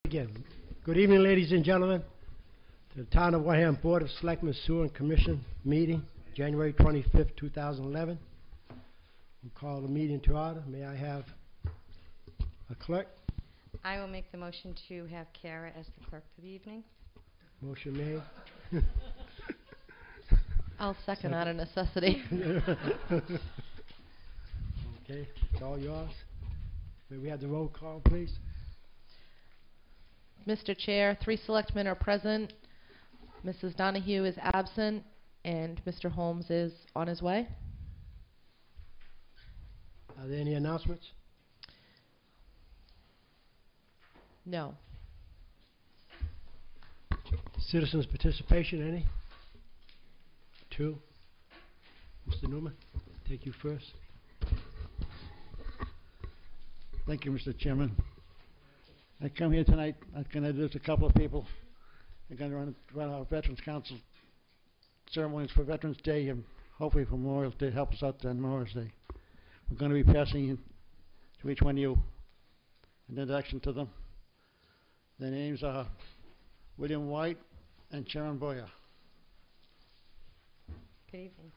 Again, good evening, ladies and gentlemen, to the Town of Wareham Board of Selectmen Sewer and Commission meeting, January 25th, 2011. We'll call the meeting to order. May I have a clerk? I will make the motion to have Kara as the clerk for the evening. Motion made. I'll second out of necessity. Okay, it's all yours. May we have the roll call, please? Mr. Chair, 3 selectmen are present. Mrs. Donahue is absent, and Mr. Holmes is on his way. Are there any announcements? No. Citizens' participation, any? 2. Mr. Newman, take you first. Thank you, Mr. Chairman. I come here tonight, I'm going to introduce a couple of people. They're going to run our Veterans Council ceremonies for Veterans Day and hopefully for Memorial Day, help us out on Memorial Day. We're going to be passing to each one of you an introduction to them. Their names are William White and Sharon Boyer. Good evening.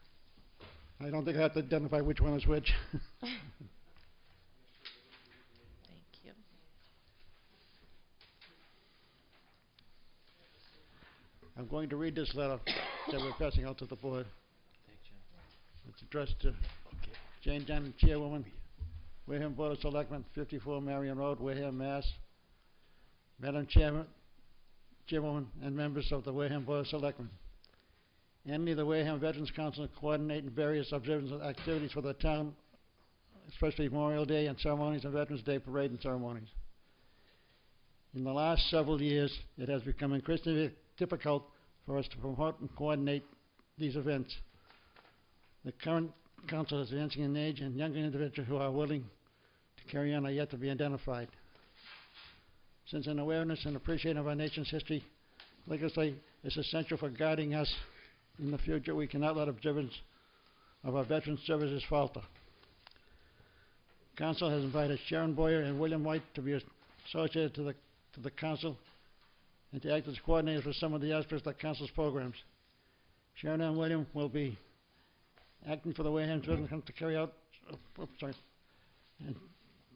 I don't think I have to identify which one is which. Thank you. I'm going to read this letter that we're passing out to the board. It's addressed to Jane Dunn, Chairwoman, Wareham Board of Selectmen, 54 Marion Road, Wareham, Mass. Madam Chairwoman, and members of the Wareham Board of Selectmen. Any the Wareham Veterans Council coordinating various observance activities for the town, especially Memorial Day and ceremonies and Veterans Day parade and ceremonies. In the last several years, it has become increasingly difficult for us to promote and coordinate these events. The current council is advancing in age, and younger individuals who are willing to carry on are yet to be identified. Since an awareness and appreciation of our nation's history, legacy is essential for guiding us in the future, we cannot let observance of our veterans' services falter. Council has invited Sharon Boyer and William White to be associated to the council and to act as coordinators for some of the aspects of the council's programs. Sharon and William will be acting for the Wareham Veterans Council to carry out and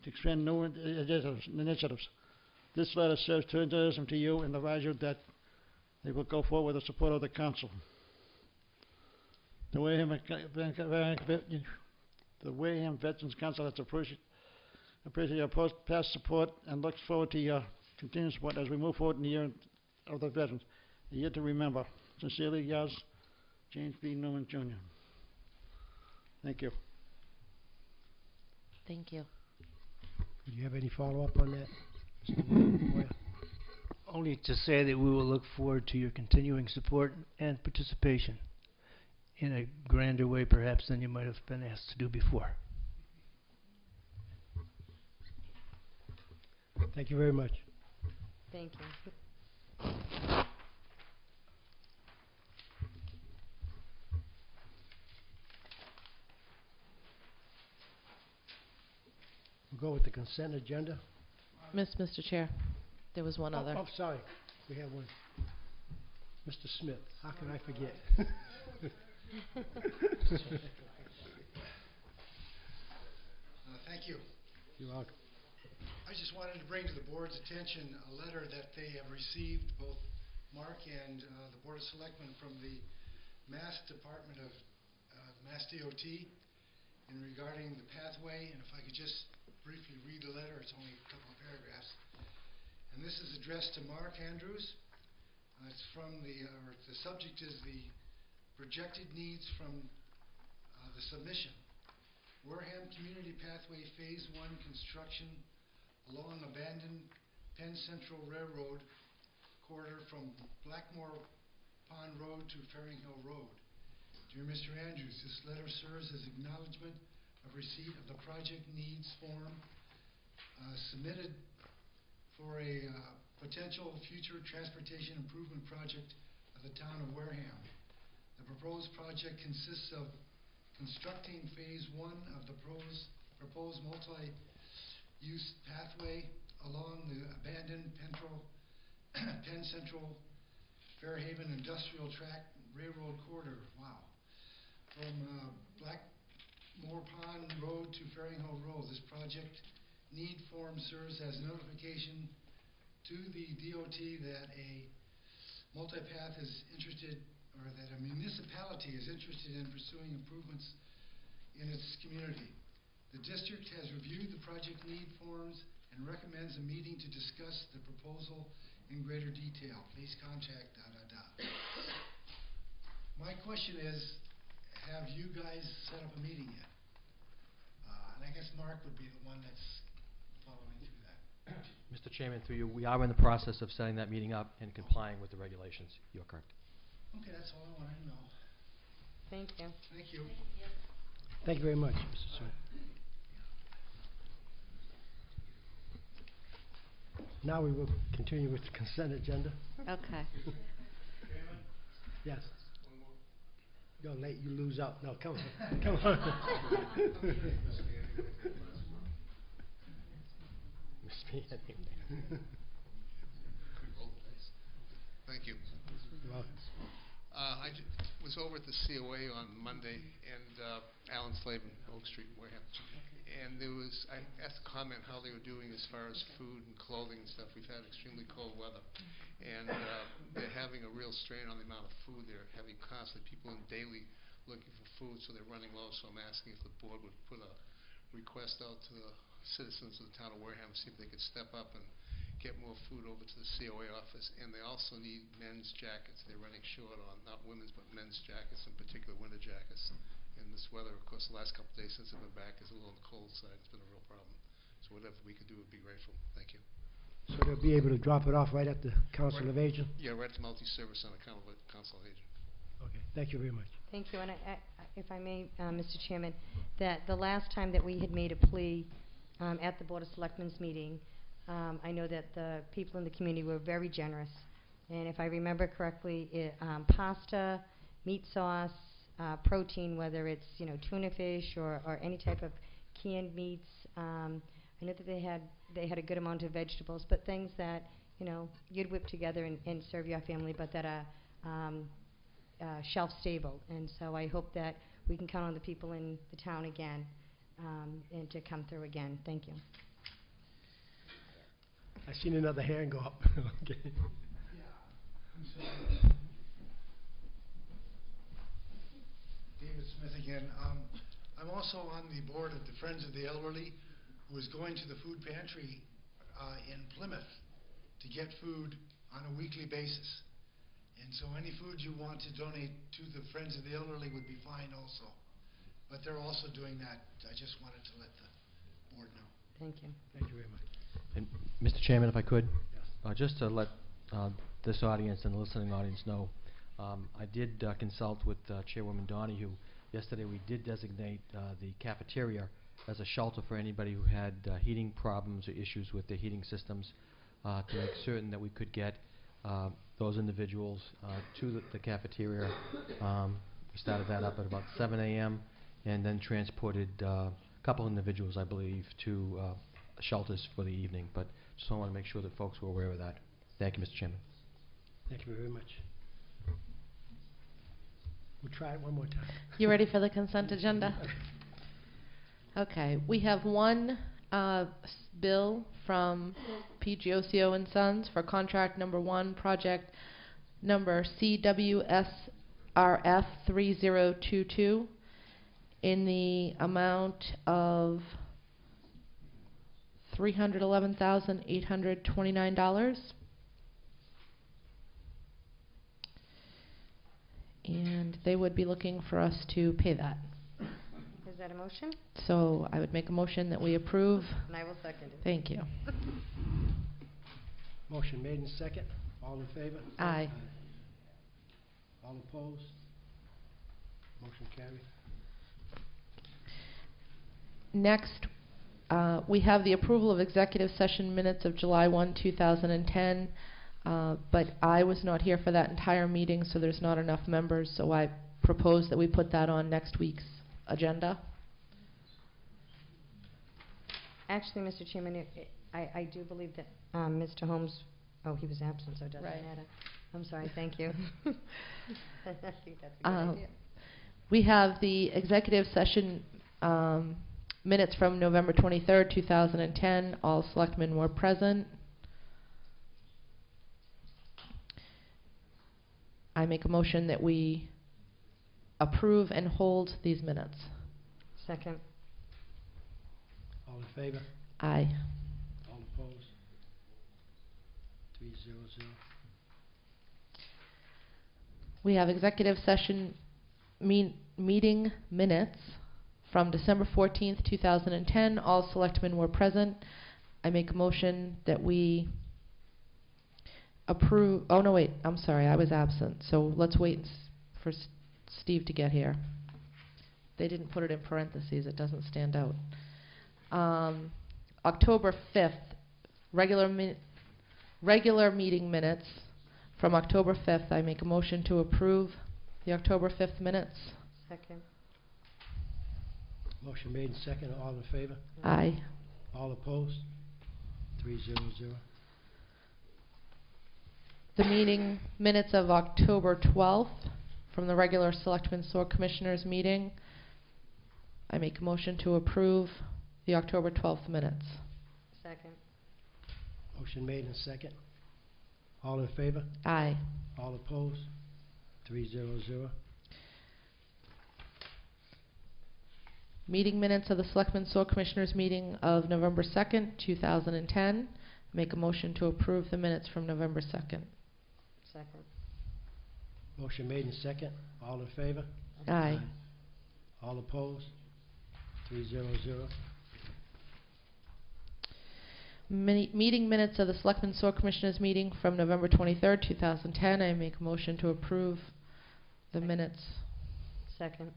to expand new initiatives. This letter serves to introduce them to you and advise you that they will go forward with the support of the council. The Wareham Veterans Council has appreciated your past support and looks forward to your continued support as we move forward in the year of the veterans, a year to remember. Sincerely yours, James B. Newman, Jr. Thank you. Thank you. Do you have any follow-up on that, Mr. Boyer? Only to say that we will look forward to your continuing support and participation in a grander way perhaps than you might have been asked to do before. Thank you very much. Thank you. We'll go with the consent agenda. Mr. Chair, there was one other. Oh, sorry. We have one. Mr. Smith, how can I forget? Thank you. You're welcome. I just wanted to bring to the board's attention a letter that they have received, both Mark and the Board of Selectmen, from the Mass Department of Mass DOT in regarding the pathway. And if I could just briefly read the letter, it's only a couple of paragraphs. And this is addressed to Mark Andrews. It's from the subject is the projected needs from the submission. Wareham Community Pathway Phase 1 construction along abandoned Penn Central Railroad corridor from Blackmore Pond Road to Ferring Hill Road. Dear Mr. Andrews, this letter serves as acknowledgement of receipt of the project needs form submitted for a potential future transportation improvement project of the town of Wareham. The proposed project consists of constructing phase 1 of the proposed multi-use pathway along the abandoned Penn Central Fairhaven Industrial Tract Railroad Corridor. Wow. From Blackmore Pond Road to Faringhill Road. This project need form serves as notification to the DOT that a multipath is interested, or that a municipality is interested in pursuing improvements in its community. The district has reviewed the project need forms and recommends a meeting to discuss the proposal in greater detail. Please contact ... My question is, have you guys set up a meeting yet? And I guess Mark would be the one that's following through that. Mr. Chairman, through you, we are in the process of setting that meeting up and complying with the regulations. You're correct. Okay, that's all I wanted to know. Thank you. Thank you. Thank you very much, Mr. Stewart. Now we will continue with the consent agenda. Okay. Yes. You're late, you lose out. No, come on. Come on. Thank you. You're welcome. I was over at the COA on Monday, and Alan Slavin, Oak Street, Wareham. And I asked a comment how they were doing as far as food and clothing and stuff. We've had extremely cold weather. And they're having a real strain on the amount of food. They're having constantly people in daily looking for food, so they're running low. So I'm asking if the board would put a request out to the citizens of the town of Wareham, see if they could step up and get more food over to the COA office. And they also need men's jackets. They're running short on, not women's, but men's jackets, in particular winter jackets. And this weather, of course, the last couple of days since I've been back is a little on the cold side. It's been a real problem. So whatever we could do would be grateful. Thank you. So they'll be able to drop it off right at the Council of Aging? Yeah, right at the Multi-Service Center, Council of Aging. Okay, thank you very much. Thank you. And if I may, Mr. Chairman, that the last time that we had made a plea at the Board of Selectmen's meeting, I know that the people in the community were very generous. And if I remember correctly, pasta, meat sauce, protein, whether it's tuna fish or any type of canned meats. I know that they had a good amount of vegetables, but things that you'd whip together and serve your family, but that are shelf stable. And so I hope that we can count on the people in the town again and to come through again. Thank you. I seen another hand go up. Okay. David Smith again. I'm also on the board of the Friends of the Elderly, who is going to the food pantry in Plymouth to get food on a weekly basis. And so any food you want to donate to the Friends of the Elderly would be fine also. But they're also doing that. I just wanted to let the board know. Thank you. Thank you very much. And Mr. Chairman, if I could, Yes. just to let this audience and the listening audience know, I did consult with Chairwoman Donahue. Yesterday we did designate the cafeteria as a shelter for anybody who had heating problems or issues with their heating systems, to make certain that we could get those individuals to the cafeteria. We started that up at about 7 a.m. and then transported a couple individuals, I believe, to shelters for the evening. But just want to make sure that folks were aware of that. Thank you, Mr. Chairman. Thank you very much. We'll try it one more time. You ready for the consent agenda? Okay, we have one bill from PGOCO and Sons for contract number 1, project number CWSRF 3022 in the amount of $311,829. And they would be looking for us to pay that. Is that a motion? So I would make a motion that we approve. And I will second it. Thank you. Motion made in second. All in favor? Aye. All opposed? Motion carried. Next, we have the approval of executive session minutes of July 1, 2010. But I was not here for that entire meeting, so there's not enough members. So I propose that we put that on next week's agenda. Actually, Mr. Chairman, I do believe that Mr. Holmes, oh, he was absent, so it doesn't Right. matter. I'm sorry, thank you. I think that's a good idea. We have the executive session minutes from November 23rd, 2010. All selectmen were present. I make a motion that we approve and hold these minutes. Second. All in favor? Aye. All opposed? 300. We have executive session meeting minutes from December 14th, 2010. All selectmen were present. I make a motion that we approve. Oh, no, wait. I'm sorry. I was absent. So let's wait for Steve to get here. They didn't put it in parentheses. It doesn't stand out. October 5th, regular meeting minutes from October 5th. I make a motion to approve the October 5th minutes. Second. Motion made and second. All in favor? Aye. All opposed? 300. The meeting minutes of October 12th from the regular Selectmen Sewer Commissioners meeting. I make a motion to approve the October 12th minutes. Second. Motion made and second. All in favor? Aye. All opposed? 300. Meeting minutes of the Selectmen Sewer Commissioners meeting of November 2nd, 2010. Make a motion to approve the minutes from November 2nd. Second. Motion made and second. All in favor? Aye. All opposed? 300. Meeting minutes of the Selectmen Sewer Commissioners meeting from November 23rd, 2010. I make a motion to approve the minutes. Second.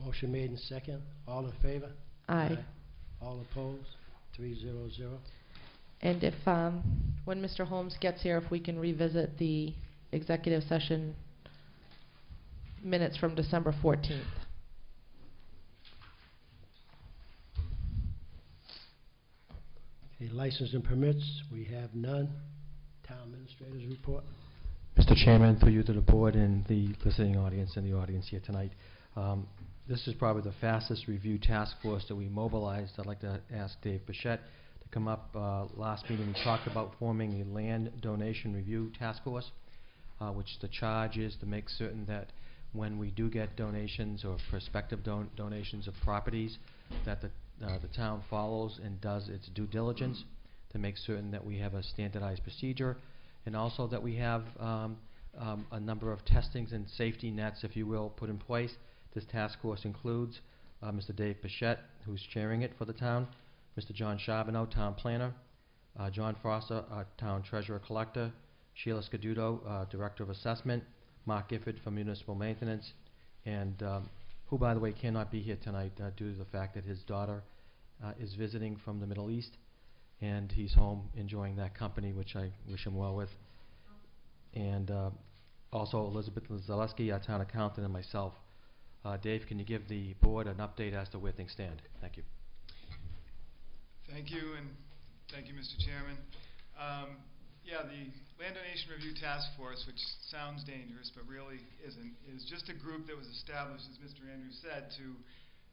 Motion made and second. All in favor? Aye. All opposed? 300. And if, when Mr. Holmes gets here, if we can revisit the executive session minutes from December 14th. Okay, license and permits, we have none. Town administrators report. Mr. Chairman, through you to the board and the listening audience and the audience here tonight, this is probably the fastest review task force that we mobilized. I'd like to ask Dave Bichette to come up. Last meeting we talked about forming a land donation review task force, which the charge is to make certain that when we do get donations or prospective donations of properties, that the town follows and does its due diligence to make certain that we have a standardized procedure, and also that we have a number of testings and safety nets, if you will, put in place. This task force includes Mr. Dave Bichette, who's chairing it for the town, Mr. John Charbonneau, town planner, John Foster, town treasurer collector, Sheila Scaduto, director of assessment, Mark Gifford from municipal maintenance, and who, by the way, cannot be here tonight due to the fact that his daughter is visiting from the Middle East, and he's home enjoying that company, which I wish him well with. And also Elizabeth Zaleski, our town accountant, and myself. Dave, can you give the board an update as to where things stand? Thank you. Thank you, and thank you, Mr. Chairman. Yeah, the Land Donation Review Task Force, which sounds dangerous but really isn't, is just a group that was established, as Mr. Andrews said, to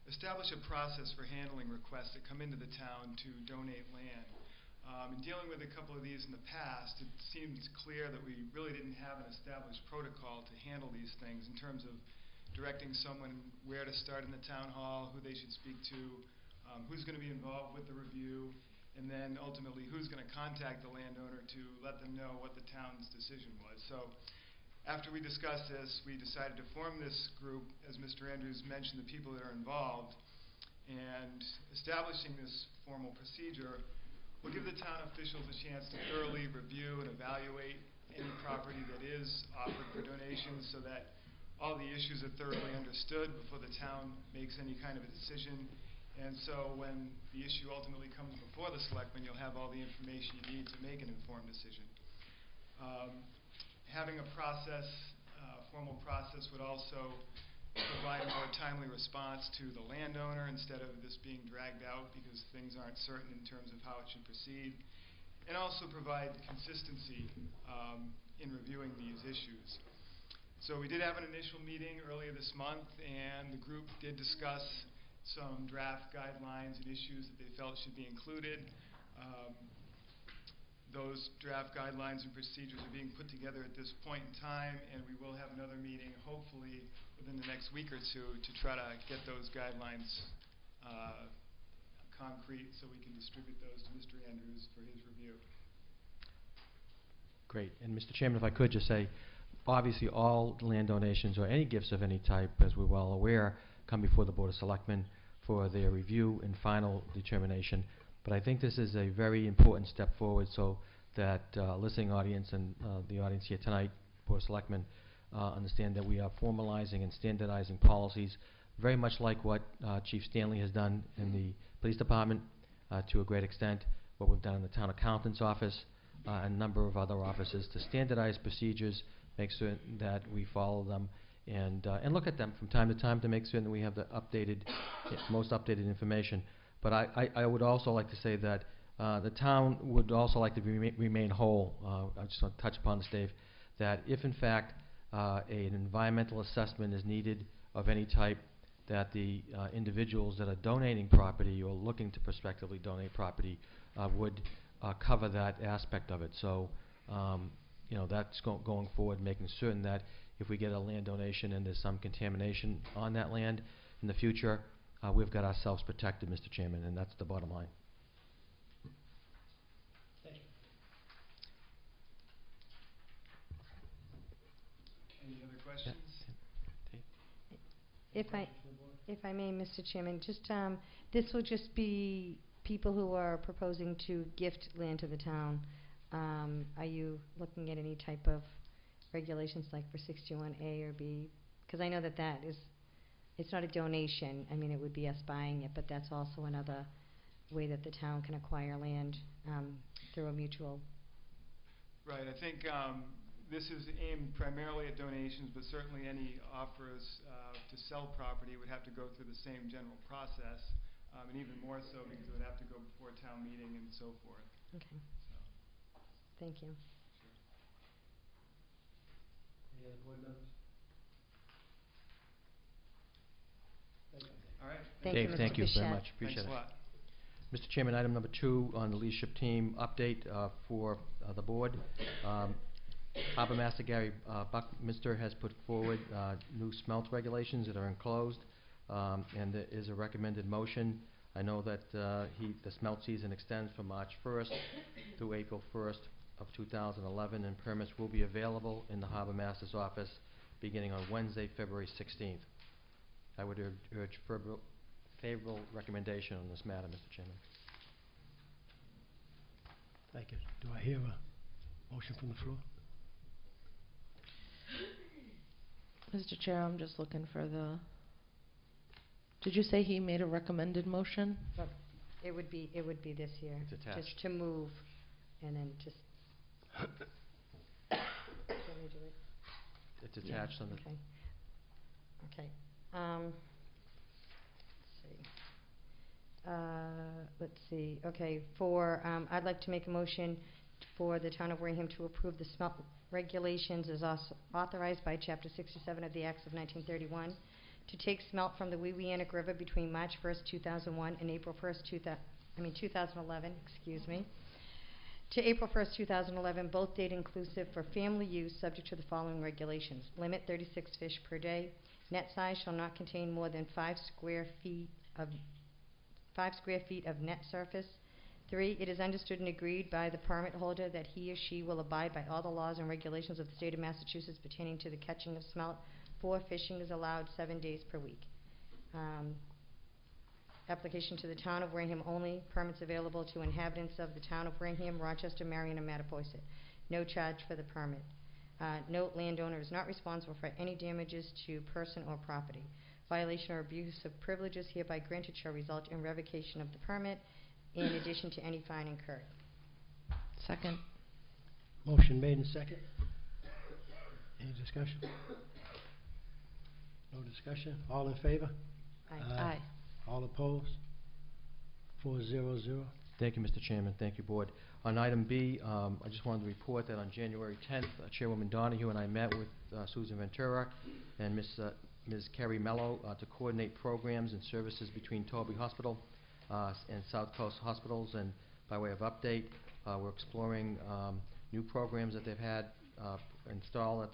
establish a process for handling requests that come into the town to donate land. In dealing with a couple of these in the past, it seemed clear that we really didn't have an established protocol to handle these things in terms of directing someone where to start in the town hall, who they should speak to, who's going to be involved with the review, and then ultimately who's going to contact the landowner to let them know what the town's decision was. So after we discussed this, we decided to form this group, as Mr. Andrews mentioned, the people that are involved, and establishing this formal procedure will give the town officials a chance to thoroughly review and evaluate any property that is offered for donations so that all the issues are thoroughly understood before the town makes any kind of a decision. And so when the issue ultimately comes before the selectmen, you'll have all the information you need to make an informed decision. Having a process, formal process, would also provide a more timely response to the landowner instead of this being dragged out because things aren't certain in terms of how it should proceed, and also provide consistency in reviewing these issues. So we did have an initial meeting earlier this month, and the group did discuss some draft guidelines and issues that they felt should be included. Those draft guidelines and procedures are being put together at this point in time, and we will have another meeting, hopefully within the next week or two, to try to get those guidelines concrete so we can distribute those to Mr. Andrews for his review. Great. And Mr. Chairman, if I could just say, obviously all land donations or any gifts of any type, as we're well aware, come before the Board of Selectmen for their review and final determination. But I think this is a very important step forward so that listening audience and the audience here tonight, Board of Selectmen, understand that we are formalizing and standardizing policies, very much like what Chief Stanley has done in the Police Department to a great extent, what we've done in the Town Accountant's Office, a number of other offices, to standardize procedures, make certain that we follow them, and look at them from time to time to make certain that we have the updated, most updated information. But I would also like to say that the town would also like to remain whole. I just want to touch upon this, Dave, that if in fact an environmental assessment is needed of any type, that the individuals that are donating property or looking to prospectively donate property would cover that aspect of it. So you know, that's going forward, making certain that if we get a land donation and there's some contamination on that land in the future, we've got ourselves protected, Mr. Chairman, and that's the bottom line. Thank you. Any other questions? If I may, Mr. Chairman, just this will just be people who are proposing to gift land to the town. Are you looking at any type of regulations like for 61A or B? Because I know that it's not a donation. I mean, it would be us buying it, but that's also another way that the town can acquire land through a mutual. Right. I think this is aimed primarily at donations, but certainly any offers to sell property would have to go through the same general process, and even more so because it would have to go before a town meeting and so forth. Okay. So. Thank you. Sure. Any other board members? Thank you. All right. Dave, Mr. thank you very Bichette. much. Appreciate Thanks a it. lot. Mr. Chairman, item number 2 on the leadership team update for the board. Harbor Master Gary Buckminster has put forward new smelt regulations that are enclosed, and there is a recommended motion. I know that the smelt season extends from March 1st through April 1st of 2011, and permits will be available in the Harbor Master's office beginning on Wednesday, February 16th. I would urge favorable recommendation on this matter, Mr. Chairman. Thank you. Do I hear a motion from the floor? Mr. Chair, I'm just looking for the... Did you say he made a recommended motion? But it would be this year. It's attached. Just to move, and then just. Let me do it. It's attached on the... Okay. Okay. Let's see. Okay. I'd like to make a motion for the town of Wareham to approve the smelt regulations as authorized by Chapter 67 of the Acts of 1931 to take smelt from the Weweanic River between March 1st, 2001 and April 1st, 2011, excuse me, to April 1st, 2011, both date inclusive for family use subject to the following regulations. Limit 36 fish per day. Net size shall not contain more than 5 square feet of net surface. 3, it is understood and agreed by the permit holder that he or she will abide by all the laws and regulations of the state of Massachusetts pertaining to the catching of smelt. 4, fishing is allowed 7 days per week. Application to the town of Wareham only. Permits available to inhabitants of the town of Wareham, Rochester, Marion, and Mattapoisett. No charge for the permit. Note, landowner is not responsible for any damages to person or property. Violation or abuse of privileges hereby granted shall result in revocation of the permit in addition to any fine incurred. Second. Motion made and second. Any discussion? No discussion? All in favor? Aye. All opposed? 4-0-0. Thank you, Mr. Chairman. Thank you, Board. On item B, I just wanted to report that on January 10th, Chairwoman Donahue and I met with Susan Ventura and Ms. Carrie Mello to coordinate programs and services between Toby Hospital and South Coast Hospitals. And by way of update, we're exploring new programs that they've had installed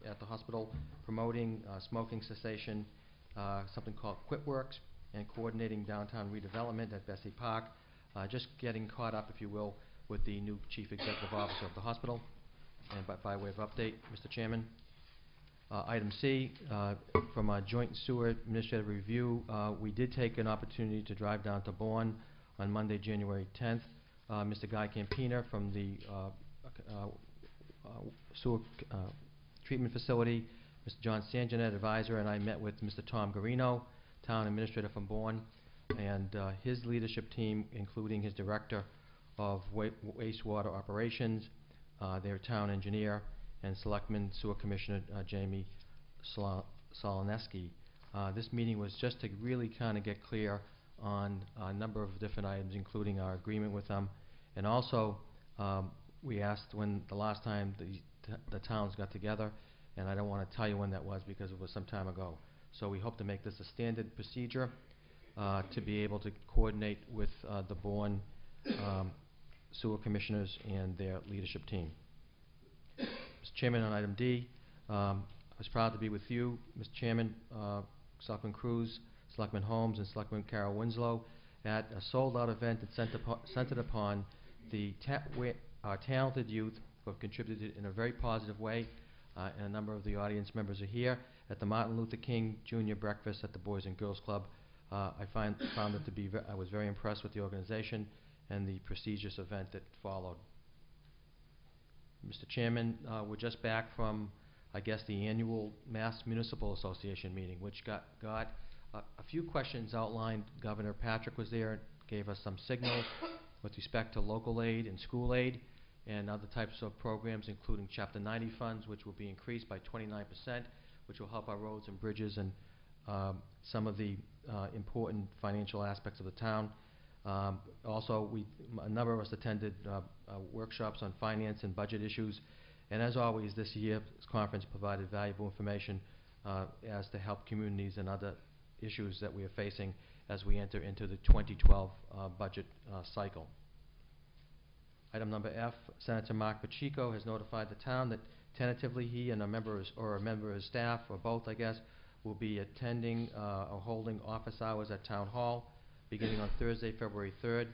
at the hospital, promoting smoking cessation, something called QuitWorks, and coordinating downtown redevelopment at Bessie Park. Just getting caught up, if you will, with the new Chief Executive Officer of the hospital. And by way of update, Mr. Chairman, item C, from our joint sewer administrative review, we did take an opportunity to drive down to Bourne on Monday, January 10th. Mr. Guy Campina from the sewer treatment facility, Mr. John Sanjanet, advisor, and I met with Mr. Tom Garino, town administrator from Bourne, and his leadership team, including his director of wastewater operations, their town engineer, and Selectmen Sewer Commissioner Jamie Soloneski. This meeting was just to really kind of get clear on a number of different items, including our agreement with them. And also, we asked when the last time the towns got together, and I don't want to tell you when that was because it was some time ago. So we hope to make this a standard procedure to be able to coordinate with the Bourne sewer commissioners and their leadership team. Mr. Chairman, on item D, I was proud to be with you, Mr. Chairman, Selectman Cruz, Selectman Holmes, and Selectman Carol Winslow at a sold-out event that centered upon the our talented youth who have contributed in a very positive way, and a number of the audience members are here at the Martin Luther King Jr. Breakfast at the Boys and Girls Club. I found it to be, I was very impressed with the organization and the prestigious event that followed. Mr. Chairman, we're just back from, I guess, the annual Mass Municipal Association meeting, which got a few questions outlined. Governor Patrick was there, gave us some signals with respect to local aid and school aid and other types of programs, including Chapter 90 funds, which will be increased by 29%, which will help our roads and bridges and some of the important financial aspects of the town. Also, a number of us attended workshops on finance and budget issues, and as always, this year's conference provided valuable information as to help communities and other issues that we are facing as we enter into the 2012 budget cycle. Item number F, Senator Mark Pacheco has notified the town that tentatively he and a member of his staff, or both I guess, will be attending or holding office hours at Town Hall beginning on Thursday, February 3rd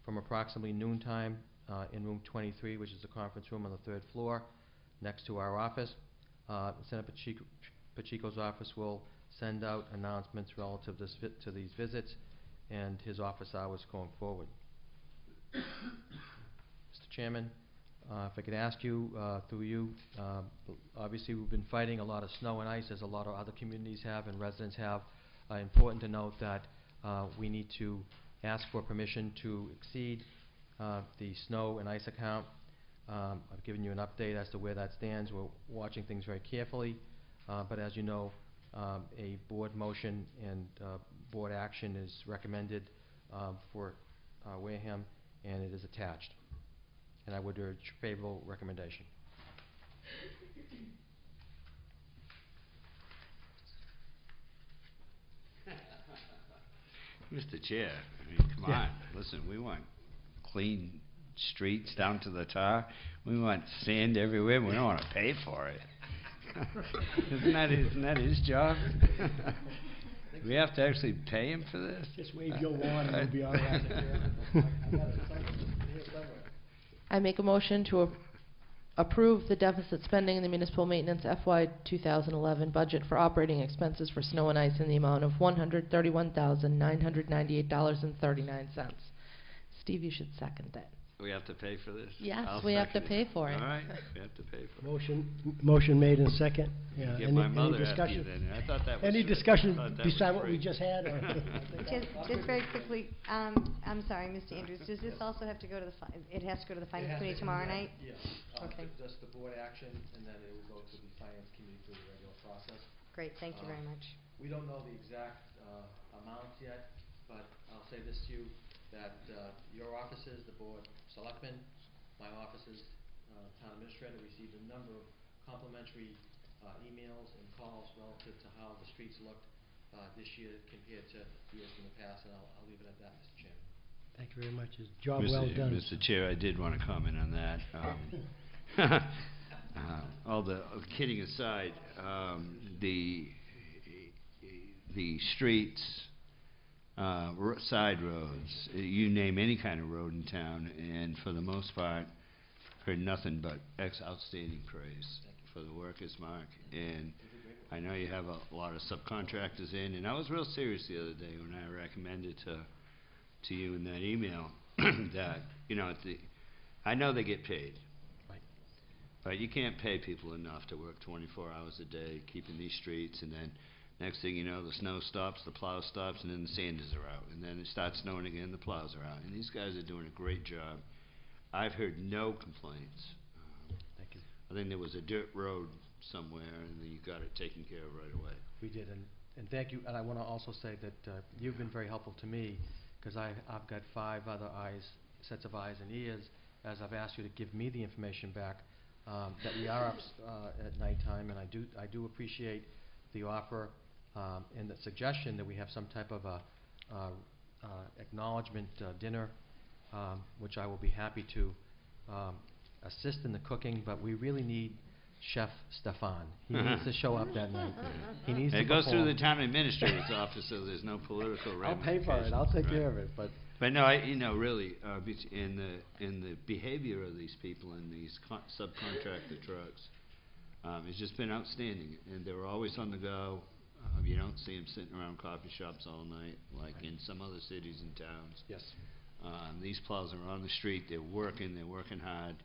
from approximately noontime in room 23, which is the conference room on the 3rd floor next to our office. Senator Pacheco's office will send out announcements relative to these visits and his office hours going forward. Mr. Chairman, if I could ask you, through you, obviously we've been fighting a lot of snow and ice, as a lot of other communities have and residents have. Important to note that we need to ask for permission to exceed the snow and ice account. I've given you an update as to where that stands. We're watching things very carefully, but as you know, a board motion and board action is recommended for Wareham, and it is attached. And I would urge favorable recommendation. Mr. Chair, I mean, come on. Listen, we want clean streets down to the tar. We want sand everywhere. We don't want to pay for it. Isn't that his job? We have to actually pay him for this? Just wave your wand and we'll be all right. I make a motion to approve the deficit spending in the municipal maintenance FY 2011 budget for operating expenses for snow and ice in the amount of $131,998.39. Steve, you should second that. We have to pay for this? Yes, I'll we have to second pay for it. All right, we have to pay for it. Motion made in second. Yeah. Get Any, my mother any after you discussion? then. I thought that was Any true. discussion I thought that beside was what we great. just had? Or Just very quickly, I'm sorry, Mr. Andrews, does this also have to go to the, it has to go to the Finance Committee tomorrow night? Yes. Okay. Just the board action, and then it will go to the Finance Committee through the regular process. great, thank you very much. We don't know the exact amounts yet, but I'll say this to you, that your offices, the Board of Selectmen, my offices, Town Administrator, received a number of complimentary emails and calls relative to how the streets looked this year compared to years in the past, and I'll leave it at that, Mr. Chairman. Thank you very much. It's a job well done. Mr. Chair, I did want to comment on that. All the kidding aside, the streets, side roads, you name any kind of road in town, and for the most part, heard nothing but outstanding praise for the workers, Mark. And I know you have a lot of subcontractors in, and I was real serious the other day when I recommended to you in that email that, you know, I know they get paid. Right. But you can't pay people enough to work 24 hours a day keeping these streets, and then next thing you know, the snow stops, the plow stops, and then the sanders are out. And then it starts snowing again, the plows are out. And these guys are doing a great job. I've heard no complaints. Thank you. I think there was a dirt road somewhere, and you got it taken care of right away. We did, and thank you. And I want to also say that you've been very helpful to me, because I've got 5 other sets of eyes and ears, as I've asked you to give me the information back, that we are up at nighttime, and I do appreciate the offer and the suggestion that we have some type of a acknowledgement dinner, which I will be happy to assist in the cooking, but we really need Chef Stefan. He needs to show up that night. He needs to It goes through perform. the town administrator's office, so there's no political I'll pay ramifications. for it. I'll take Right. care of it. But no, you know, really, in the behavior of these people in these subcontractor trucks, it's just been outstanding, and they're always on the go. You don't see them sitting around coffee shops all night like in some other cities and towns. yes, These plows are on the street. They're working hard,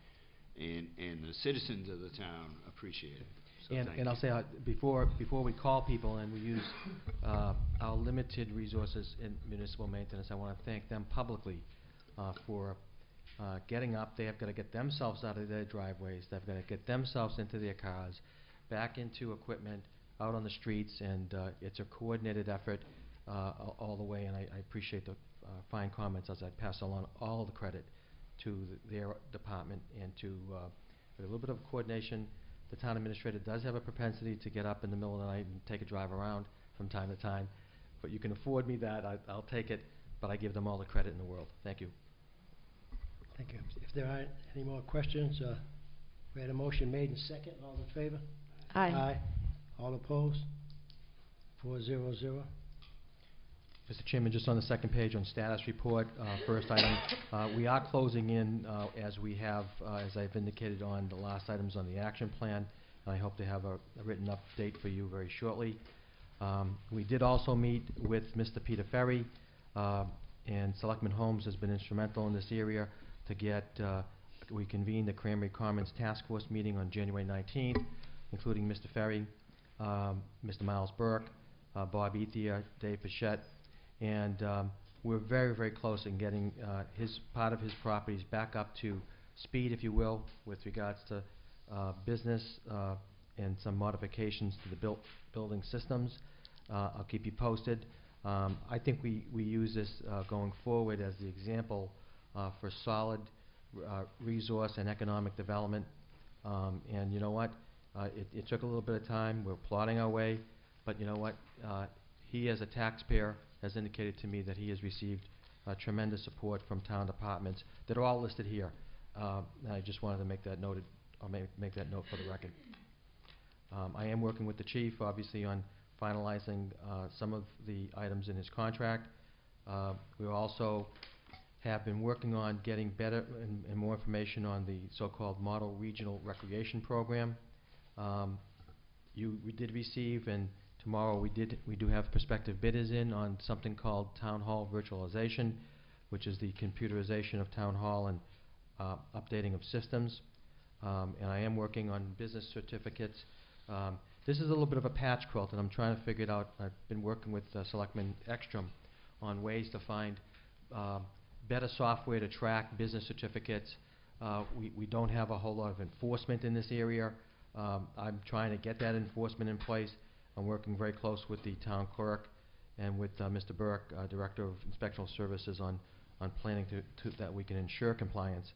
and the citizens of the town appreciate it. So thank and I'll you. say before we call people and we use our limited resources in municipal maintenance, I want to thank them publicly for getting up. They have got to get themselves out of their driveways. They've got to get themselves into their cars, back into equipment, out on the streets, and it's a coordinated effort all the way. And I appreciate the fine comments as I pass along all the credit to their department, and to with a little bit of coordination. The town administrator does have a propensity to get up in the middle of the night and take a drive around from time to time, but you can afford me that. I'll take it, but I give them all the credit in the world. Thank you. Thank you. If there aren't any more questions, we had a motion made and second. All in favor? Aye. All opposed? 4-0-0. Mr. Chairman, just on the second page on status report, first item, we are closing in as we have, as I've indicated on the last items on the action plan. I hope to have a written update for you very shortly. We did also meet with Mr. Peter Ferry, and Selectman Holmes has been instrumental in this area to get, we convened the Cranberry Commons Task Force meeting on January 19th, including Mr. Ferry, Mr. Miles Burke, Bob Ethier, Dave Pichette, and we're very, very close in getting part of his properties back up to speed, if you will, with regards to business and some modifications to the building systems. I'll keep you posted. I think we use this going forward as the example for solid resource and economic development. And you know what? It took a little bit of time. We're plodding our way. But you know what? He, as a taxpayer, has indicated to me that he has received tremendous support from town departments that are all listed here. And I just wanted to make that noted, or make that note for the record. I am working with the chief, obviously, on finalizing some of the items in his contract. We also have been working on getting better and more information on the so-called Model Regional Recreation Program. We did receive, and tomorrow we do have prospective bidders in on something called Town Hall Virtualization, which is the computerization of Town Hall and updating of systems. And I am working on business certificates. This is a little bit of a patch quilt, and I'm trying to figure it out. I've been working with Selectman Ekstrom on ways to find better software to track business certificates. We don't have a whole lot of enforcement in this area. I'm trying to get that enforcement in place. I'm working very close with the town clerk and with Mr. Burke, Director of Inspectional Services, on planning that we can ensure compliance.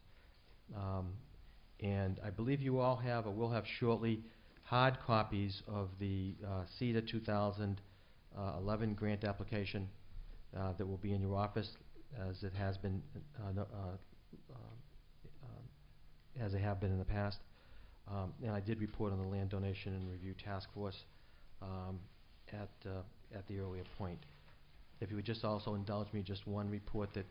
And I believe you all have, or will have shortly, hard copies of the CETA 2011 grant application that will be in your office, as it has been, as they have been in the past. And I did report on the Land Donation and Review Task Force at the earlier point. If you would just also indulge me, just one report that,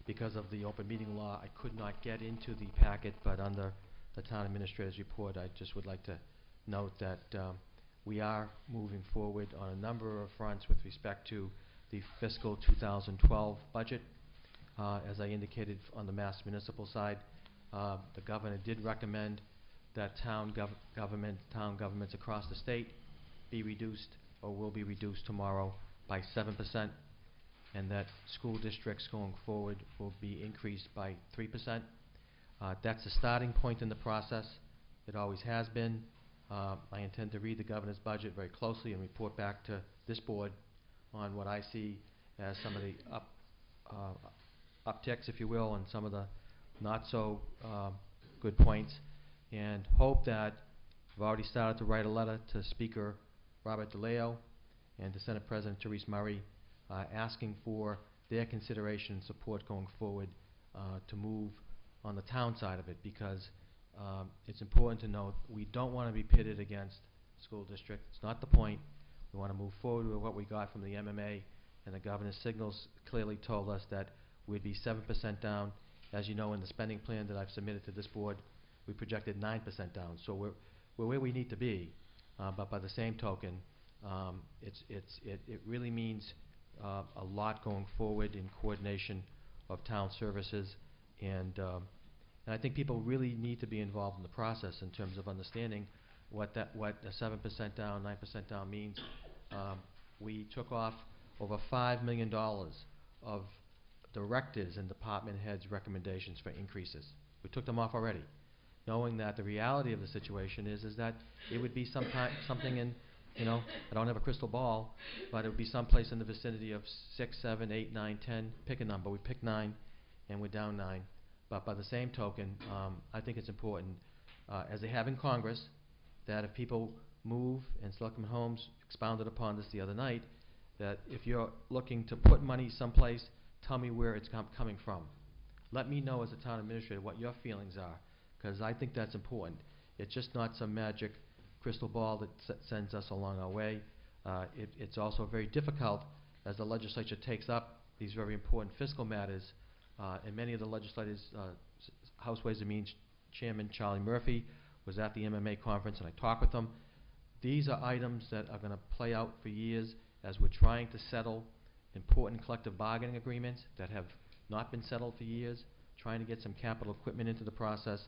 because of the open meeting law, I could not get into the packet, but under the town administrator's report, I just would like to note that we are moving forward on a number of fronts with respect to the fiscal 2012 budget. As I indicated on the Mass Municipal side, the governor did recommend that town governments across the state be reduced, or will be reduced tomorrow, by 7%, and that school districts going forward will be increased by 3%. That's a starting point in the process. It always has been. I intend to read the governor's budget very closely and report back to this board on what I see as some of the upticks, if you will, and some of the not so good points, and hope that I've already started to write a letter to Speaker Robert DeLeo and to Senate President Therese Murray, asking for their consideration and support going forward to move on the town side of it, because it's important to note we don't want to be pitted against school district. It's not the point. We want to move forward with what we got from the MMA, and the governor's signals clearly told us that we'd be 7% down. As you know, in the spending plan that I've submitted to this board, we projected 9% down. So we're where we need to be. But by the same token, it really means a lot going forward in coordination of town services, and I think people really need to be involved in the process in terms of understanding what a 7% down, 9% down means. We took off over $5 million of directors and department heads' recommendations for increases. We took them off already, knowing that the reality of the situation is that it would be something in, I don't have a crystal ball, but it would be someplace in the vicinity of 6, 7, 8, 9, 10. Pick a number. We picked 9, and we're down 9. But by the same token, I think it's important, as they have in Congress, that if people move, and Selectman Holmes expounded upon this the other night, that if you're looking to put money someplace, tell me where it's coming from. Let me know as a town administrator what your feelings are, because I think that's important. It's just not some magic crystal ball that sends us along our way. It's also very difficult as the legislature takes up these very important fiscal matters, and many of the legislators, House Ways and Means Chairman Charlie Murphy was at the MMA conference, and I talked with them. These are items that are going to play out for years as we're trying to settle important collective bargaining agreements that have not been settled for years, trying to get some capital equipment into the process.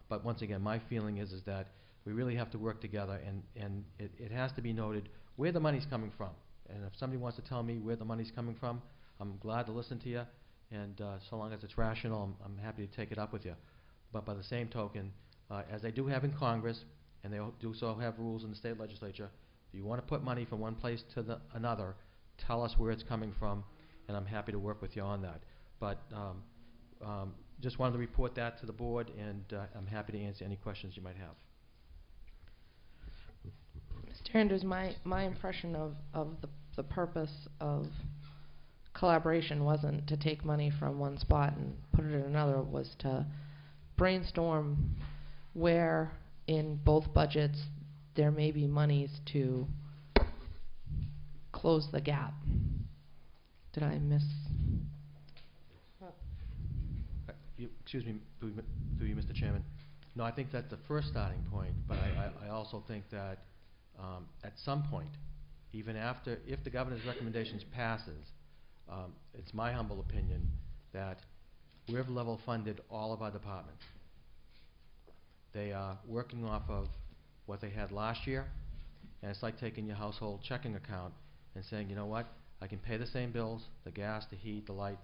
But once again, my feeling is that we really have to work together, and it has to be noted where the money's coming from. And if somebody wants to tell me where the money's coming from, I'm glad to listen to you, and so long as it's rational, I'm happy to take it up with you. But by the same token, as they do have in Congress, and they do so have rules in the state legislature, if you want to put money from one place to another, tell us where it's coming from, and I'm happy to work with you on that. But just wanted to report that to the board, and I'm happy to answer any questions you might have. Mr. Andrews, my impression of the purpose of collaboration wasn't to take money from one spot and put it in another, was to brainstorm where in both budgets there may be monies to close the gap. Did I miss? Excuse me, through you, Mr. Chairman. No, I think that's the first starting point, but I also think that at some point, even after, if the governor's recommendations passes, it's my humble opinion that we've level funded all of our departments. They are working off of what they had last year, and it's like taking your household checking account and saying, you know what, I can pay the same bills, the gas, the heat, the light,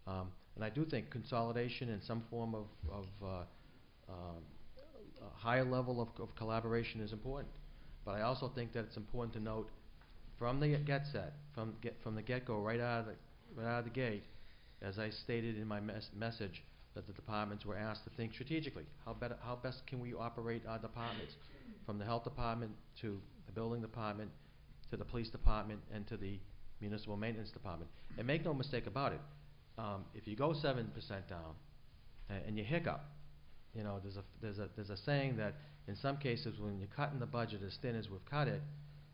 and I do think consolidation and some form of a higher level of collaboration is important. But I also think that it's important to note from the from the get-go, right out of the gate, as I stated in my message, that the departments were asked to think strategically. How best can we operate our departments, from the health department to the building department to the police department and to the municipal maintenance department. And make no mistake about it, if you go 7% down and you hiccup, you know, there's a saying that in some cases when you're cutting the budget as thin as we've cut it,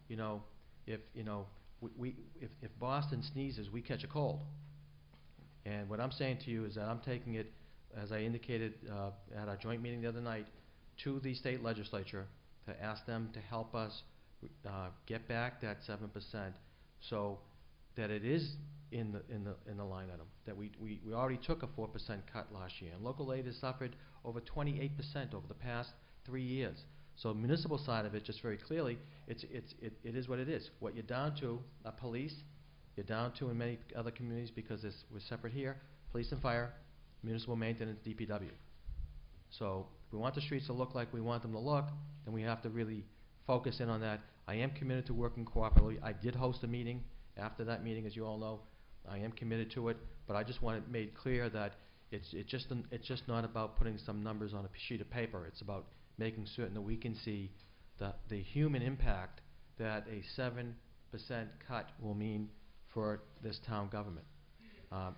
you know, if Boston sneezes, we catch a cold. And what I'm saying to you is that I'm taking it, as I indicated at our joint meeting the other night, to the state legislature to ask them to help us get back that 7%, so that it is in the line item. That we already took a 4% cut last year, and local aid has suffered over 28% over the past 3 years. So municipal side of it, just very clearly, it is what it is. What you're down to, police, you're down to in many other communities, because we're separate here, police and fire, municipal maintenance, DPW. So if we want the streets to look like we want them to look, then we have to really focus in on that. I am committed to working cooperatively. I did host a meeting. After that meeting, as you all know, I am committed to it, but I just want it made clear that it's just not about putting some numbers on a sheet of paper. It's about making certain that we can see the human impact that a 7% cut will mean for this town government.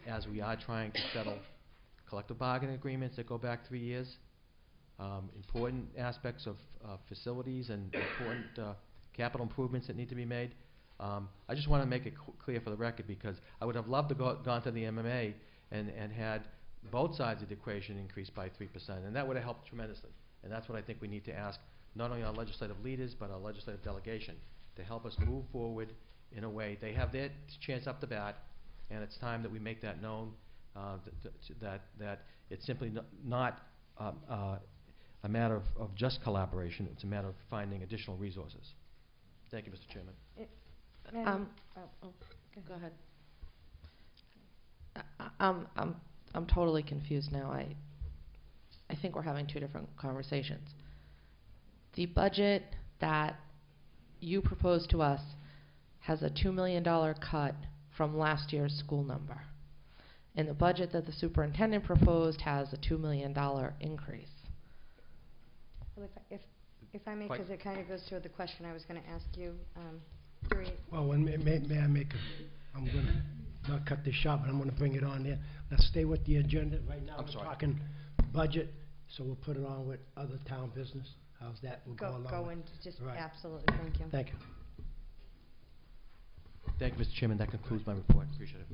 As we are trying to settle collective bargaining agreements that go back 3 years, important aspects of facilities and important capital improvements that need to be made. I just want to make it clear for the record, because I would have loved to gone to the MMA and had both sides of the equation increased by 3%, and that would have helped tremendously. And that's what I think we need to ask not only our legislative leaders but our legislative delegation to help us move forward in a way. They have their chance up the bat, and it's time that we make that known, that it's simply not a matter of just collaboration. It's a matter of finding additional resources. Thank you, Mr. Chairman. Go ahead. I'm totally confused now. I think we're having two different conversations. The budget that you proposed to us has a $2 million cut from last year's school number. And the budget that the superintendent proposed has a $2 million increase. Well, if I may, Quite. because it kind of goes to the question I was going to ask you. During Well, may I make I'm going to not cut this short, but I'm going to bring it on there. Let's stay with the agenda. Right now, I'm we're sorry. talking budget, so we'll put it on with other town business. How's that? We'll go along go with- into just Right. absolutely. Thank you. Thank you. Thank you, Mr. Chairman. That concludes my report. Appreciate it.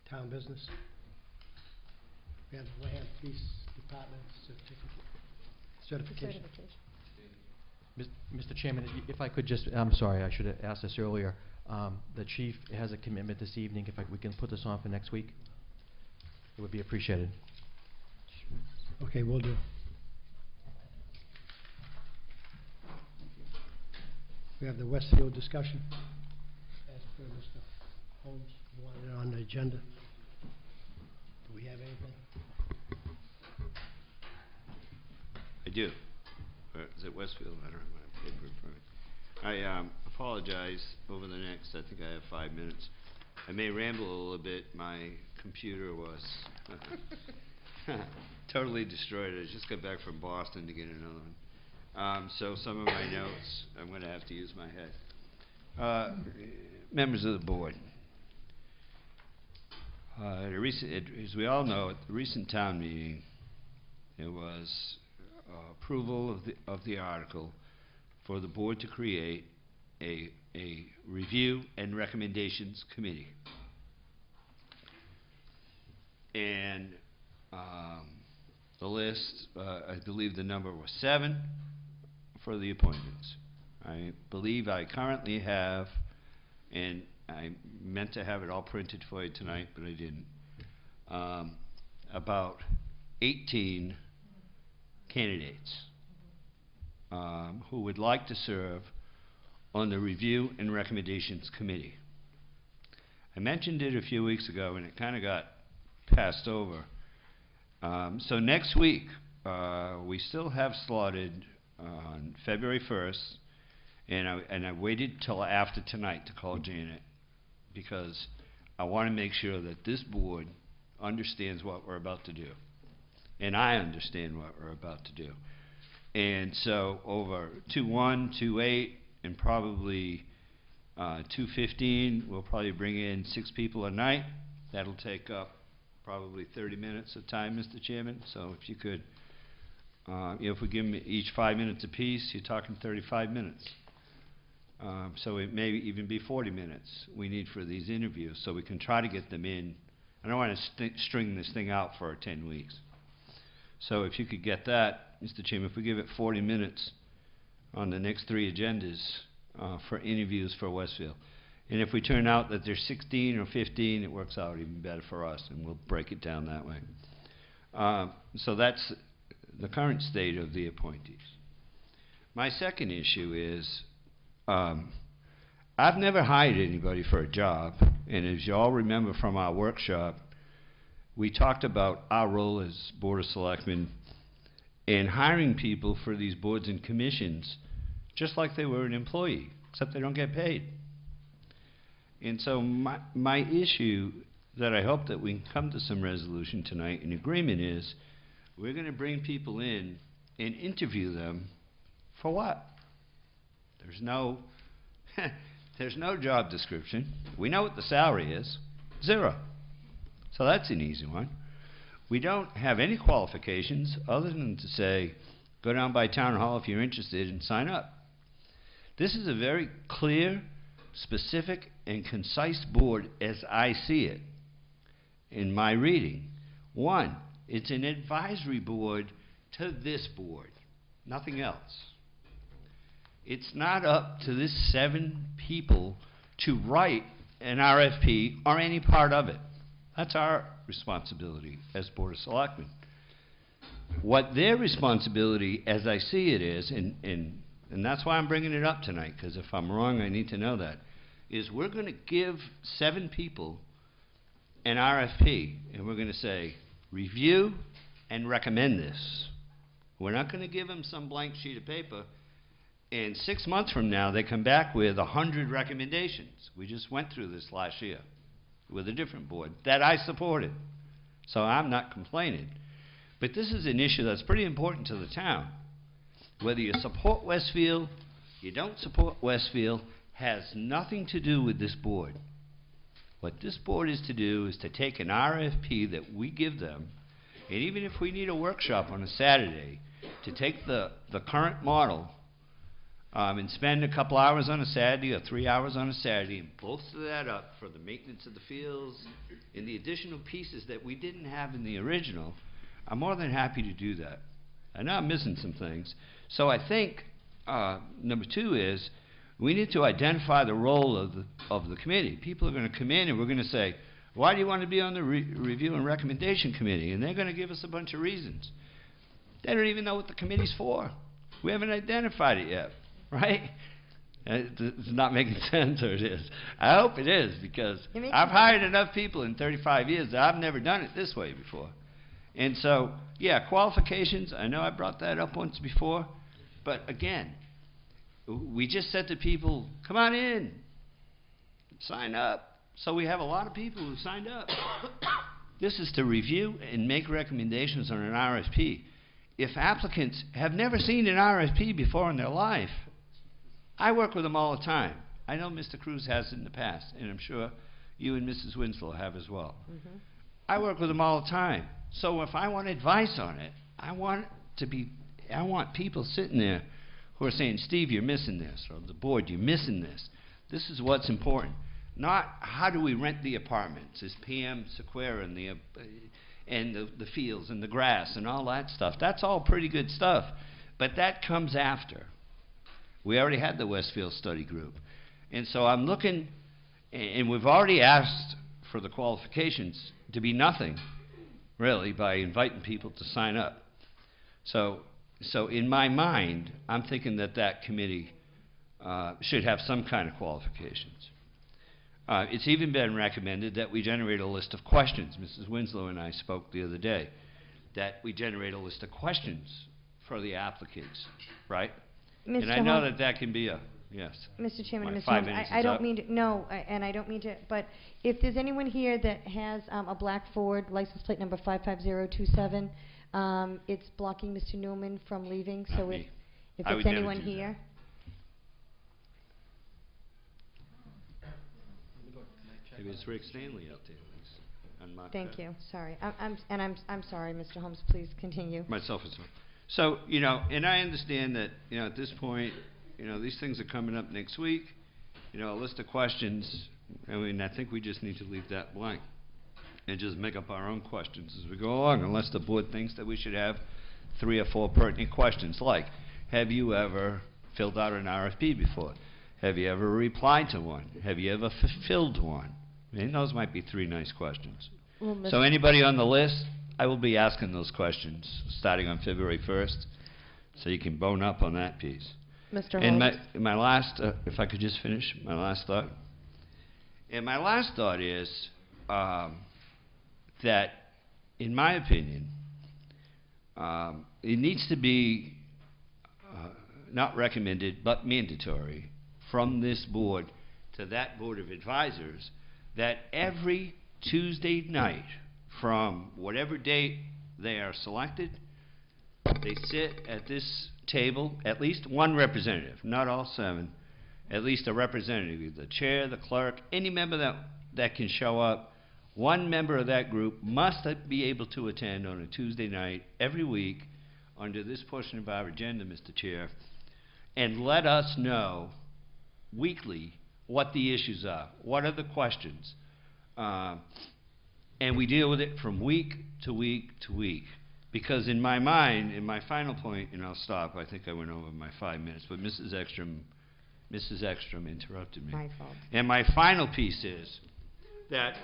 Town business. We have the Wareham Police Department certification. Mr. Chairman, if I could just, I'm sorry, I should have asked this earlier. The chief has a commitment this evening. If we can put this on for next week, it would be appreciated. Okay, we'll do. We have the Westfield discussion. As per Mr. Holmes wanted it on the agenda. Do we have anything? I do. Is it Westfield? I don't have my paper in front of me. I apologize over the next, I think I have 5 minutes. I may ramble a little bit. My computer was totally destroyed. I just got back from Boston to get another one. So some of my notes, I'm going to have to use my head. Members of the board, as we all know, at the recent town meeting, there was approval of the article for the board to create a review and recommendations committee. And the list, I believe the number was 7 for the appointments. I believe I currently have, and I meant to have it all printed for you tonight, but I didn't, about 18 candidates who would like to serve on the Review and Recommendations Committee. I mentioned it a few weeks ago and it kind of got passed over. So next week, we still have slotted on February 1st, and I waited till after tonight to call Janet, because I want to make sure that this board understands what we're about to do. And I understand what we're about to do. And so over 2/1, 2/8, and probably 2:15, we'll probably bring in 6 people a night. That'll take up probably 30 minutes of time, Mr. Chairman. So if you could, if we give them each 5 minutes apiece, you're talking 35 minutes. So it may even be 40 minutes we need for these interviews, so we can try to get them in. I don't want to string this thing out for 10 weeks. So if you could get that, Mr. Chairman, if we give it 40 minutes on the next 3 agendas for interviews for Westfield. And if we turn out that there's 16 or 15, it works out even better for us, and we'll break it down that way. So that's the current state of the appointees. My second issue is, I've never hired anybody for a job, and as you all remember from our workshop, we talked about our role as Board of Selectmen in hiring people for these boards and commissions just like they were an employee, except they don't get paid. And so my issue that I hope that we can come to some resolution tonight in agreement is, we're going to bring people in and interview them for what? There's no there's no job description. We know what the salary is, 0. So that's an easy one. We don't have any qualifications other than to say, go down by town hall if you're interested and sign up. This is a very clear, specific, and concise board as I see it in my reading. 1, it's an advisory board to this board, nothing else. It's not up to this 7 people to write an RFP or any part of it. That's our responsibility as Board of Selectmen. What their responsibility, as I see it, is, and that's why I'm bringing it up tonight, because if I'm wrong, I need to know that, is we're going to give 7 people an RFP, and we're going to say, review and recommend this. We're not going to give them some blank sheet of paper, and 6 months from now, they come back with 100 recommendations. We just went through this last year with a different board that I supported. So I'm not complaining. But this is an issue that's pretty important to the town. Whether you support Westfield, you don't support Westfield, has nothing to do with this board. What this board is to do is to take an RFP that we give them, and even if we need a workshop on a Saturday, to take the current model and spend a couple hours on a Saturday or 3 hours on a Saturday and bolster that up for the maintenance of the fields and the additional pieces that we didn't have in the original, I'm more than happy to do that. I know I'm missing some things. So I think number 2 is, we need to identify the role of the committee. People are going to come in and we're going to say, why do you want to be on the review and recommendation committee? And they're going to give us a bunch of reasons. They don't even know what the committee's for. We haven't identified it yet, right? It's not making sense, or it is. I hope it is, because I've hired enough people in 35 years that I've never done it this way before. And so, yeah, qualifications, I know I brought that up once before, but again, we just said to people, come on in, sign up. So we have a lot of people who signed up. This is to review and make recommendations on an RFP. If applicants have never seen an RFP before in their life, I work with them all the time. I know Mr. Cruz has in the past, and I'm sure you and Mrs. Winslow have as well. Mm-hmm. I work with them all the time. So if I want advice on it, I want people sitting there who are saying, Steve, you're missing this, or the board, you're missing this. This is what's important. Not how do we rent the apartments, is PM Sequoia and the fields and the grass and all that stuff. That's all pretty good stuff, but that comes after. We already had the Westfield Study Group. And so I'm looking, and we've already asked for the qualifications to be nothing, really, by inviting people to sign up. So in my mind, I'm thinking that committee should have some kind of qualifications. It's even been recommended that we generate a list of questions. Mrs. Winslow and I spoke the other day. that we generate a list of questions for the applicants, right? Mr. And I know Holmes, that can be a, yes. Mr. Chairman, My Mr. 5 Holmes, minutes I is don't up. mean to, no, and I don't mean to, but if there's anyone here that has a black Ford license plate number 55027, it's blocking Mr. Newman from leaving, Not so me. if I it's would never anyone do that. here. Maybe it's Rick Stanley out there. I'm not, Thank you, sorry. I'm sorry, Mr. Holmes, please continue. myself as well. So, you know, and I understand that, you know, at this point, you know, these things are coming up next week. You know, a list of questions, I mean, I think we just need to leave that blank and just make up our own questions as we go along, unless the board thinks that we should have 3 or 4 pertinent questions, like, have you ever filled out an RFP before? Have you ever replied to one? Have you ever fulfilled one? I mean, those might be 3 nice questions. Well, So anybody on the list, I will be asking those questions starting on February 1st, so you can bone up on that piece. Mr. And Holmes. my last, if I could just finish my last thought. And my last thought is that, in my opinion, it needs to be not recommended but mandatory from this board to that board of advisors that every Tuesday night from whatever date they are selected, they sit at this table, at least one representative, not all 7, at least a representative, either the chair, the clerk, any member that can show up. One member of that group must be able to attend on a Tuesday night every week under this portion of our agenda, Mr. Chair, and let us know weekly what the issues are, what are the questions, and we deal with it from week to week to week. Because in my mind, in my final point, and I'll stop, I think I went over my 5 minutes, but Mrs. Ekstrom interrupted me. My fault. And my final piece is that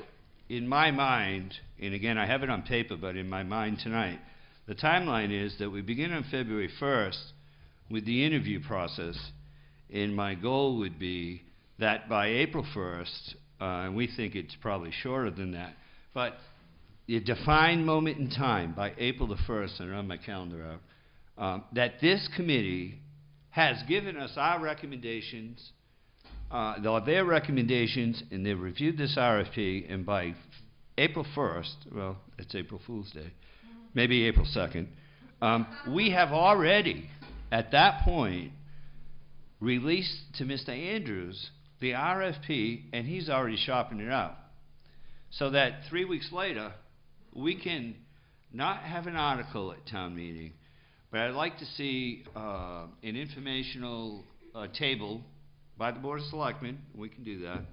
in my mind, and again, I have it on paper, but in my mind tonight, the timeline is that we begin on February 1st with the interview process, and my goal would be that by April 1st, and we think it's probably shorter than that, but a defined moment in time by April the 1st, and I run my calendar out, that this committee has given us our recommendations, their recommendations, and they've reviewed this RFP, and by April 1st, well, it's April Fool's Day, maybe April 2nd, we have already, at that point, released to Mr. Andrews the RFP, and he's already shopping it out. So that 3 weeks later, we can not have an article at town meeting, but I'd like to see an informational table by the Board of Selectmen, we can do that,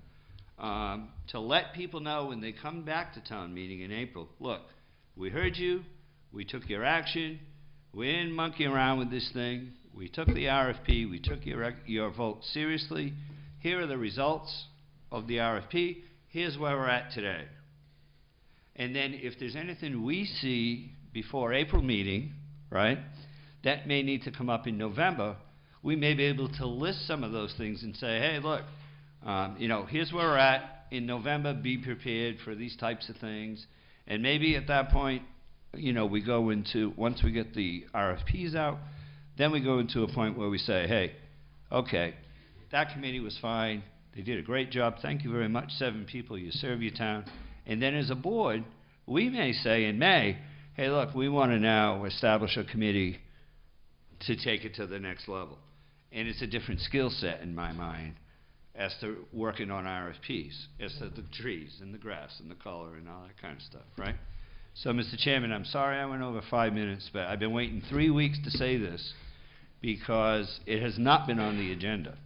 to let people know when they come back to town meeting in April, look, we heard you, we took your action, we didn't monkey around with this thing, we took the RFP, we took your vote seriously, here are the results of the RFP, here's where we're at today. And then if there's anything we see before April meeting, right, that may need to come up in November, we may be able to list some of those things and say, hey, look, you know, here's where we're at in November, be prepared for these types of things. And maybe at that point, you know, we go into, once we get the RFPs out, then we go into a point where we say, hey, okay, that committee was fine, they did a great job, thank you very much, 7 people, you serve your town. And then as a board, we may say in May, hey, look, we want to now establish a committee to take it to the next level. And it's a different skill set in my mind as to working on RFPs, as to the trees and the grass and the color and all that kind of stuff, right? So, Mr. Chairman, I'm sorry I went over 5 minutes, but I've been waiting 3 weeks to say this because it has not been on the agenda.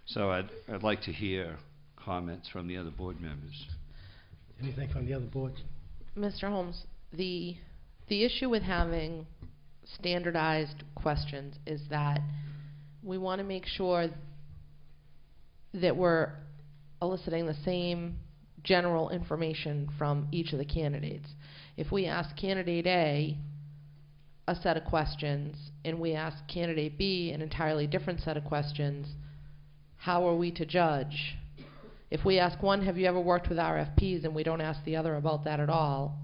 So I'd like to hear comments from the other board members. Anything from the other boards? Mr. Holmes, the issue with having standardized questions is that we want to make sure that we're eliciting the same general information from each of the candidates. If we ask candidate A a set of questions and we ask candidate B an entirely different set of questions, how are we to judge? If we ask one, have you ever worked with RFPs, and we don't ask the other about that at all,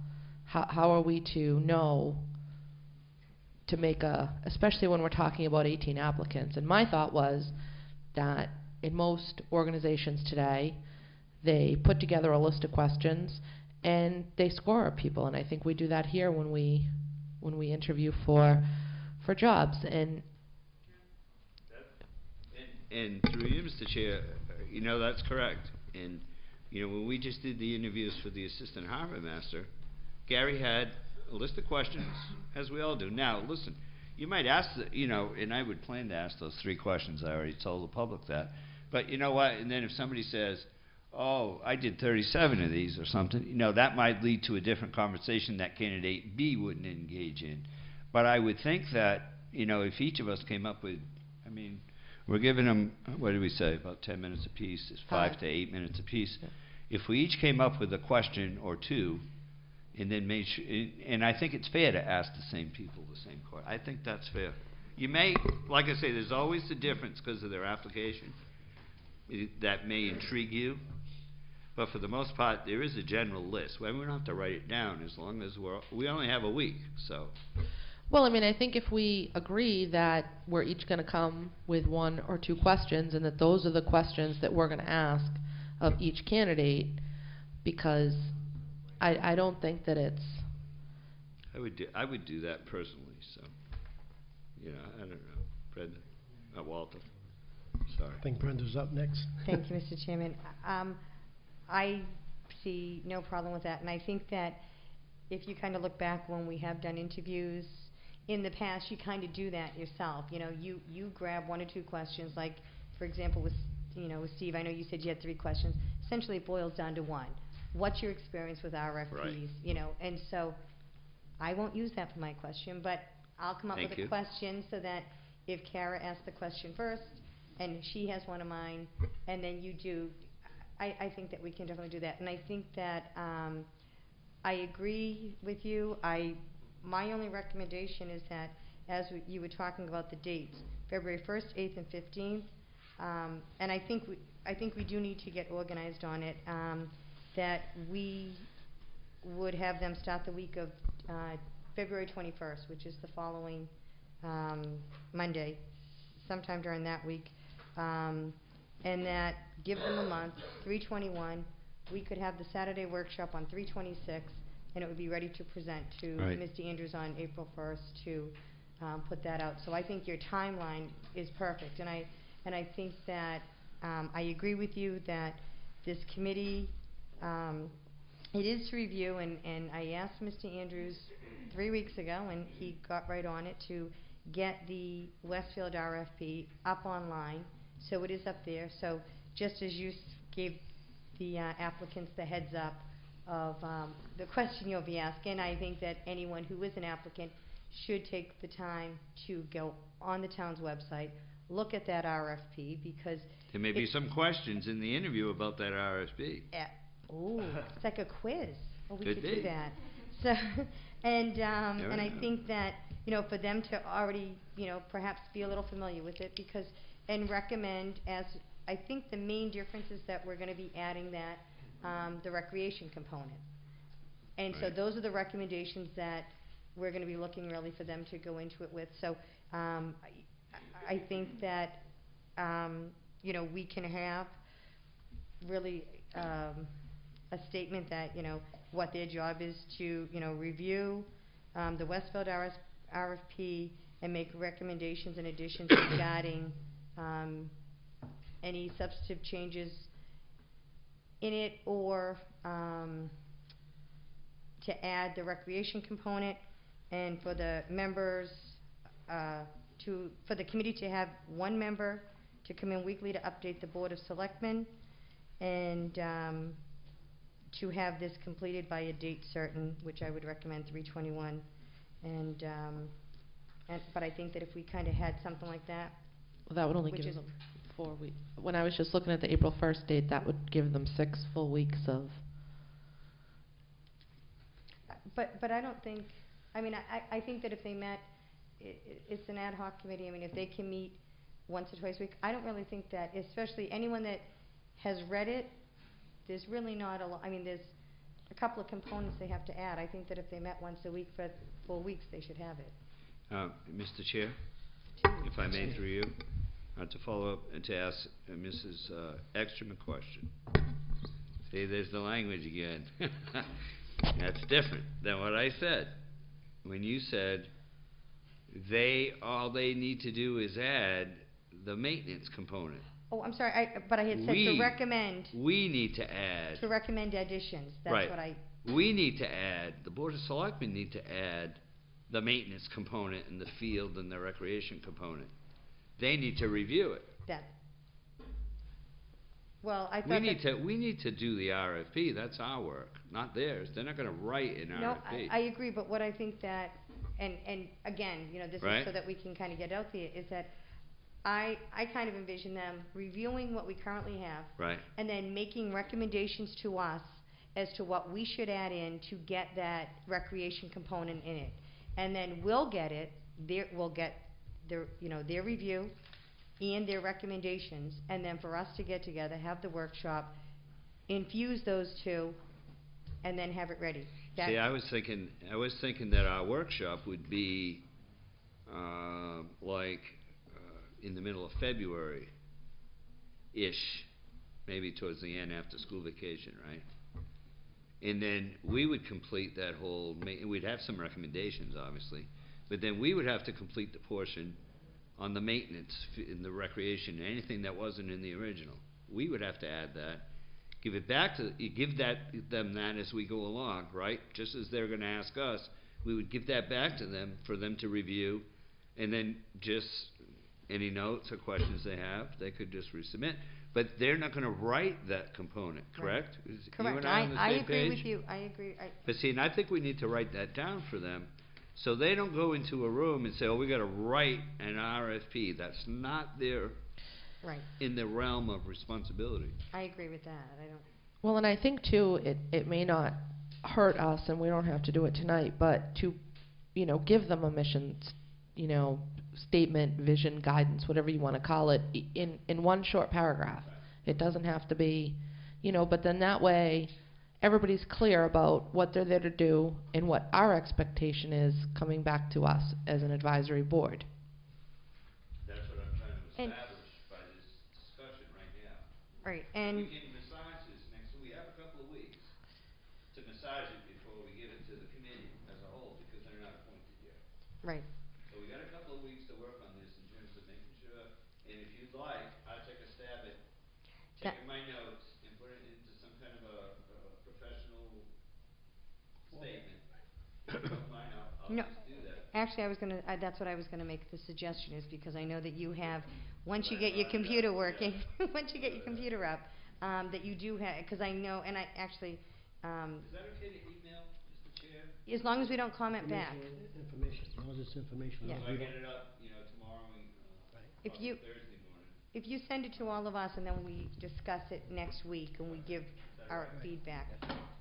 how are we to know to make especially when we're talking about 18 applicants? And my thought was that in most organizations today, they put together a list of questions and they score people. And I think we do that here when we interview for jobs. And through you, Mr. Chair, that's correct. And when we just did the interviews for the assistant harbor master, Gary had a list of questions, as we all do. Now, listen, you might ask, and I would plan to ask those 3 questions. I already told the public that. But you know what? And then if somebody says, oh, I did 37 of these or something, that might lead to a different conversation that candidate B wouldn't engage in. But I would think that, if each of us came up with, we're giving them, what did we say, about 10 minutes apiece, it's 5 to 8 minutes apiece. Yeah. If we each came up with a question or 2, and then made sure, and I think it's fair to ask the same people the same question. I think that's fair. You may, like I say, there's always the difference because of their application. That may intrigue you. But for the most part, there is a general list. We don't have to write it down as long as we only have a week, so. well, I think if we agree that we're each going to come with 1 or 2 questions and that those are the questions that we're going to ask of each candidate, because I don't think that it's... I would do that personally, so. I don't know. Brenda? Walter? Sorry. I think Brenda's up next. Thank you, Mr. Chairman. I see no problem with that, and I think that if you kind of look back when we have done interviews in the past, you kind of do that yourself. You grab 1 or 2 questions, like, for example, with Steve, I know you said you had 3 questions. Essentially, it boils down to 1. What's your experience with RFPs? Right. And so I won't use that for my question, but I'll come up with a question so that if Kara asks the question first, and she has one of mine, and then you do, I think that we can definitely do that. And I think that I agree with you. My only recommendation is that, as you were talking about the dates, February 1st, 8th, and 15th, and I think we do need to get organized on it, that we would have them start the week of February 21st, which is the following Monday, sometime during that week, and that give them a month, 3/21. We could have the Saturday workshop on 3/26, and it would be ready to present to Right. Mr. Andrews on April 1st to put that out. So I think your timeline is perfect, and I think that I agree with you that this committee, it is to review, and I asked Mr. Andrews 3 weeks ago, and he got right on it, to get the Westfield RFP up online. So it is up there. So just as you gave the applicants the heads up of the question you'll be asking, I think that anyone who is an applicant should take the time to go on the town's website, look at that RFP, because There may be some questions in the interview about that RFP. ooh, it's like a quiz. Oh, we Could could do be. that. So, and Never I know. think that, for them to already, perhaps be a little familiar with it, and recommend, as I think the main difference is that we're going to be adding that, the recreation component. And so Right. those are the recommendations that we're going to be looking really for them to go into it with. So I think that, we can have really a statement that, what their job is to, review the Westfield RFP and make recommendations and additions regarding any substantive changes in it, or to add the recreation component, and for the members for the committee to have 1 member to come in weekly to update the Board of Selectmen, and to have this completed by a date certain, which I would recommend 3/21. But I think that if we kind of had something like that, Well, that would only which give is- them 4 weeks. When I was just looking at the April 1st date, that would give them 6 full weeks of... But I don't think, I think that if they met, it's an ad hoc committee. If they can meet once or twice a week, I don't really think that, especially anyone that has read it, there's really not a lot, there's a couple of components they have to add. I think that if they met once a week for 4 weeks, they should have it. Mr. Chair, if I may through you, to follow up and to ask Mrs. Ekstrom a question. See, there's the language again. That's different than what I said. When you said all they need to do is add the maintenance component. Oh, I'm sorry, but I had said to recommend. We need to add. To recommend additions. That's right. what I. We need to add. The Board of Selectmen need to add the maintenance component and the field and the recreation component. They need to review it. That. Well, I thought we need to do the RFP. That's our work, not theirs. They're not going to write an no, RFP. I agree, but what I think that, and again, you know, this right. is so that we can kind of get out there, is that I kind of envision them reviewing what we currently have, right. and then making recommendations to us as to what we should add in to get that recreation component in it, and then we'll get their, you know, their review and their recommendations, and then for us to get together, have the workshop, infuse those two, and then have it ready. See, I was thinking that our workshop would be in the middle of February-ish, maybe towards the end after school vacation, right? And then we would complete that whole, we'd have some recommendations, obviously, but then we would have to complete the portion on the maintenance in the recreation, anything that wasn't in the original. We would have to add that, give them that as we go along, right? Just as they're going to ask us, we would give that back to them for them to review, and then just any notes or questions they have, they could just resubmit. But they're not going to write that component, correct? Right. You Correct. and I on the same agree page? with you. I agree. But see, and I think we need to write that down for them, so they don't go into a room and say, "Oh, we got to write an RFP." That's not their in the realm of responsibility. I agree with that. I don't. Well, and I think too, it may not hurt us, and we don't have to do it tonight, but to, you know, give them a mission, you know, statement, vision, guidance, whatever you want to call it, in one short paragraph. It doesn't have to be, you know, but then that way everybody's clear about what they're there to do and what our expectation is coming back to us as an advisory board. That's what I'm trying to establish by this discussion right now. Right, So and we can massage this next week. We have a couple of weeks to massage it before we give it to the committee as a whole, because they're not appointed yet. right. So we got a couple of weeks to work on this in terms of making sure, and if you'd like, I'll take a stab at taking my notes and put it into some kind of a professional statement. If you don't mind, I'll No. just do that. Actually, that's what I was gonna make the suggestion, is because I know that you have, once you get your computer working, once you get your computer up, that you do have, because I know, and I actually, Is that okay to email, Mr. Chair? as long as we don't comment back. Information, as long as it's information. Yeah. as So long I as we get don't- it up, you know, tomorrow and If probably you- Thursday morning. If you send it to all of us and then we discuss it next week and we give our feedback.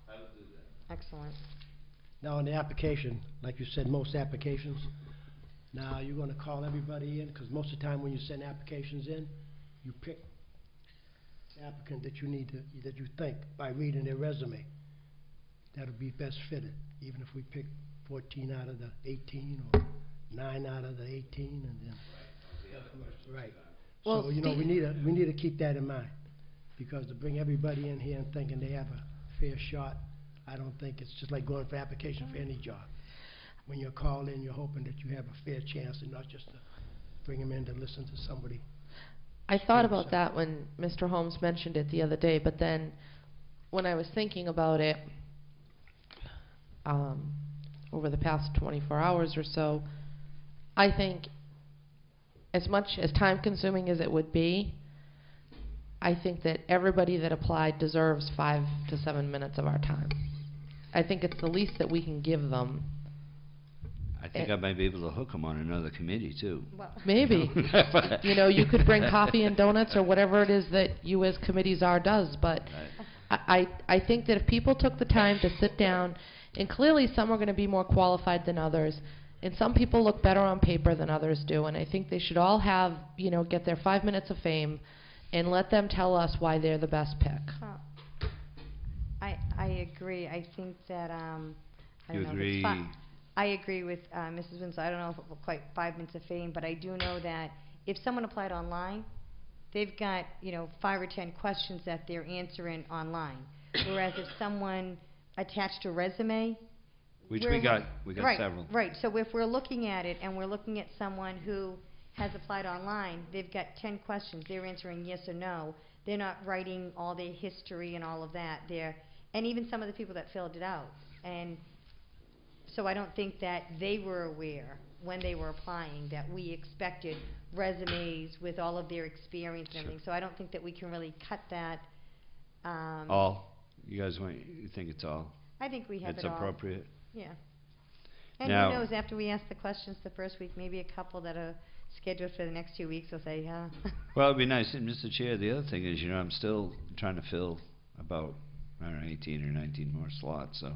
I will do that. Excellent. Now, on the application, like you said, most applications, now you're gonna call everybody in, because most of the time when you send applications in, you pick the applicant that you think, by reading their resume, that'll be best fitted, even if we pick 14 out of the 18 or 9 out of the 18, and then. Right. Well, So, you know, we need to keep that in mind, because to bring everybody in here and thinking they have a fair shot, I don't think it's just like going for application for any job. When you're called in, you're hoping that you have a fair chance and not just to bring them in to listen to somebody. I thought about that when Mr. Holmes mentioned it the other day, but then when I was thinking about it over the past 24 hours or so, I think as much as time-consuming as it would be, I think that everybody that applied deserves 5 to 7 minutes of our time. I think it's the least that we can give them. I think I might be able to hook them on another committee, too. Well, Maybe. You know, you could bring coffee and donuts or whatever it is that you as committees does, but I think that if people took the time to sit down, and clearly some are going to be more qualified than others, and some people look better on paper than others do, and I think they should all have, you know, get their 5 minutes of fame and let them tell us why they're the best pick. I agree. I think that, I You don't know if agree? it's I agree with Mrs. Winslow. I don't know if it will quite 5 minutes of fame, but I do know that if someone applied online, they've got, 5 or 10 questions that they're answering online. Whereas if someone attached a resume, Which we're we got right, several. Right. So if we're looking at it and we're looking at someone who has applied online, they've got 10 questions. They're answering yes or no. They're not writing all their history and all of that. And even some of the people that filled it out. And so I don't think that they were aware when they were applying that we expected resumes with all of their experience and everything. So I don't think that we can really cut that. All? You guys you think it's all? I think we have It's it all. appropriate? Yeah. And Now- who knows, after we ask the questions the first week, maybe a couple that are scheduled for the next 2 weeks will say, yeah. Well, it'd be nice. And Mr. Chair, the other thing is, I'm still trying to fill about, 18 or 19 more slots. So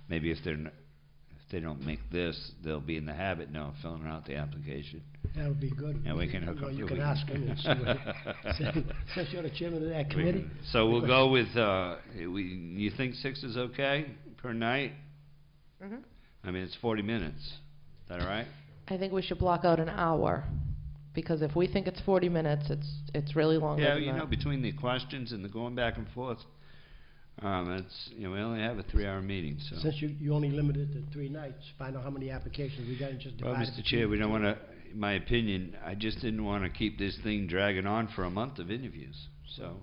maybe if they don't make this, they'll be in the habit now of filling out the application. That would be good. And we can hook Well, up. you we can ask him and see what, since you're the chairman of that We committee. can- So we'll go with, you think 6 is okay per night? Mm-hmm. I mean, it's 40 minutes. Is that all right? I think we should block out an hour, because if we think it's 40 minutes, it's really longer Yeah, than that. between the questions and the going back and forth, it's, we only have a 3-hour meeting, so. Since you only limited to 3 nights, find out how many applications we got and just divide Well, it. Mr. Chair, we don't want to, in my opinion, I just didn't want to keep this thing dragging on for a month of interviews, so.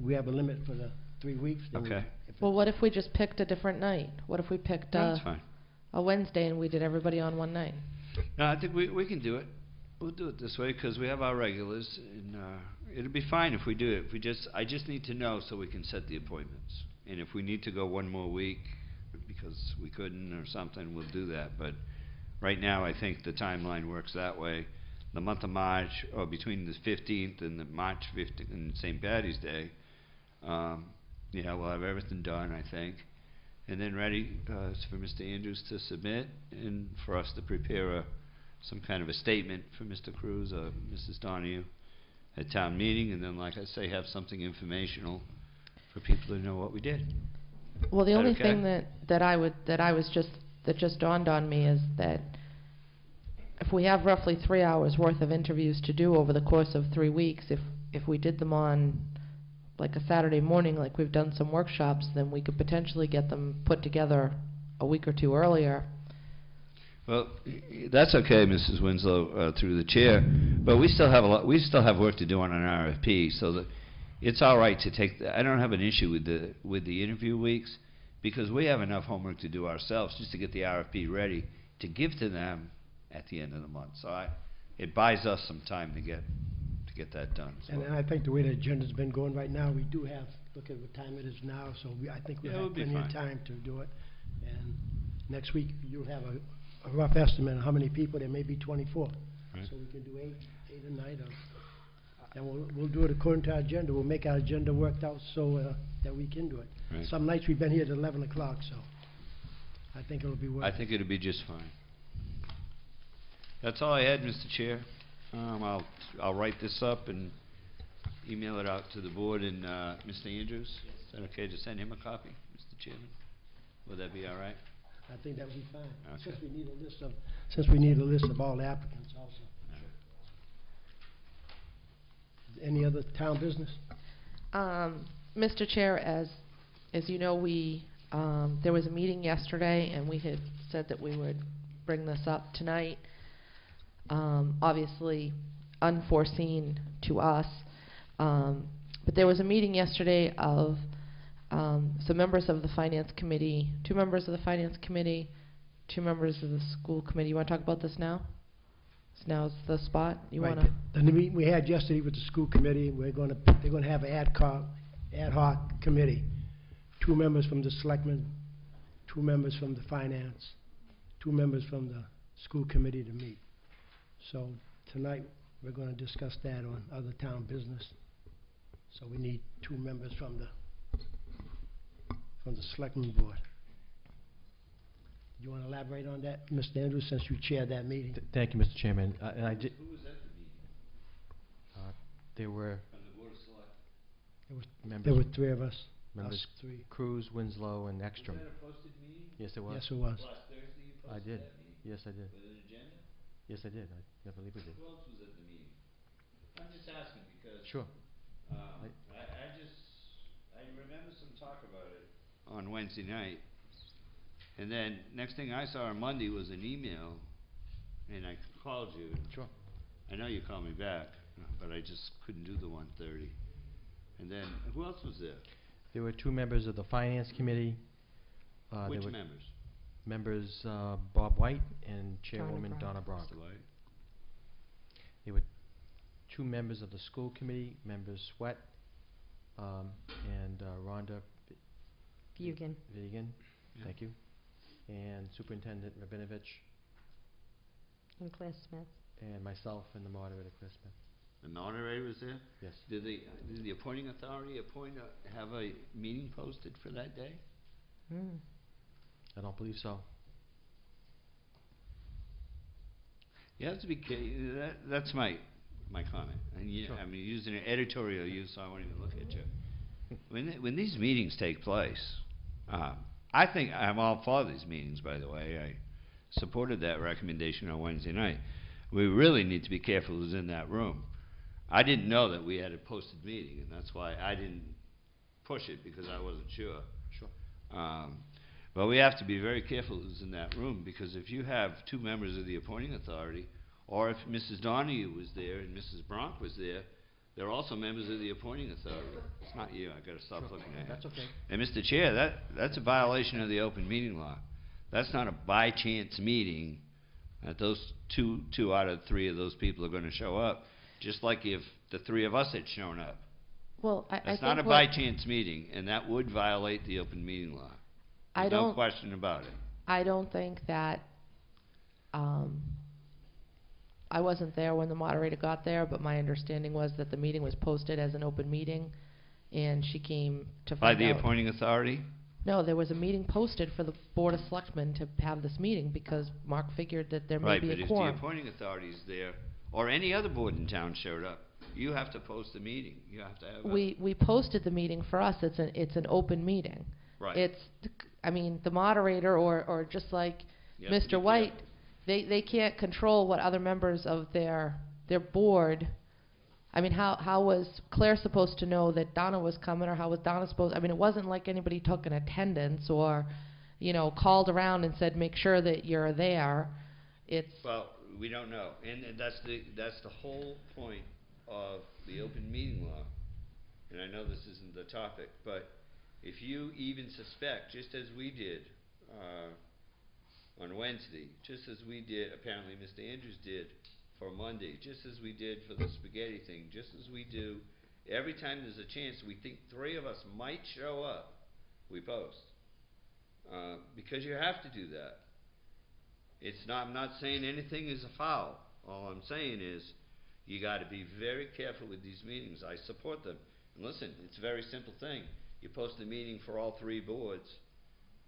We have a limit for the 3 weeks. then we- Okay. if Well, what if we just picked a different night? What if we picked That's fine. a Wednesday and we did everybody on one night? No, I think we can do it. We'll do it this way because we have our regulars, and it'll be fine if we do it. I just need to know so we can set the appointments. And if we need to go one more week because we couldn't or something, we'll do that. But right now, I think the timeline works that way. The month of March, or between the 15th and the March 15th and St. Patty's Day, we'll have everything done, I think. And then ready for Mr. Andrews to submit and for us to prepare some kind of a statement for Mr. Cruz or Mrs. Donahue at town meeting, and then, like I say, have something informational for people to know what we did. Well, the Is that only okay? thing that just dawned on me is that if we have roughly 3 hours worth of interviews to do over the course of 3 weeks, if we did them on like a Saturday morning, like we've done some workshops, then we could potentially get them put together a week or two earlier. Well, that's okay, Mrs. Winslow, through the chair, but we still have work to do on an RFP, so that it's all right to take. I don't have an issue with the interview weeks, because we have enough homework to do ourselves just to get the RFP ready to give to them at the end of the month. So it buys us some time to get that done. So. And I think the way the agenda's been going right now, we do have, look at what time it is now, so I think we'll Yeah, have we'll be plenty of fine. time to do it. And next week, you'll have a rough estimate of how many people, there may be 24. Right. So we can do eight a night, and we'll do it according to our agenda. We'll make our agenda worked out so that we can do it. Right. Some nights we've been here at 11 o'clock, so I think it'll be worth I think it'll be just fine. That's all I had, Mr. Chair. I'll write this up and email it out to the board and Mr. Andrews. Is that okay to send him a copy, Mr. Chairman? Would that be all right? I think that would be fine. Okay. Since we need a list of all the applicants also. Any other town business? Mr. Chair, as you know, there was a meeting yesterday, and we had said that we would bring this up tonight. Obviously, unforeseen to us, but there was a meeting yesterday of some members of the finance committee, 2 members of the finance committee, 2 members of the school committee. You want to talk about this now? Now's the spot. You Right. want to? The meeting we had yesterday with the school committee, they're going to have an ad hoc committee. 2 members from the selectmen, 2 members from the finance, 2 members from the school committee to meet. So tonight, we're going to discuss that on other town business. So we need 2 members from the selectmen board. You want to elaborate on that, Mr. Andrews, since you chaired that meeting? Thank you, Mr. Chairman. And I did. Who was at the meeting? There were From the Board of Select? members. There were 3 of us. Members three. Cruz, Winslow, and Ekstrom. Was that a posted meeting? Yes, it was. Yes, it was. Last Thursday you I posted did. that meeting? Yes, I did. With an agenda? Yes, I did. I believe we did. Who else was at the meeting? I'm just asking because, Sure. I remember some talk about it on Wednesday night. And then next thing I saw on Monday was an email, and I called you. Sure. I know you called me back, but I just couldn't do the 1:30. And then, who else was there? There were 2 members of the Finance Committee. There Which were members? members Bob White and Chairwoman Bronk. Donna Bronk. Mr. White? There were 2 members of the school committee, members Sweat and Rhonda Bugan. Vigan. Yeah. Thank you. And Superintendent Rabinovich, And Claire Smith. and myself and the moderator, Chris Smith. The moderator was there? Yes. Did the appointing authority have a meeting posted for that day? I don't believe so. You have to be that's my comment. And Sure. I'm using an editorial use, so I won't even look at you. When these meetings take place, I think I'm all for these meetings, by the way. I supported that recommendation on Wednesday night. We really need to be careful who's in that room. I didn't know that we had a posted meeting, and that's why I didn't push it, because I wasn't sure. Sure. But we have to be very careful who's in that room, because if you have 2 members of the appointing authority, or if Mrs. Donahue was there and Mrs. Bronk was there, they're also members of the appointing authority. It's not you. I've got to stop looking at you. That's okay. And Mr. Chair, that's a violation of the open meeting law. That's not a by chance meeting that those two out of 3 of those people are going to show up. Just like if the 3 of us had shown up. Well, I It's think not a what- by chance meeting, and that would violate the open meeting law. There's no question about it. I don't think that, I wasn't there when the moderator got there, but my understanding was that the meeting was posted as an open meeting, and she came to By find the out. appointing authority? No, there was a meeting posted for the Board of Selectmen to have this meeting, because Mark figured that there may Right, be but a if quorum. the appointing authority is there, or any other board in town showed up, you have to post the meeting. You have to have We posted the meeting. For us, it's an open meeting. Right. It's, I mean, the moderator or just like You have to be Mr. White, careful. they can't control what other members of their board. I mean, how was Claire supposed to know that Donna was coming, or how was Donna supposed? I mean, it wasn't like anybody took an attendance or, called around and said, make sure that you're there. It's Well, we don't know, and that's the whole point of the open meeting law. And I know this isn't the topic, but if you even suspect, just as we did on Wednesday, just as we did, apparently Mr. Andrews did for Monday, just as we did for the spaghetti thing, just as we do every time there's a chance we think 3 of us might show up, we post. Because you have to do that. I'm not saying anything is a foul. All I'm saying is you got to be very careful with these meetings. I support them. And listen, it's a very simple thing. You post a meeting for all 3 boards,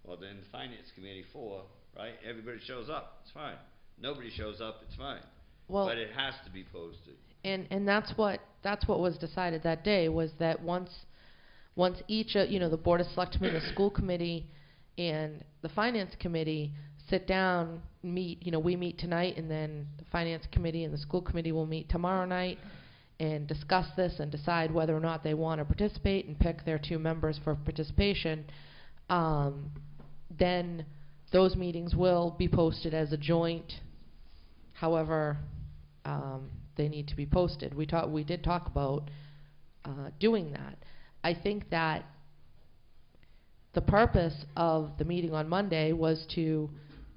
well then the finance committee 4, right? Everybody shows up, it's fine. Nobody shows up, it's fine. well, But it has to be posted. and that's what was decided that day, was that once each the Board of Selectmen, the school committee, and the finance committee sit down, meet, we meet tonight, and then the finance committee and the school committee will meet tomorrow night and discuss this and decide whether or not they want to participate and pick their 2 members for participation. Then those meetings will be posted as a joint, however they need to be posted. We did talk about doing that. I think that the purpose of the meeting on Monday was to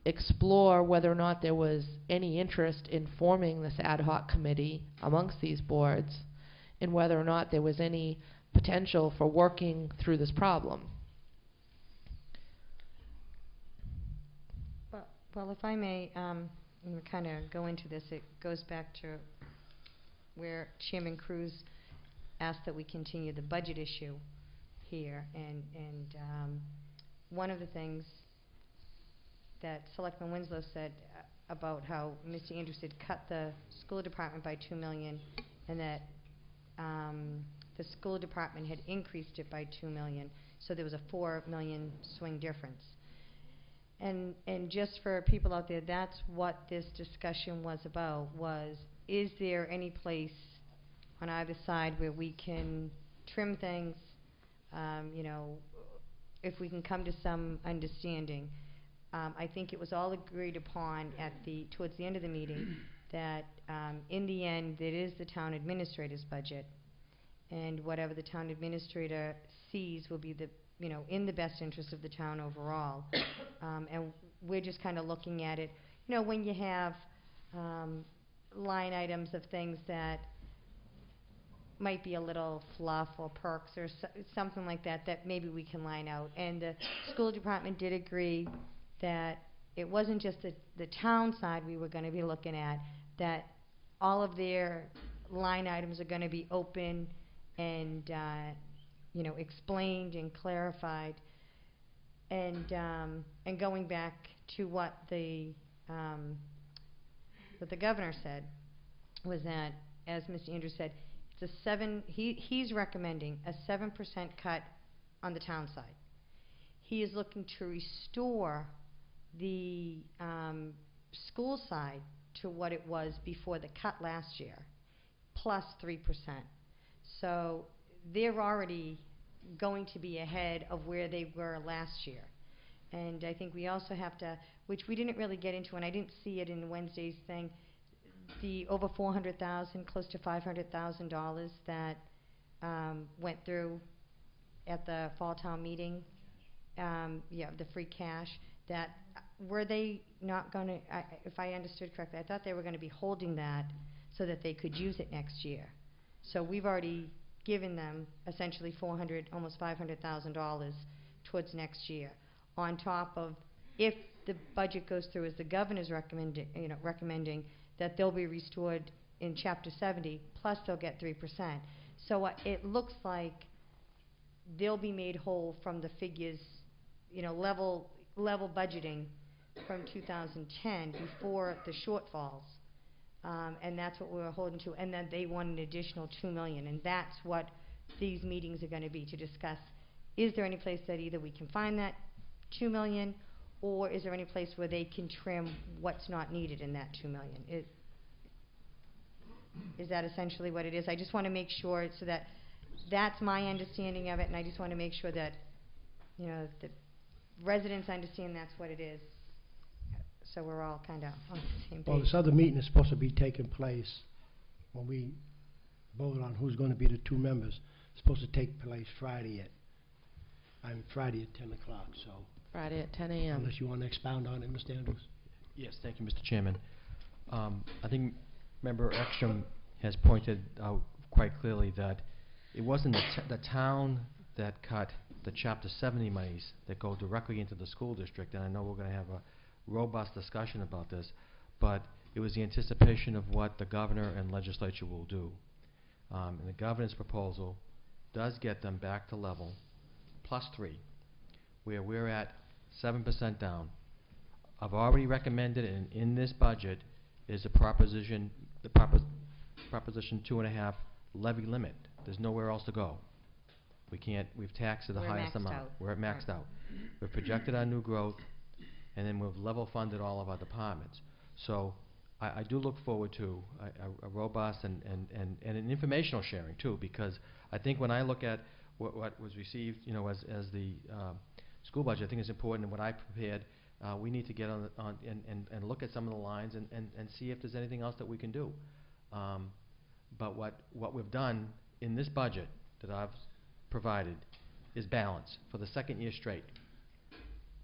explore whether or not there was any interest in forming this ad hoc committee amongst these boards, and whether or not there was any potential for working through this problem. Well, if I may, kind of go into this, it goes back to where Chairman Cruz asked that we continue the budget issue here, and one of the things that Selectman Winslow said about how Mr. Andrews had cut the school department by $2 million, and that the school department had increased it by $2 million. So there was a $4 million swing difference. And just for people out there, that's what this discussion was about, was is there any place on either side where we can trim things, you know, if we can come to some understanding. I think it was all agreed upon towards the end of the meeting that in the end it is the town administrator's budget, and whatever the town administrator sees will be the, you know, in the best interest of the town overall. And we're just kind of looking at it, you know, when you have line items of things that might be a little fluff or perks or something like that, that maybe we can line out. And the school department did agree that it wasn't just the town side we were going to be looking at, that all of their line items are going to be open and you know, explained and clarified. And going back to what the governor said was that, as Mr. Andrews said, it's he's recommending a 7% cut on the town side. He is looking to restore the school side to what it was before the cut last year, plus 3%. So they're already going to be ahead of where they were last year. And I think we also have to, which we didn't really get into, and I didn't see it in Wednesday's thing, the over $400,000, close to $500,000 that went through at the fall town meeting. Yeah, the free cash. That were they not going to? If I understood correctly, I thought they were going to be holding that so that they could use it next year. So we've already given them essentially almost $500,000 towards next year, on top of if the budget goes through as the governor's recommending that they'll be restored in Chapter 70, plus they'll get 3%. So it looks like they'll be made whole from the figures, you know, level budgeting from 2010 before the shortfalls. And that's what we're holding to. And then they want an additional $2 million. And that's what these meetings are going to be, to discuss, is there any place that either we can find that $2 million, or is there any place where they can trim what's not needed in that $2 million? Is that essentially what it is? I just want to make sure, so that that's my understanding of it, and I just want to make sure that, you know, the residents understand that's what it is, so we're all kind of on the same page. Well, this other meeting is supposed to be taking place when we vote on who's going to be the two members. It's supposed to take place Friday at 10 o'clock, so. Friday at 10 a.m. Unless you want to expound on it, Mr. Andrews. Yes, thank you, Mr. Chairman. I think Member Ekstrom has pointed out quite clearly that it wasn't the town that cut the Chapter 70 monies that go directly into the school district, and I know we're going to have a robust discussion about this, but it was the anticipation of what the governor and legislature will do. And the governor's proposal does get them back to level, plus 3, where we're at 7% down. I've already recommended, and in this budget is the Proposition 2.5 levy limit. There's nowhere else to go. We've taxed to the highest amount. We're at maxed out. We've projected our new growth, and then we've level funded all of our departments. So I do look forward to a robust and an informational sharing too, because I think when I look at what was received, you know, as the school budget, I think it's important, and what I prepared, we need to get on and look at some of the lines and see if there's anything else that we can do. But what we've done in this budget that I've provided is balance for the second year straight.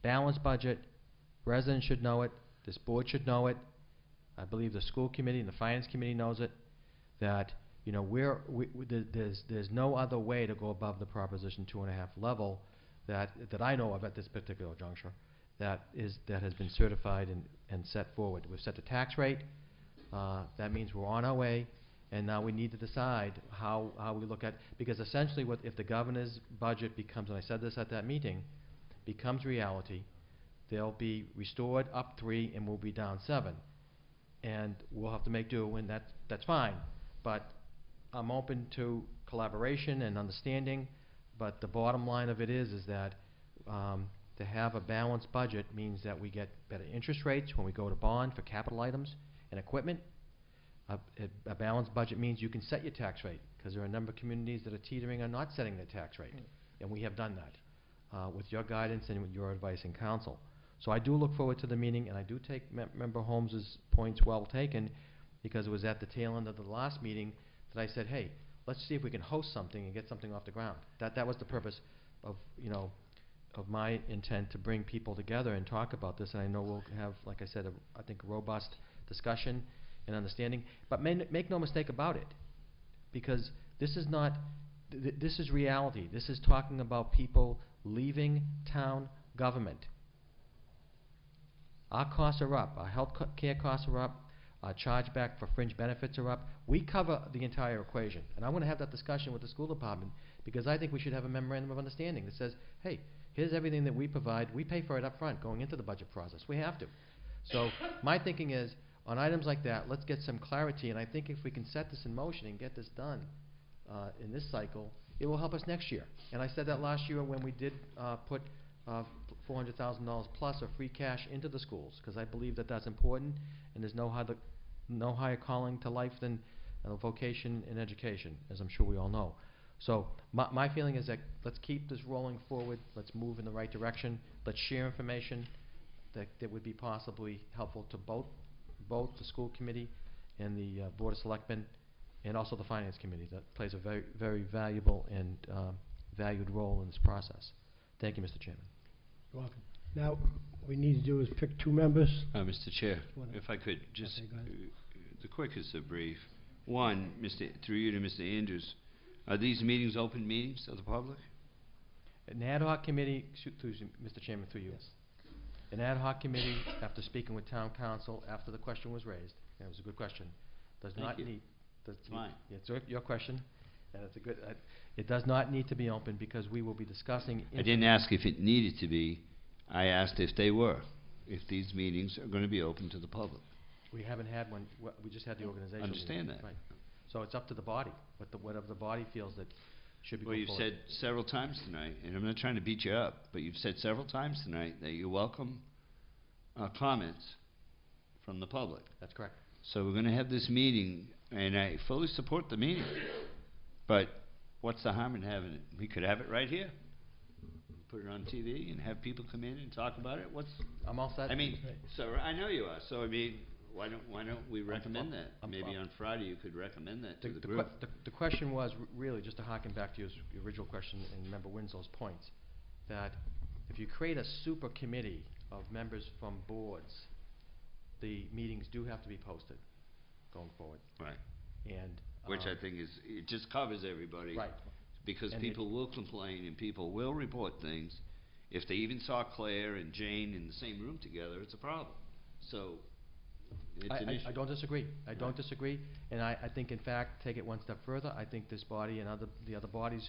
Balanced budget. Residents should know it. This board should know it. I believe the school committee and the finance committee knows it. That, you know, there's no other way to go above the Proposition 2.5 level that I know of at this particular juncture that has been certified and set forward. We've set the tax rate. That means we're on our way, and now we need to decide how we look at, because essentially if the governor's budget becomes, and I said this at that meeting, becomes reality, they'll be restored up 3 and we'll be down 7. And we'll have to make do, and that's fine. But I'm open to collaboration and understanding, But the bottom line of it is that to have a balanced budget means that we get better interest rates when we go to bond for capital items and equipment. A balanced budget means you can set your tax rate, because there are a number of communities that are teetering on not setting their tax rate. And we have done that with your guidance and with your advice and counsel. So I do look forward to the meeting, and I do take Member Holmes's points well taken, because it was at the tail end of the last meeting that I said, hey, let's see if we can host something and get something off the ground. That was the purpose of, of my intent, to bring people together and talk about this. And I know we'll have, like I said, I think a robust discussion and understanding. But make no mistake about it, because this is not, this is reality. This is talking about people leaving town government. Our costs are up. Our health care costs are up. Our chargeback for fringe benefits are up. We cover the entire equation. And I'm going to have that discussion with the school department, because I think we should have a memorandum of understanding that says, hey, here's everything that we provide. We pay for it up front going into the budget process. We have to. So my thinking is, on items like that, let's get some clarity. And I think if we can set this in motion and get this done in this cycle, it will help us next year. And I said that last year when we did put $400,000 plus of free cash into the schools, because I believe that that's important, and there's no higher calling to life than vocation and education, as I'm sure we all know. So my feeling is that let's keep this rolling forward. Let's move in the right direction. Let's share information that would be possibly helpful to both the school committee and the Board of Selectmen, and also the Finance Committee, that plays a very, very valuable and valued role in this process. Thank you, Mr. Chairman. You're welcome. Now, what we need to do is pick 2 members. Mr. Chair, Whatever. if I could, just Okay, go ahead. the quickest of brief. One, through you to Mr. Andrews, are these meetings open meetings to the public? An ad hoc committee, Mr. Chairman, through you. An ad hoc committee, after speaking with town council, after the question was raised, and it was a good question, does Thank not you. need. It's mine. It's your question, and it's a good. It does not need to be open, because we will be discussing. I didn't ask if it needed to be. I asked if they were. If these meetings are going to be open to the public. We haven't had one. We just had the organization. Understand meeting. that. Right. So it's up to the body, whatever the body feels that should be. Well, going you've forward. said several times tonight, and I'm not trying to beat you up, but you've said several times tonight that you welcome comments from the public. That's correct. So we're going to have this meeting, and I fully support the meeting. But what's the harm in having it? We could have it right here. Put it on TV and have people come in and talk about it. I'm all set. I mean, so I know you are. So I mean, why don't we recommend that? Maybe on Friday you could recommend that to the group. The question was really just to harken back to your original question and Member Winslow's points, that if you create a super committee of members from boards, the meetings do have to be posted going forward. Right. And which I think it just covers everybody. Right. Because And people will complain and people will report things. If they even saw Claire and Jane in the same room together, it's a problem. So it's an issue. I don't disagree. I don't disagree. And I think, in fact, take it one step further. I think this body and the other bodies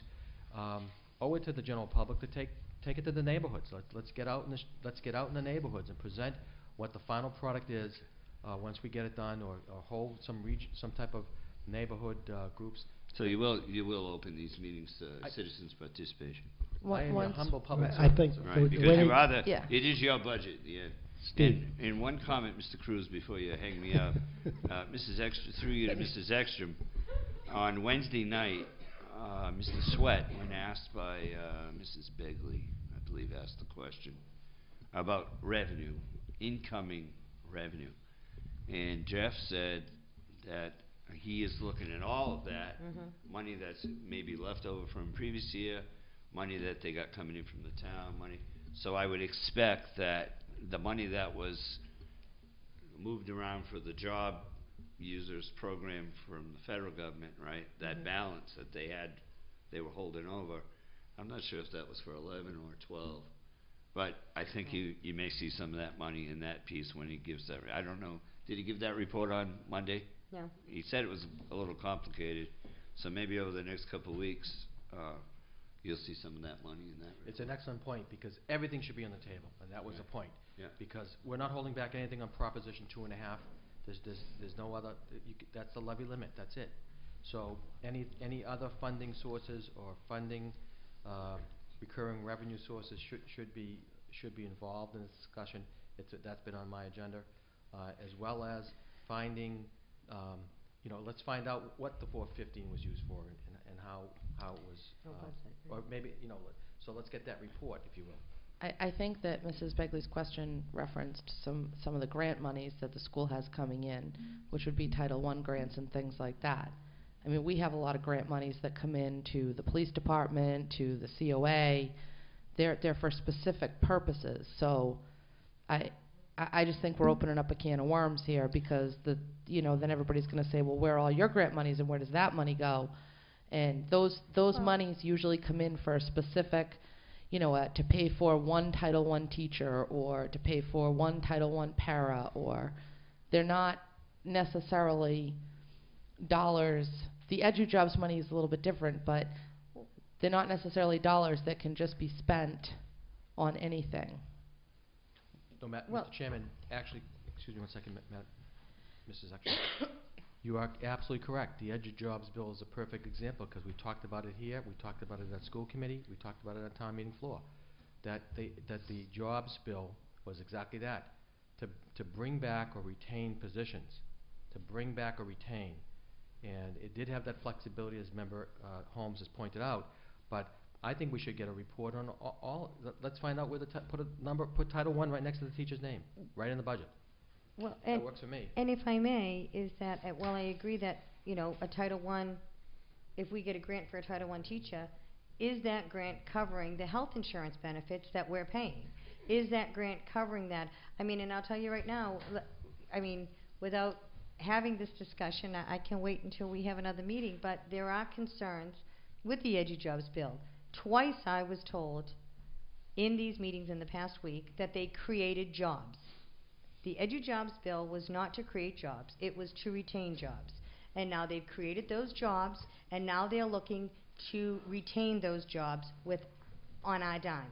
owe it to the general public to take it to the neighborhoods. Let's get out in the neighborhoods and present what the final product is once we get it done, or hold some type of neighborhood groups. So you will open these meetings to citizens' participation. I am a humble public I think servant. Right, because you are the, Yeah. it is your budget, yeah. Steve. And one comment, Mr. Cruz, before you hang me up, through you to Mrs. Ekstrom, on Wednesday night, Mr. Sweat, when asked by Mrs. Begley, I believe asked the question about revenue, incoming revenue, and Jeff said that he is looking at all of that, money that's maybe left over from previous year, money that they got coming in from the town, money. So I would expect that the money that was moved around for the job users program from the federal government, right, that balance that they were holding over, I'm not sure if that was for 11 or 12, but I think you may see some of that money in that piece when he gives that. I don't know. Did he give that report on Monday? No. He said it was a little complicated, so maybe over the next couple of weeks, you'll see some of that money in that report. It's an excellent point, because everything should be on the table, and that was the point. Yeah. Because we're not holding back anything on Proposition 2.5. There's no other. That's the levy limit. That's it. So any other funding sources or funding recurring revenue sources should be involved in this discussion. That's been on my agenda, as well as finding, let's find out what the 415 was used for and how it was, or maybe, so let's get that report, if you will. I think that Mrs. Begley's question referenced some of the grant monies that the school has coming in, which would be Title I grants and things like that. I mean, we have a lot of grant monies that come in to the police department, to the COA. They're for specific purposes. So I just think we're opening up a can of worms here, because then everybody's going to say, well, where are all your grant monies and where does that money go? And those monies usually come in for a specific, to pay for one Title I teacher, or to pay for one Title I para, or they're not necessarily dollars. The EduJobs money is a little bit different, but they're not necessarily dollars that can just be spent on anything. No, Mr. Chairman, actually, excuse me one second, Mrs. Exner. You are absolutely correct. The EduJobs bill is a perfect example, because we talked about it here, we talked about it at school committee, we talked about it at town meeting floor. That the jobs bill was exactly that, to bring back or retain positions, and it did have that flexibility, as Member Holmes has pointed out. But I think we should get a report on let's find out where put Title I right next to the teacher's name, right in the budget. Well, that works for me. And if I may, is that, well, I agree that, a Title I, if we get a grant for a Title I teacher, is that grant covering the health insurance benefits that we're paying? Is that grant covering that? I mean, and I'll tell you right now, without having this discussion, I can wait until we have another meeting, but there are concerns with the EduJobs bill. Twice I was told in these meetings in the past week that they created jobs. The EduJobs bill was not to create jobs, it was to retain jobs. And now they've created those jobs, and now they're looking to retain those jobs on our dime.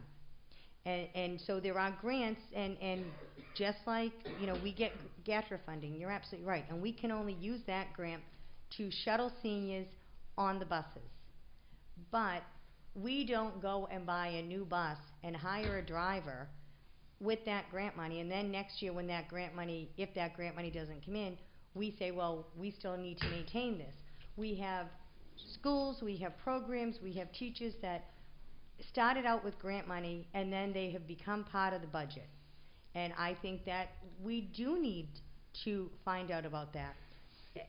And so there are grants, and just like, we get GATRA funding, you're absolutely right, and we can only use that grant to shuttle seniors on the buses. But we don't go and buy a new bus and hire a driver with that grant money, and then next year when that grant money, if that grant money doesn't come in, we say, well, we still need to maintain this. We have schools, we have programs, we have teachers that started out with grant money, and then they have become part of the budget. And I think that we do need to find out about that.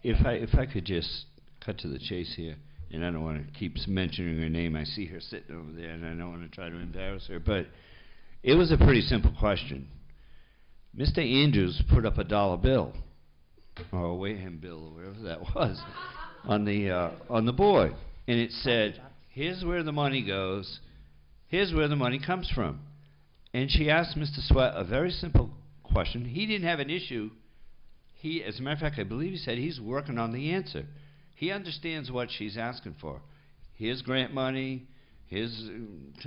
If I could just cut to the chase here, and I don't want to keep mentioning her name. I see her sitting over there, and I don't want to try to embarrass her, but it was a pretty simple question. Mr. Andrews put up a dollar bill, or a Wareham bill, or whatever that was, on the board, and it said, "Here's where the money goes. Here's where the money comes from." And she asked Mr. Sweat a very simple question. He didn't have an issue. As a matter of fact, I believe he said he's working on the answer. He understands what she's asking for. Here's grant money. Here's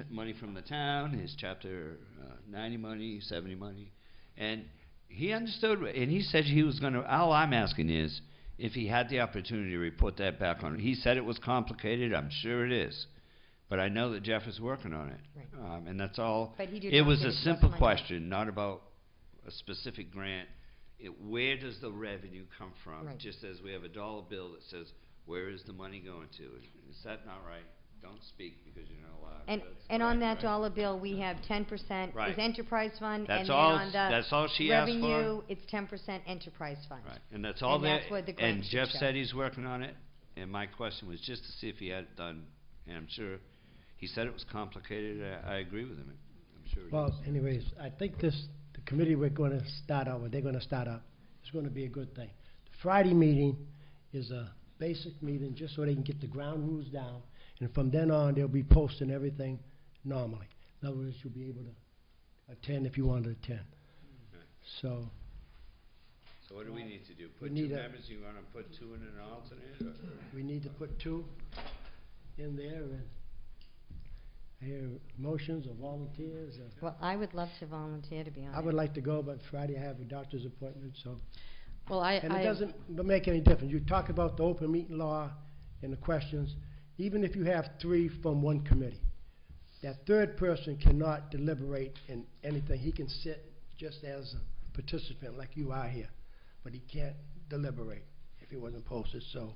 money from the town. Here's Chapter 90 money, 70 money. And he understood, and he said he was going to, all I'm asking is if he had the opportunity to report that back on. He said it was complicated. I'm sure it is. But I know that Jeff is working on it. Right. And that's all. But he did It not was say a it cost simple money. question, not about a specific grant. Where does the revenue come from? Right. Just as we have a dollar bill that says, where is the money going to? Is that not right? Don't speak because you're not allowed. And on that dollar bill, we have 10% Right. is enterprise fund, That's and then all. on the That's all she asked for. revenue, it's 10% enterprise fund. Right, and that's all And there. that's what the grant And should Jeff show. said he's working on it. And my question was just to see if he had it done. And I'm sure he said it was complicated. I agree with him. I'm sure. it Well, is. anyways, I think the committee we're going to start out with, they're going to start up, it's going to be a good thing. The Friday meeting is a basic meeting just so they can get the ground rules down, and from then on, they'll be posting everything normally. In other words, you'll be able to attend if you want to attend. Okay. So, So what do we need to do? we Put need two a- members? You want to put two in an alternate? Or? we need to put 2 in there, and I hear motions or volunteers. Well, I would love to volunteer, to be honest. I would like to go, but Friday I have a doctor's appointment, so. Well, And it doesn't make any difference. You talk about the open meeting law and the questions, even if you have 3 from one committee, That third person cannot deliberate in anything. He can sit just as a participant like you are here, but he can't deliberate if he wasn't posted. So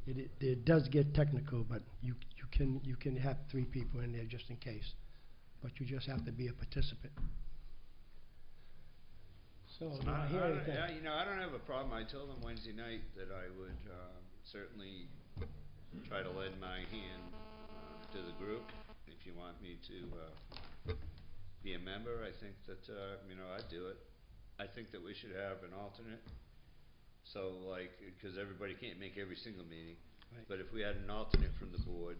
it does get technical, but you can have 3 people in there just in case. But you just have to be a participant. So, do I hear anything? You know, I don't have a problem. I told them Wednesday night that I would certainly try to lend my hand to the group. If you want me to be a member, I think that, you know, I'd do it. I think that we should have an alternate. So, like, because everybody can't make every single meeting. Right. But if we had an alternate from the board,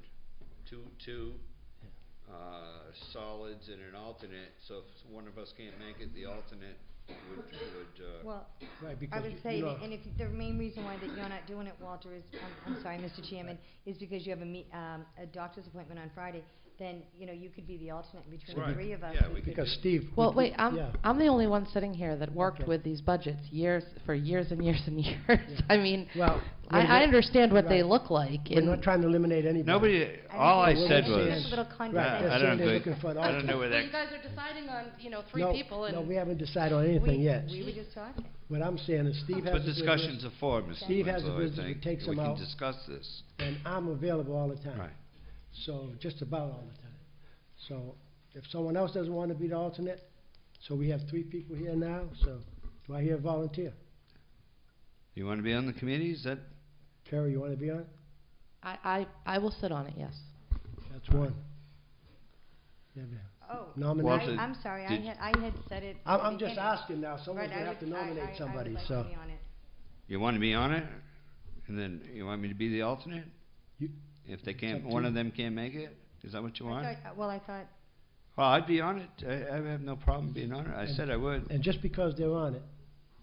two solids and an alternate, so if one of us can't make it, the alternate would Well, Right, I because would you say, know, and if the main reason why that you're not doing it, Walter, is, I'm sorry, Mr. Chairman, is because you have a doctor's appointment on Friday, then, you know, you could be the alternate between the Right. 3 of us. Yeah, We we could- because Steve. Well, we- wait, I'm yeah. I'm the only one sitting here that worked Okay. with these budgets for years and years and years. Yeah. I mean, Well, I understand what they right. look like. We're and not trying to eliminate anybody. nobody. I All I think said it's was, just a little Right, condescending. they're I saying don't they're know. looking for an I don't know alternate. where So that. you guys are deciding on 3 No, people, and no, we haven't decided on anything yet. We were just talking. What I'm saying is Steve has But the business, discussions are for, Mr. Steve has the Winslow, I business, he think. takes We them can out. discuss this. and I'm available all the time. Right. So, just about all the time. So, if someone else doesn't want to be the alternate, so we have 3 people here now, so do I hear a volunteer? You want to be on the committee? Is that? Carrie, you want to be on it? I will sit on it. Yes. That's one. Yeah, man. Oh, Nomination. I'm sorry, I did- had said it. at the I'm just beginning. asking now, someone's Right, gonna I have to would- nominate I somebody, would like so. to be on it. You want to be on it? And then you want me to be the alternate? You- If they It's can't, up to one of you. them can't make it? Is that what you want? I thought, Well, I'd be on it. I have no problem being on it. I And- said I would. And just because they're on it,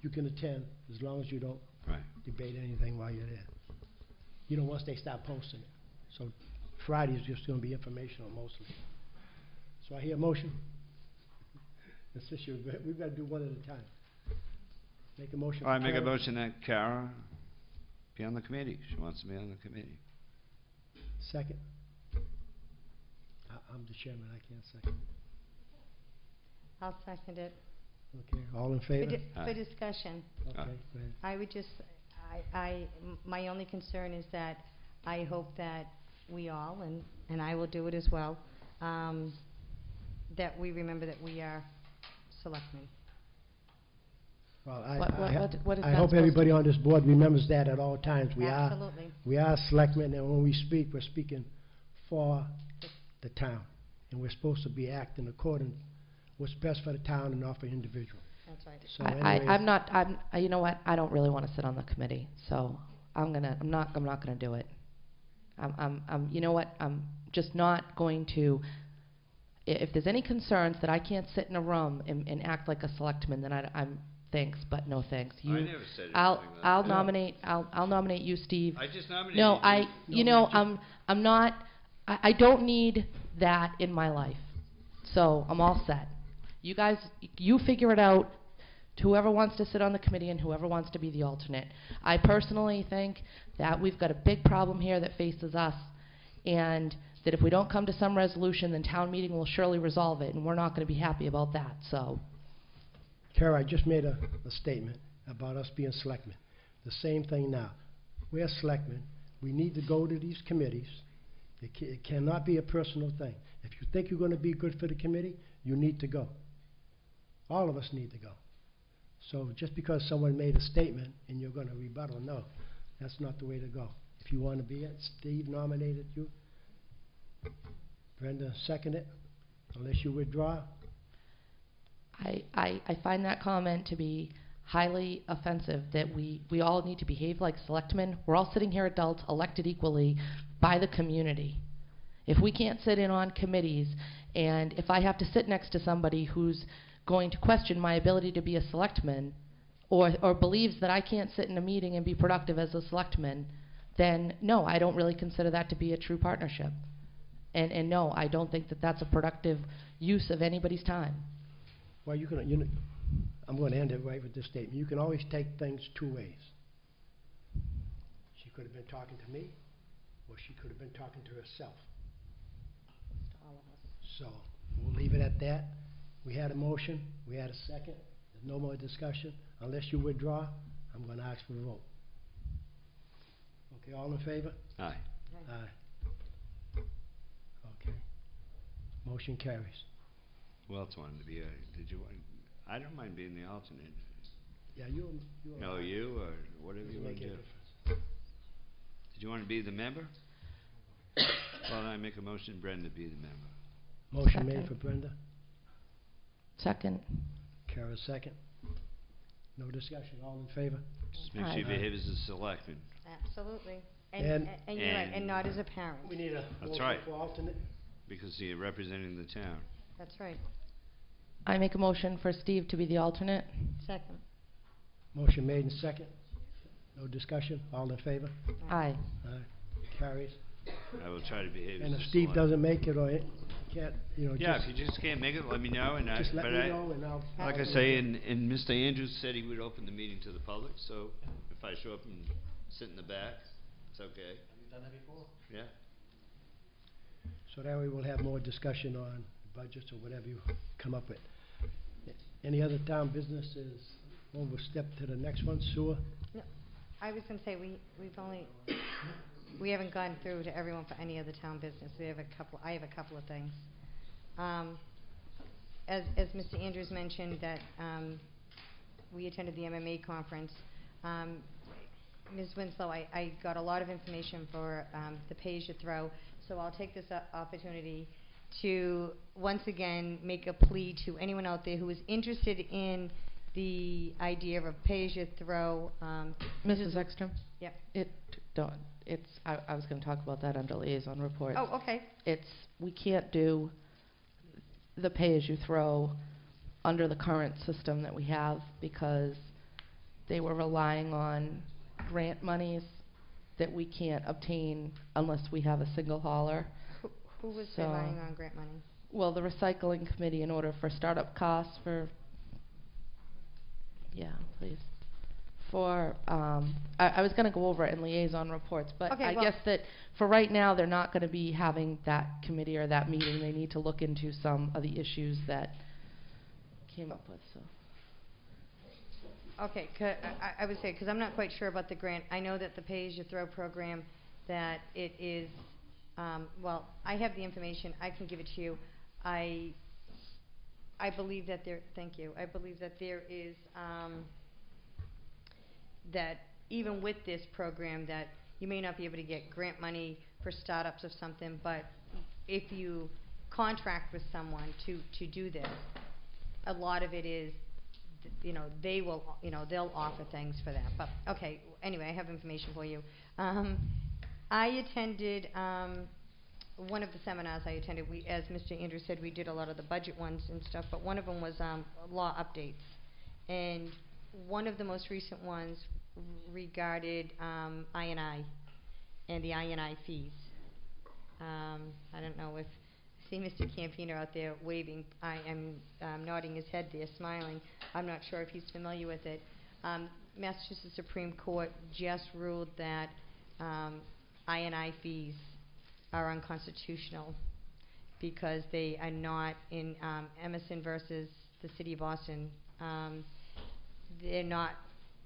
you can attend, as long as you don't Right. debate anything while you're there. You know, once they start posting it. So Friday's just gonna be informational mostly. So I hear a motion. And since we've gotta do one at a time. Make a motion. I for make a Karen. motion that Kara be on the committee. She wants to be on the committee. Second. I'm the chairman, I can't second. I'll second it. Okay, all in For favor? for discussion, Okay, go ahead. I would just, my only concern is that I hope that we all, and I will do it as well, that we remember that we are selectmen. Well, What is I that hope supposed to everybody mean? on this board remembers that at all times. Absolutely. We are selectmen, and when we speak, we're speaking for the town. And we're supposed to be acting according what's best for the town and not for individual. That's right. So I'm not. You know what? I don't really want to sit on the committee, so I'm not gonna do it. You know what? I'm just not going to. If there's any concerns that I can't sit in a room and act like a selectman, then I'm thanks, but no thanks. I never said anything I'll like I'll that. nominate. I'll nominate you, Steve. I just nominated No, you. you know, I'm not. I don't need that in my life, so I'm all set. You guys, you figure it out. Whoever wants to sit on the committee and whoever wants to be the alternate. I personally think that we've got a big problem here that faces us, and that if we don't come to some resolution, then town meeting will surely resolve it, and we're not going to be happy about that. So, Kara, I just made a statement about us being selectmen. The same thing now. We're selectmen. We need to go to these committees. It cannot be a personal thing. If you think you're going to be good for the committee, you need to go. All of us need to go. So just because someone made a statement and you're going to rebuttal, no, that's not the way to go. If you want to be it, Steve nominated you. Brenda seconded, unless you withdraw. I find that comment to be highly offensive, that we all need to behave like selectmen. We're all sitting here adults, elected equally by the community. If we can't sit in on committees, and if I have to sit next to somebody who's going to question my ability to be a selectman, or believes that I can't sit in a meeting and be productive as a selectman, then no, I don't really consider that to be a true partnership. And no, I don't think that that's a productive use of anybody's time. Well, I'm going to end it right with this statement. You can always take things 2 ways. She could have been talking to me, or she could have been talking to herself. All of us. So, we'll leave it at that. We had a motion, we had a second, there's no more discussion. Unless you withdraw, I'm gonna ask for a vote. Okay, all in favor? Aye. Aye. Okay. Motion carries. Who else wanted to be did you want, I don't mind being the alternate. Yeah, you. No, you, or whatever you Doesn't want make to any do. difference. Did you want to be the member? Well, I make a motion Brenda be the member. Motion made Second. for Brenda, Second. Kara second. No discussion, all in favor? Just make Aye. sure you Aye. behave as a selectman. Absolutely. And- And you're right, and and- not as a parent. We need a That's motion right. for alternate. Because you're representing the town. That's right. I make a motion for Steve to be the alternate. Second. Motion made and second. No discussion, all in favor? Aye. Aye. Carries. I will try to behave And as if a Steve selectman. doesn't make it, or it can't, Yeah, just, if you just can't make it, let me know, and just let but me know and I'll. like I say, and Mr. Andrews said he would open the meeting to the public, so if I show up and sit in the back, it's okay. Have you done that before? Yeah. So that way we'll have more discussion on budgets or whatever you come up with. Any other town businesses? Well, we'll step to the next one, sewer. No, I was gonna say, we've only, we haven't gone through to everyone for any other town business. I have a couple of things. As Mr. Andrews mentioned, that, we attended the MMA conference. Ms. Winslow, I got a lot of information for, the pay-as-you-throw, so I'll take this opportunity to once again make a plea to anyone out there who is interested in the idea of a pay-as-you-throw. Mrs. Ekstrom? Yep. I was gonna talk about that under liaison reports. Oh, okay. We can't do the pay-as-you-throw under the current system that we have because they were relying on grant monies that we can't obtain unless we have a single hauler. Who was So- relying on grant money? Well, the recycling committee, in order for startup costs for, yeah, please. For, I was gonna go over it in liaison reports, but Okay, I well- guess that for right now, they're not gonna be having that committee or that meeting. They need to look into some of the issues that came up with, so. Okay, I would say, because I'm not quite sure about the grant. I know that the pay-as-you-throw program, that it is, well, I have the information. I can give it to you. I believe that there, thank you. I believe that there is, that even with this program, that you may not be able to get grant money for startups of something, but if you contract with someone to do this, a lot of it is, they will, they'll offer things for that. But, okay, anyway, I have information for you. I attended, one of the seminars I attended. As Mr. Andrews said, we did a lot of the budget ones and stuff, but one of them was, law updates. And one of the most recent ones regarded, I&I and the I&I fees. I don't know if, see Mr. Campino out there waving, I am nodding his head there, smiling. I'm not sure if he's familiar with it. Massachusetts Supreme Court just ruled that I&I fees are unconstitutional because they are not in Emerson versus the City of Boston. They're not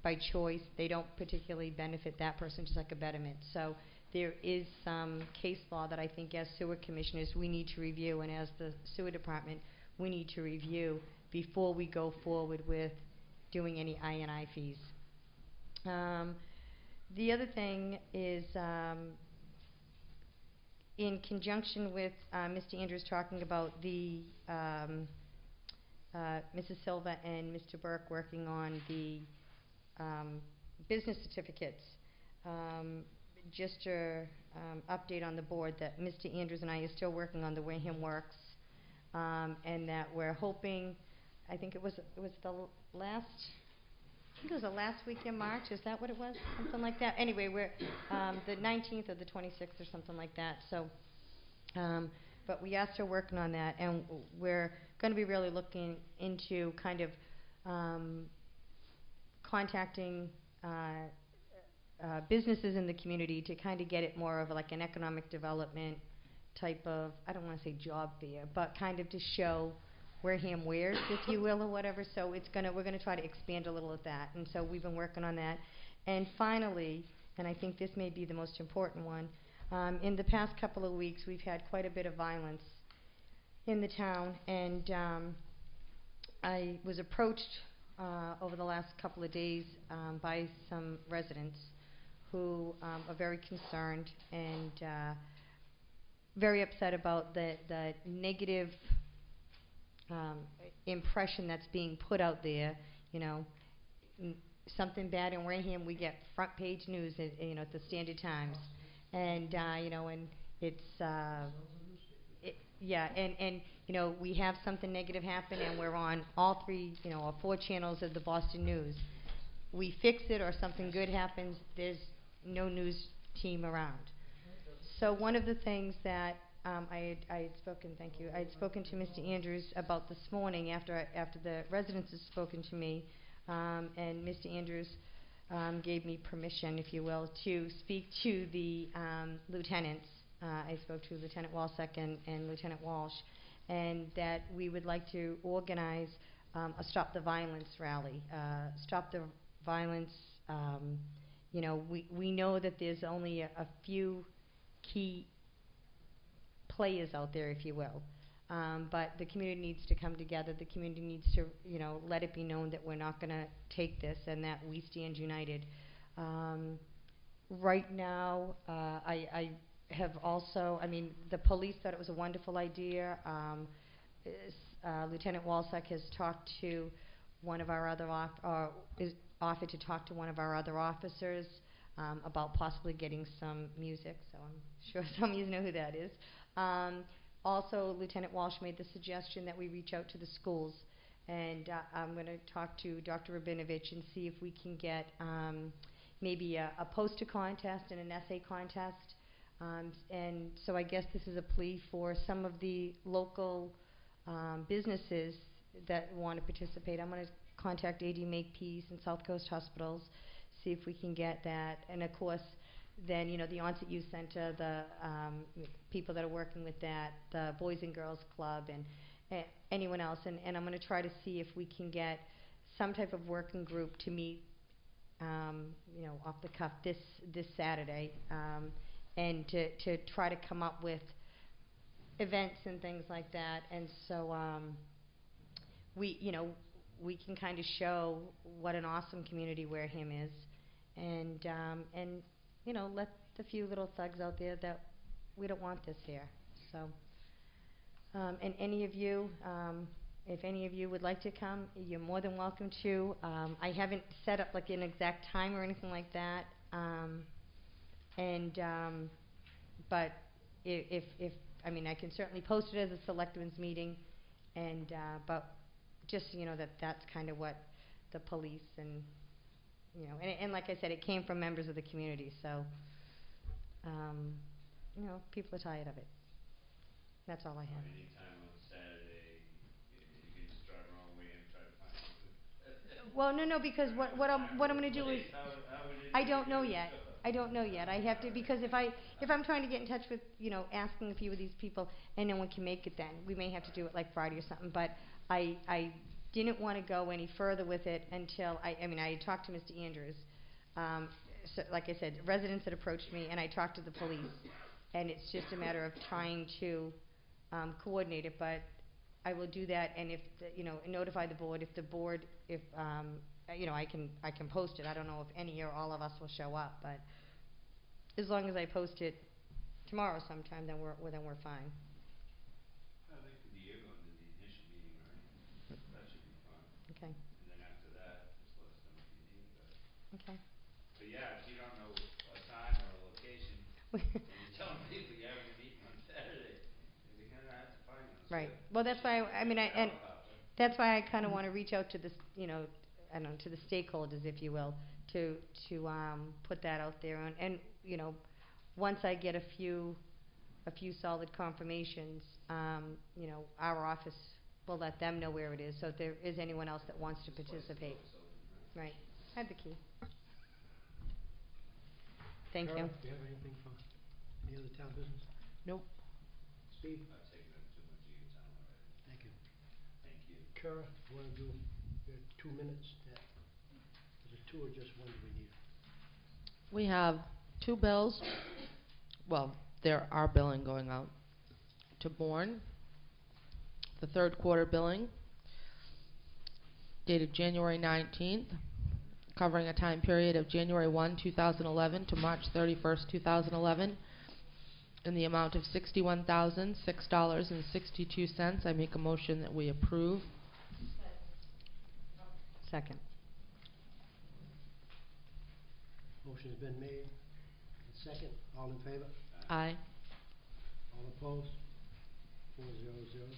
by choice. They don't particularly benefit that person, just like a betterment. So there is some case law that I think as sewer commissioners we need to review, and as the sewer department we need to review before we go forward with doing any I&I fees. The other thing is, in conjunction with Mr. Andrews talking about the Mrs. Silva and Mr. Burke working on the business certificates, just a update on the board that Mr. Andrews and I are still working on the Wareham Works, and that we're hoping, I think it was the last, I think it was the last week in March. Is that what it was? Something like that. Anyway, we're the 19th or the 26th or something like that. So, but we are still working on that, and we're going to be really looking into kind of contacting businesses in the community to kind of get it more of like an economic development type of, I don't want to say job fair, but kind of to show Wareham wares, if you will, or whatever. So we're gonna try to expand a little of that, and so we've been working on that. And finally, and I think this may be the most important one, in the past couple of weeks, we've had quite a bit of violence in the town, and I was approached over the last couple of days by some residents who are very concerned and very upset about the negative impression that's being put out there. You know, something bad in Wareham, we get front page news at the Standard Times, and and it's and we have something negative happen, and we're on all three or four channels of the Boston News. We fix it, or something good happens, there's no news team around. So one of the things that I had spoken to Mr. Andrews about this morning after the residents had spoken to me, and Mr. Andrews gave me permission, if you will, to speak to the lieutenants. I spoke to Lieutenant Walsek and Lieutenant Walsh, and that we would like to organize a Stop the Violence rally. Stop the Violence, we know that there's only a few key players out there, if you will. But the community needs to come together. The community needs to, let it be known that we're not going to take this, and that we stand united. Right now, I have also, the police thought it was a wonderful idea. Lieutenant Walsek has talked to one of our other offered to talk to one of our other officers about possibly getting some music, so I'm sure some of you know who that is. Also, Lieutenant Walsh made the suggestion that we reach out to the schools, and I'm going to talk to Dr. Rabinovich and see if we can get maybe a poster contest and an essay contest. And so I guess this is a plea for some of the local businesses that want to participate. I'm going to contact AD Makepeace and South Coast Hospitals, see if we can get that. And of course, then the Onset Youth Center, the people that are working with that, the Boys and Girls Club, and anyone else. And I'm going to try to see if we can get some type of working group to meet, off the cuff this Saturday, and to try to come up with events and things like that. And so we can kind of show what an awesome community Wareham is, and let the few little thugs out there that we don't want this here. So, and any of you, if any of you would like to come, you're more than welcome to. I haven't set up like an exact time or anything like that, but if I can certainly post it as a selectmen's meeting, and but just that's kind of what the police and and like I said, it came from members of the community, so people are tired of it. That's all I have. Anytime on Saturday, you can just drive around Wareham and try to find something. Well, no, because what I'm going to do is I don't know yet. I have to, because if I'm trying to get in touch with asking a few of these people and no one can make it, then we may have to do it like Friday or something. But I didn't want to go any further with it until I had talked to Mr. Andrews. So like I said, residents had approached me, and I talked to the police, and it's just a matter of trying to coordinate it. But I will do that, and if notify the board. If the board, I can post it. I don't know if any or all of us will show up, but as long as I post it tomorrow sometime, then we're fine. I think you're going to the initial meeting, right? That should be fun. Okay. And then after that, just let us know if you need it. Okay. But yeah, if you don't know a time or a location, and you're telling people you're having a meeting on Saturday, they're gonna have to find us. Right. Well, that's why and that's why I kind of want to reach out to this, to the stakeholders, if you will, to put that out there, and once I get a few solid confirmations, our office will let them know where it is. So if there is anyone else that wants to participate, right? I have the key. Thank Carol, you. do you have anything for any other town business? Nope. Steve? Thank you. Kara, you wanna do, 2 minutes? Is it 2 or just 1 do we need? We have 2 bills. Well, there are billing going out to Bourne. The third quarter billing dated January 19th, covering a time period of January 1, 2011 to March 31st, 2011, in the amount of $61,006.62. I make a motion that we approve. Second. Motion's been made. Second, all in favor? Aye. All opposed? 400.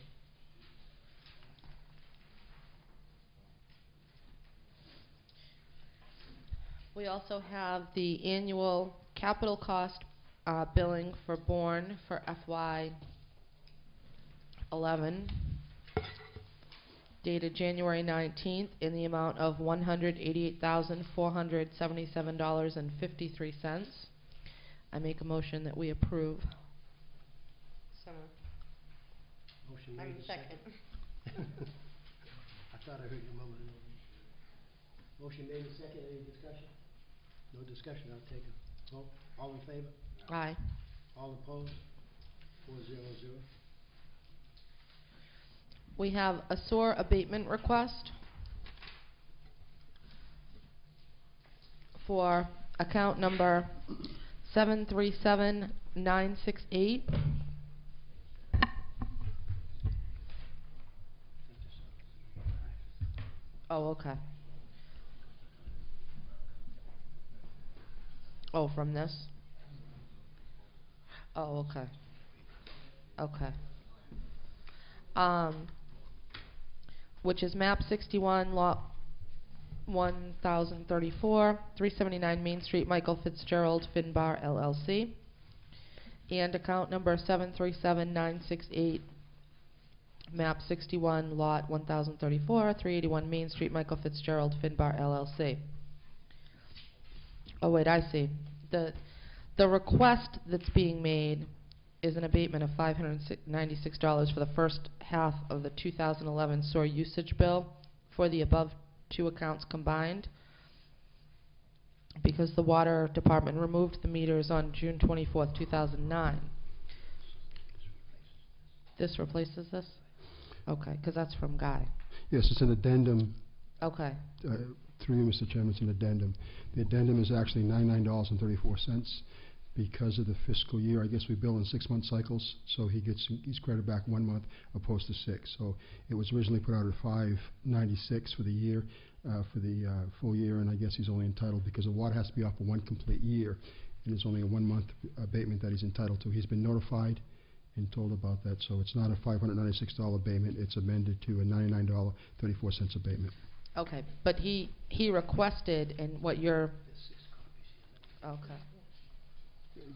We also have the annual capital cost billing for Bourne for FY 11, dated January 19th, in the amount of $188,477.53. I make a motion that we approve. So Motion made I'm and second. I thought I heard your mama. Motion made and second. Any discussion? No discussion. I'll take a vote. All in favor? Aye. All opposed? 400. We have a sewer abatement request for account number 737968. Oh, okay. Oh, from this? Oh, okay. Okay. Which is map 61, lot 1034, 379 Main Street, Michael Fitzgerald, Finbar, LLC. And account number 737968, map 61, lot 1034, 381 Main Street, Michael Fitzgerald, Finbar, LLC. Oh, wait, I see. The request that's being made is an abatement of $596 for the first half of the 2011 sewer usage bill for the above 2 accounts combined, because the water department removed the meters on June 24th, 2009. This replaces this? Okay, because that's from Guy. Yes, it's an addendum. Okay. Through you, Mr. Chairman, it's an addendum. The addendum is actually $99.34 because of the fiscal year. I guess we bill in 6-month cycles, so he's credited back 1 month opposed to 6. So it was originally put out at $596 for the year, for the full year, and I guess he's only entitled, because the water has to be off for 1 complete year, and it's only a 1-month abatement that he's entitled to. He's been notified and told about that, so it's not a $596 abatement. It's amended to a $99.34 abatement. Okay, but he requested, and what you're... Okay.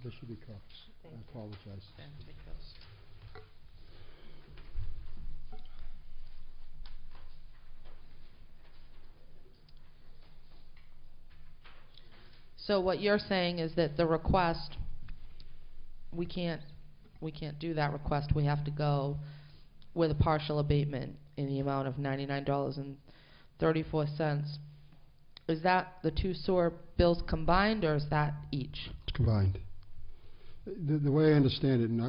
There should be copies. I apologize. So what you're saying is that the request, we can't do that request. We have to go with a partial abatement in the amount of $99.34. Is that the 2 sewer bills combined, or is that each? It's combined. The way I understand it, and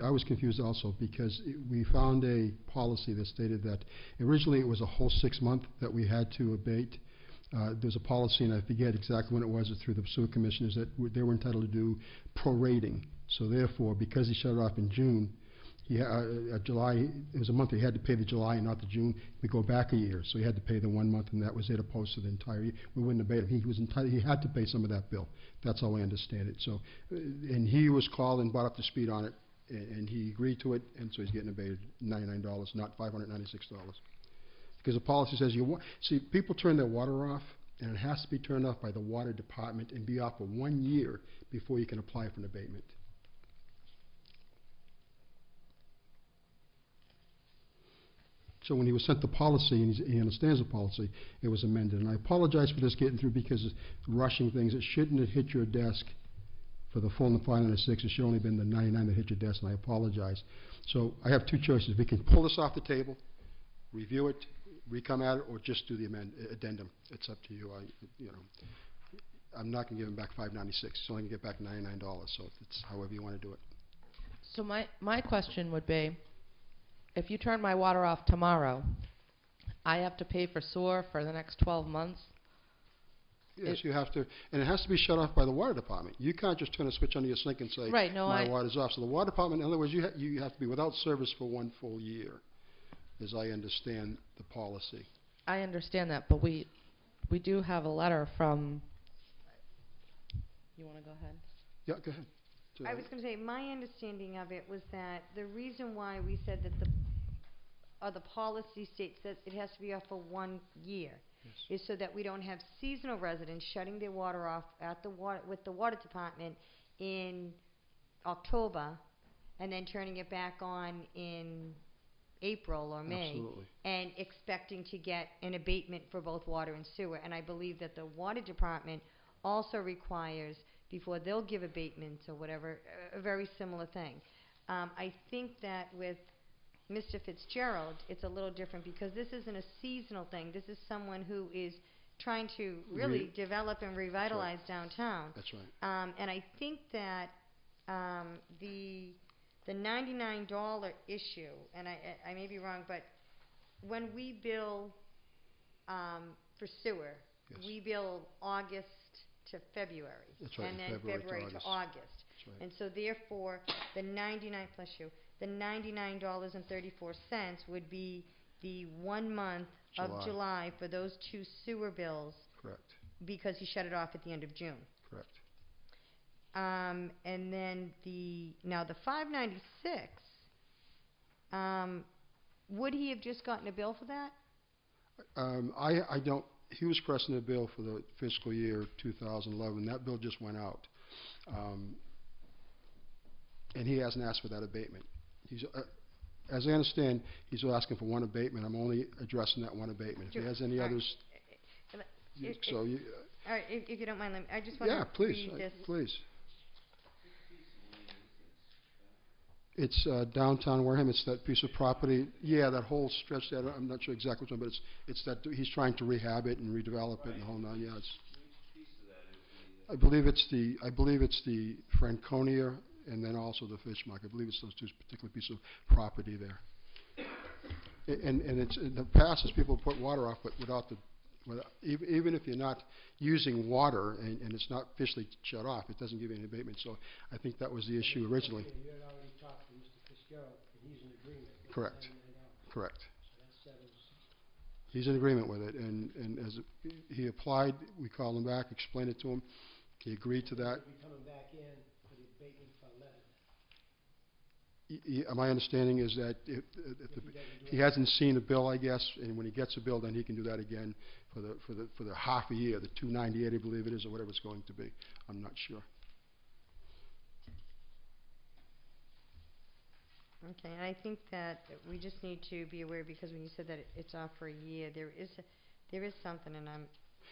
I was confused also, because we found a policy that stated that originally it was a whole 6-month that we had to abate. There's a policy, and I forget exactly when it was, through the sewer commissioners, that they were entitled to do prorating. So therefore, because he shut it off in June, July, it was a month, he had to pay the July and not the June. We go back a year, so he had to pay the 1 month, and that was it, opposed to the entire year. We wouldn't abate him. He was entitled, he had to pay some of that bill. That's how I understand it. So, and he was called and brought up to speed on it, and he agreed to it, and so he's getting abated $99, not $596. Because the policy says see, people turn their water off, and it has to be turned off by the water department and be off for 1 year before you can apply for an abatement. So when he was sent the policy, and he understands the policy, it was amended. And I apologize for this getting through, because rushing things, it shouldn't have hit your desk for the full 596. It should only been the 99 that hit your desk, and I apologize. So I have two choices. We can pull this off the table, review it, re-come at it, or just do the addendum. It's up to you. I'm not going to give him back 596. He's only going to get back $99. So it's however you want to do it. So my question would be, if you turn my water off tomorrow, I have to pay for sewer for the next 12 months? Yes, you have to, and it has to be shut off by the water department. You can't just turn a switch on your sink and say, Right, no, my water's off. So the water department, in other words, you have to be without service for 1 full year, as I understand the policy. I understand that, but we do have a letter from... You want to go ahead? Yeah, go ahead. I was going to say, my understanding of it was that the reason why we said that the policy states that it has to be off for 1 year is so that we don't have seasonal residents shutting their water off at with the water department in October and then turning it back on in April or May. Absolutely. And expecting to get an abatement for both water and sewer. And I believe that the water department also requires, before they'll give abatements or whatever, a very similar thing. I think that with Mr. Fitzgerald, it's a little different because this isn't a seasonal thing. This is someone who is trying to really develop and revitalize downtown. That's right. And I think that the $99 issue, and I may be wrong, but when we bill for sewer, Yes. we bill August to February, That's right, and then February February to to August. That's right. And so therefore, the $99 would be the 1 month of July. July for those 2 sewer bills Correct. because he shut it off at the end of June. Correct. And then the $596, would he have just gotten a bill for that? I don't. He was pressing a bill for the fiscal year 2011. That bill just went out, and he hasn't asked for that abatement. He's, as I understand, he's asking for 1 abatement. I'm only addressing that 1 abatement. If he has any All right. others, All right, if you don't mind, I just want to please, read this. please. It's downtown Wareham. It's that piece of property. Yeah, that whole stretch there. I'm not sure exactly which one, but it's that he's trying to rehab it and redevelop it and the whole 9 yards. I believe it's the Franconia and then also the Fish Market. I believe it's those 2 particular pieces of property there. And it's in the past, as people put water off, but even if you're not using water and it's not officially shut off, it doesn't give you an abatement. So I think that was the issue originally. You had already talked to Mr. Fitzgerald, and he's in agreement with Correct. $99. Correct. So that settles. He's in agreement with it, and as he applied, we called him back, explained it to him. He agreed to that. He'll be coming back in for the abatement for 11. My understanding is that he hasn't seen a bill, I guess, and when he gets a bill, then he can do that again for the half a year, the $298, I believe it is, or whatever it's going to be. I'm not sure. Okay, and I think that we just need to be aware, because when you said that it's off for a year, there is something, and I'm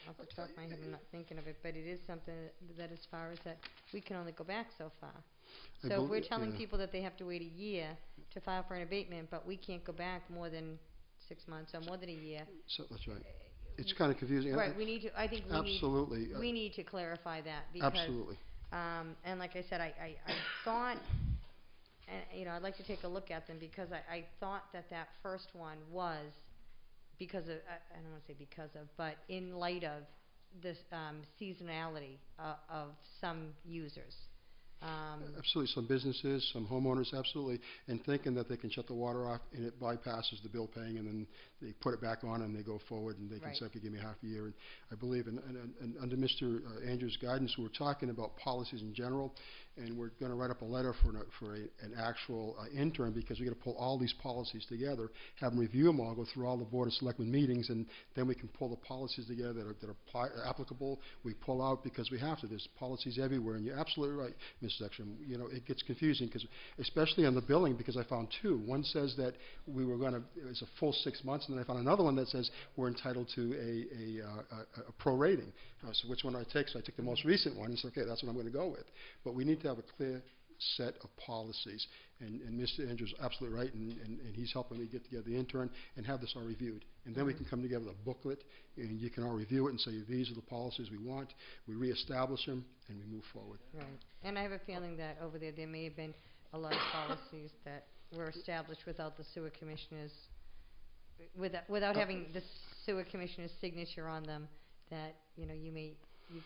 off the top of my head, I'm not thinking of it, but it is something that as far as that, we can only go back so far. So if we're telling people that they have to wait a year to file for an abatement, but we can't go back more than 6 months or more than a year. So that's right. It's kind of confusing. Right, we need to, I think Absolutely. we need to clarify that, because, Absolutely. and like I said, I thought, and I'd like to take a look at them, because I thought that first one was because of, I don't want to say because of, but in light of this seasonality of some users. Absolutely, some businesses, some homeowners, absolutely, and thinking that they can shut the water off and it bypasses the bill paying, and then they put it back on and they go forward and they can say, okay, give me half a year. And I believe, and under Mr. Andrews' guidance, we were talking about policies in general, and we're going to write up a letter for an actual intern, because we're going to pull all these policies together, have them review them all, go through all the Board of Selectmen meetings, and then we can pull the policies together that are applicable. We pull out, because we have to. There's policies everywhere, and you're absolutely right, Mrs. Ekstrom. You know, it gets confusing, because especially on the billing, because I found two. One says that we were going to, it's a full 6 months, and then I found another one that says we're entitled to a pro rating. So which one do I take? So I took the most recent one and said, okay, that's what I'm going to go with. But we need to have a clear set of policies. And Mr. Andrews is absolutely right, and he's helping me get together the intern and have this all reviewed. And then we can come together with a booklet, and you can all review it and say, these are the policies we want. We reestablish them, and we move forward. Right. And I have a feeling that over there may have been a lot of policies that were established without the sewer commissioners, without having the sewer commissioner's signature on them, that, you know, you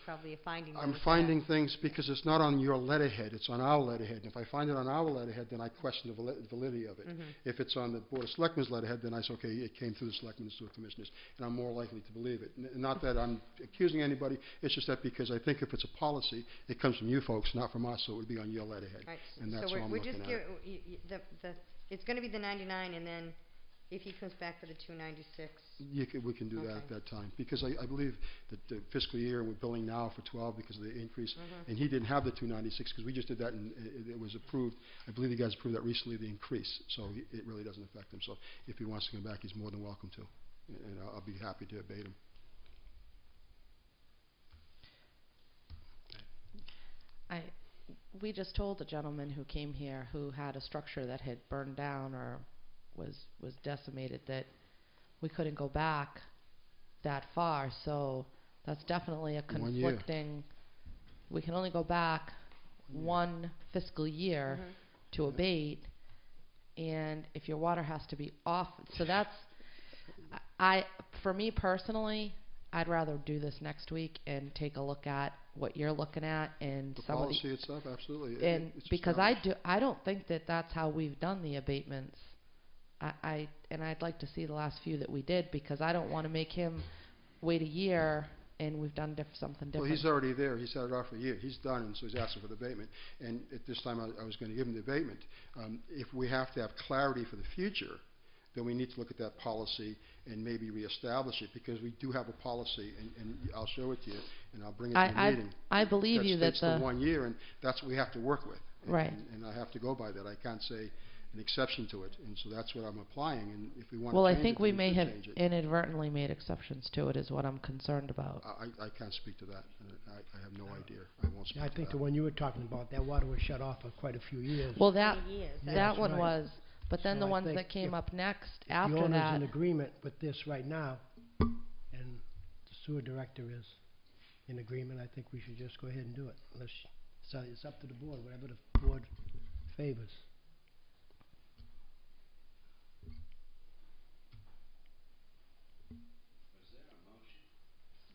probably are finding I'm those finding things because it's not on your letterhead, it's on our letterhead. And if I find it on our letterhead, then I question the validity of it. If it's on the Board of Selectmen's letterhead, then I say, okay, it came through the Selectmen and Sewer Commissioners, and I'm more likely to believe it. Not that I'm accusing anybody, it's just that because I think if it's a policy, it comes from you folks, not from us, so it would be on your letterhead. Right. And that's So how I'm we're looking just at it. it's going to be the 99, and then if he comes back for the 296. We can do that at Okay. that time, because I believe that the fiscal year, and we're billing now for 12 because of the increase, and he didn't have the 296 because we just did that, and it was approved. I believe you guys approved that recently, the increase, so it really doesn't affect him. So if he wants to come back, he's more than welcome to, and I'll be happy to abate him. We just told the gentleman who came here who had a structure that had burned down or was decimated that we couldn't go back that far, so that's definitely a 1 year. conflicting. We can only go back one fiscal year to abate, and if your water has to be off, so that's, for me personally, I'd rather do this next week and take a look at what you're looking at and The some of policy itself, absolutely. and It's just because not- I don't think that that's how we've done the abatements. And I'd like to see the last few that we did, because I don't want to make him wait a year and we've done something different. Well, he's already there. He's had it off for a year. He's done, and so he's asking for the abatement. And at this time, I was going to give him the abatement. If we have to have clarity for the future, then we need to look at that policy and maybe reestablish it, because we do have a policy, and I'll show it to you, and I'll bring it to the meeting. I believe you that states the 1 year, and that's what we have to work with. Right. And I have to go by that. I can't say an exception to it, and so that's what I'm applying. And if we want well, to I change think it, we then may should have change it. inadvertently made exceptions to it, is what I'm concerned about. I can't speak to that. I have no idea. I won't speak I to think that. the one you were talking about, that water was shut off for quite a few years. Well, that 20 years. that That's one right. was, but then So the I ones think that came if up next The after owner's that. in agreement with this right now, and the sewer director is in agreement, I think we should just go ahead and do it. So it's up to the board, whatever the board favors.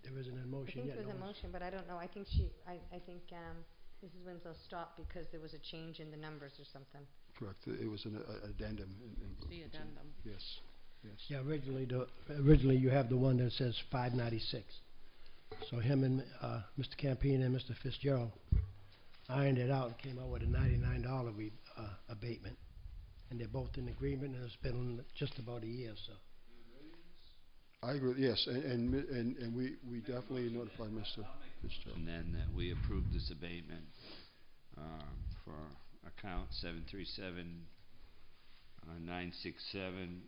There isn't a I motion think yet. there was a no one's- motion, but I don't know. I think Mrs. Winslow stopped because there was a change in the numbers or something. Correct. It was an addendum. The addendum. Yes. Yes. Yeah, originally you have the one that says 596. So him and Mr. Campino and Mr. Fitzgerald ironed it out and came out with a $99 abatement. And they're both in agreement, and it's been just about a year, so. I agree. Yes, and we definitely notified Mr. Fitzgerald. And then that we approve this abatement for account 737-967,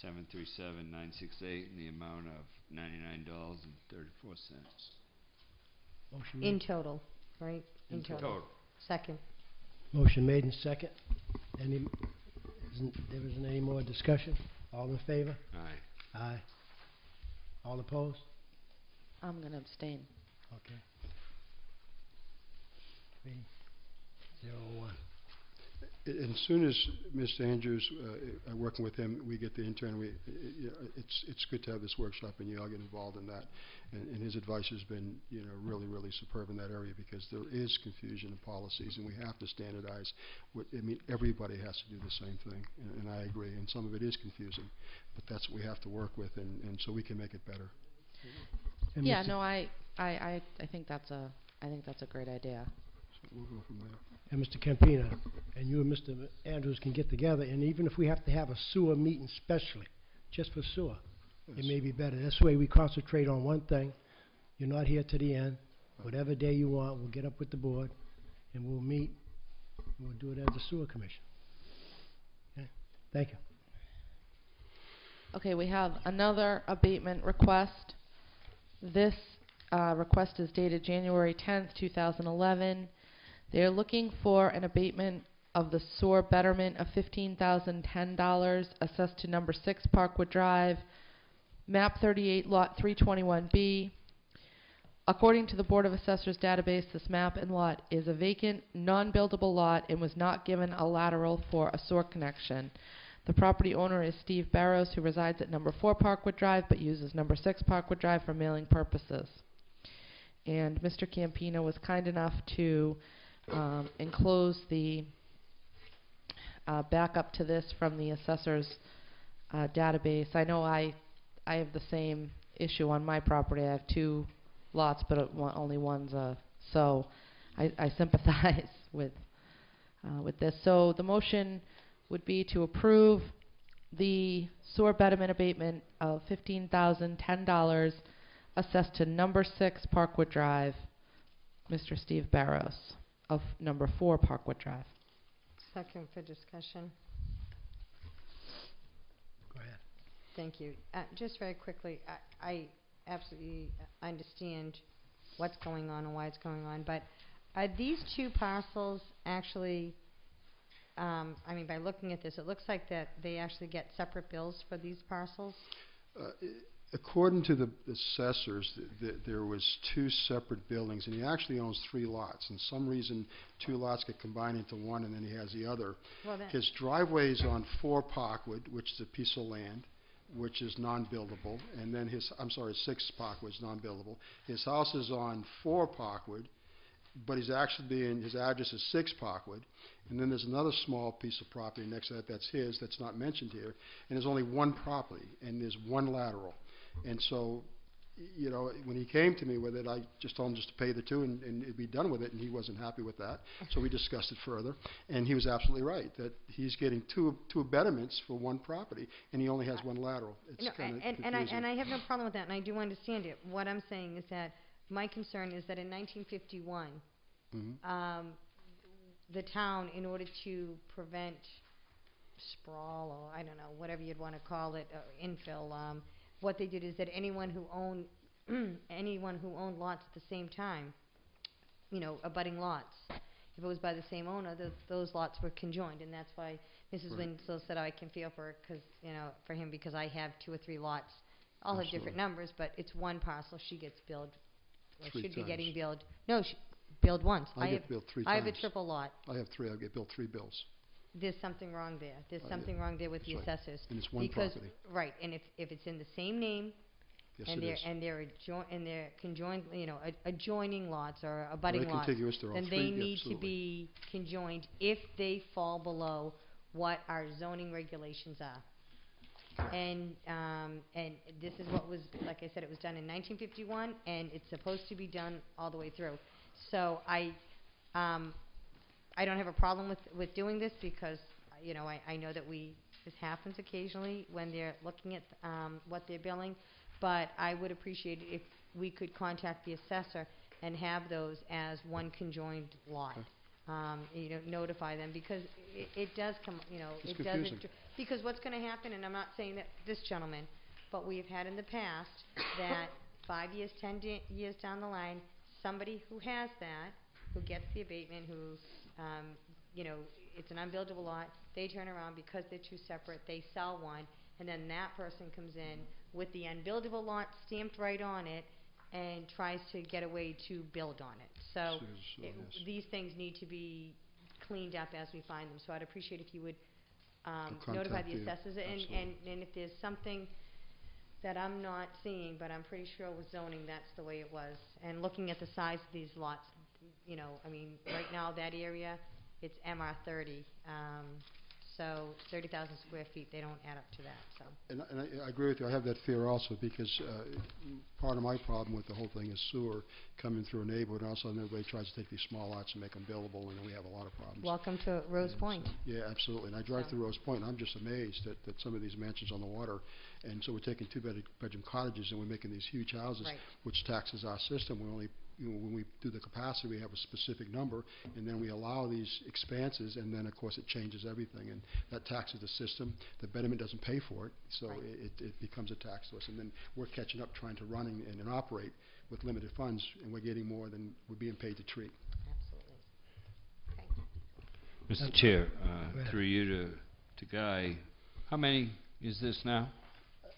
737-968 in the amount of $99.34. Motion In made. total, right? In total. Second. Motion made and second. There isn't any more discussion? All in favor? Aye. Aye. All opposed? I'm going to abstain. Okay. 3-0-1. And as soon as Mr. Andrews, working with him, we get the intern, it's good to have this workshop, and you all get involved in that. And his advice has been, really, really superb in that area, because there is confusion in policies, and we have to standardize. Everybody has to do the same thing, and I agree. And some of it is confusing, but that's what we have to work with, and so we can make it better. And Yeah, Mr. no, I think that's a great idea. So we'll go from there. and Mr. Campina, and you and Mr. Andrews can get together, and even if we have to have a sewer meeting specially, just for sewer, it may be better. This way we concentrate on one thing. You're not here to the end. Whatever day you want, we'll get up with the board, and we'll meet, and we'll do it as the sewer commission. Okay? Thank you. Okay, we have another abatement request. This request is dated January 10th, 2011. They're looking for an abatement of the sewer betterment of $15,010 assessed to number 6 Parkwood Drive, map 38, lot 321B. According to the Board of Assessors database, this map and lot is a vacant, non-buildable lot and was not given a lateral for a sewer connection. The property owner is Steve Barrows, who resides at number 4 Parkwood Drive, but uses number 6 Parkwood Drive for mailing purposes. And Mr. Campino was kind enough to enclose the backup to this from the assessor's database. I know I have the same issue on my property. I have 2 lots, but only one's so I sympathize with this. So the motion would be to approve the sewer betterment abatement of $15,010 assessed to number 6 Parkwood Drive, Mr. Steve Barrows of number 4 Parkwood Drive. Second for discussion. Go ahead. Thank you. Just very quickly, I absolutely understand what's going on and why it's going on, but are these 2 parcels actually, I mean, by looking at this, it looks like that they actually get separate bills for these parcels? According to the assessors, there was 2 separate buildings, and he actually owns 3 lots. And some reason 2 lots get combined into one, and then he has the other. Well, His driveway is on 4 Parkwood, which is a piece of land, which is non-buildable, and then 6 Parkwood is non-buildable. His house is on 4 Parkwood, but his address is 6 Parkwood, and then there's another small piece of property next to that that's his, that's not mentioned here, and there's only 1 property, and there's 1 lateral. And so, you know, when he came to me with it, I just told him just to pay the 2 and it'd be done with it, and he wasn't happy with that. So we discussed it further, and he was absolutely right, that he's getting two betterments for 1 property, and he only has 1 lateral. It's No, kind of and I have no problem with that, and I do understand it. What I'm saying is that my concern is that in 1951, the town, in order to prevent sprawl, or I don't know, whatever you'd want to call it, infill, what they did is that anyone who owned lots at the same time, you know, abutting lots, if it was by the same owner, those lots were conjoined, and that's why Mrs. Winslow said I can feel for him because I have 2 or 3 lots, all have different numbers, but it's 1 parcel. She gets billed, or 3 should be times. getting billed. No, billed once. I get billed 3 times. I have a triple lot. I have 3. I get billed 3 bills. There's something wrong there. There's something wrong there with the That's right. assessors. And it's 1 because, property. Right, and if it's in the same name, Yes, and it is. they're conjoined, you know, adjoining lots or abutting Very lots, contiguous, they're all then 3, they yeah, need to absolutely. be conjoined if they fall below what our zoning regulations are. And this is what was, like I said, it was done in 1951, and it's supposed to be done all the way through. So I don't have a problem with doing this because, you know, I know that this happens occasionally when they're looking at what they're billing, but I would appreciate it if we could contact the assessor and have those as 1 conjoined lot. You know, notify them, because it does come, you know, It's it doesn't, confusing. because what's going to happen, and I'm not saying that this gentleman, but we've had in the past that 5 years, 10 years down the line, somebody who has that, who gets the abatement, who, you know, it's an unbuildable lot, they turn around because they're 2 separate, they sell one, and then that person comes in with the unbuildable lot stamped right on it and tries to get a way to build on it. So Yes. these things need to be cleaned up as we find them. So I'd appreciate if you would contact notify the you. assessors, and if there's something that I'm not seeing, but I'm pretty sure with zoning that's the way it was. And looking at the size of these lots, you know, I mean, right now that area, it's MR30. So 30,000 square feet, they don't add up to that, so. And I agree with you. I have that fear also because part of my problem with the whole thing is sewer coming through a neighborhood. And also, everybody tries to take these small lots and make them buildable, and then we have a lot of problems. Welcome to Rose And Point. so- yeah, absolutely. And I drive So- through Rose Point, and I'm just amazed that some of these mansions on the water, and so we're taking two-bedroom cottages and we're making these huge houses, Right. which taxes our system. We only, when we do the capacity, we have a specific number, and then we allow these expanses, and then, of course, it changes everything, and that taxes the system. The betterment doesn't pay for it, so Right. it becomes a tax to us, and then we're catching up trying to run and operate with limited funds, and we're getting more than we're being paid to treat. Absolutely. Okay. Mr. Chair, ahead. through you to Guy, how many is this now?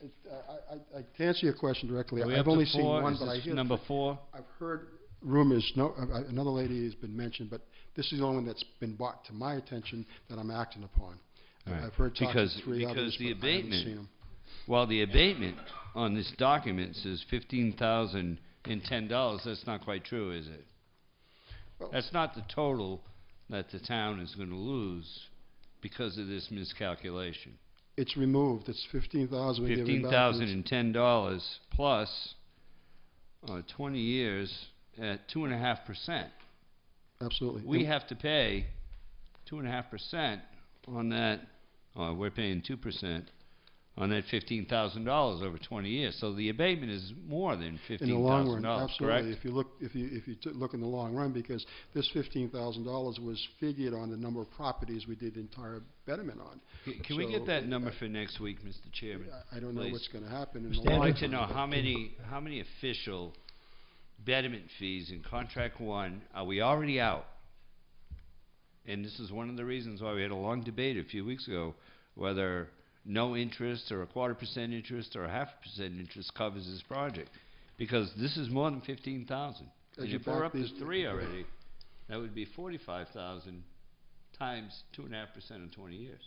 To answer your question directly, Are we I've up to only seen 4? one, Is but I this hear number 4? I've heard rumors. No, another lady has been mentioned, but this is the only one that's been brought to my attention that I'm acting upon. Right. I've heard talk Because- of 3 because others, the but I haven't abatement- seen them. Well, the abatement on this document says $15,010. That's not quite true, is it? Well- That's not the total that the town is going to lose because of this miscalculation. It's removed. It's 15,000. We give it back, and it's- $15,010 plus 20 years at 2.5%. Absolutely. We And- have to pay 2.5% on that, we're paying 2% on that $15,000 over 20 years. So the abatement is more than in the long run, $15,000, absolutely. correct? If you look, if you look in the long run, because this $15,000 was figured on the number of properties we did the entire betterment on. Can we get So, that number for next week, Mr. Chairman? I don't know please? what's going to happen in Mr. the I'd long like run. to know but how many official betterment fees in contract 1 are we already out? And this is one of the reasons why we had a long debate a few weeks ago, whether no interest or a 0.25% interest or a 0.5% interest covers this project. Because this is more than 15,000. As And you if we're back up to these- 3 already, that would be 45,000 times 2.5% in 20 years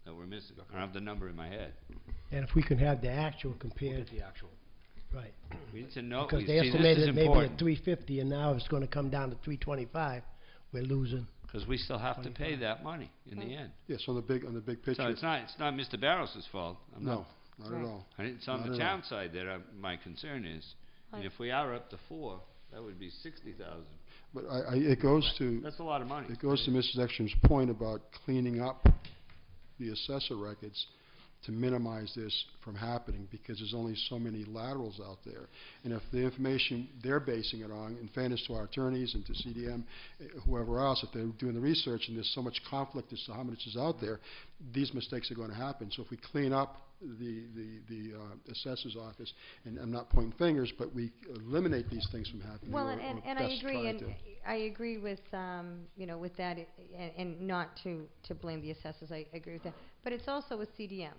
that we're missing. I don't have the number in my head. And if we can have the actual compared, the actual. right. We need to know, Because see, they this is estimated maybe important. at 350, and now it's gonna come down to 325. We're losing. Because we still have to pay 25. that money in the end. Yes, on the big picture. So it's not Mr. Barros's fault. I'm No, not, not at all. it's on Not the at town all. side that my concern is. And Right. if we are up to 4, that would be 60,000. But it goes to, That's a lot of money. it goes to Mrs. Ekstrom's point about cleaning up the assessor records to minimize this from happening, because there's only so many laterals out there. And if the information they're basing it on, in fairness to our attorneys and to CDM, whoever else, if they're doing the research and there's so much conflict as to how much is out there, these mistakes are going to happen. So if we clean up the assessor's office, and I'm not pointing fingers, but we eliminate these things from happening. Well, or and I best agree, try and to. I agree with, with that, and not to blame the assessors, I agree with that. But it's also with CDM,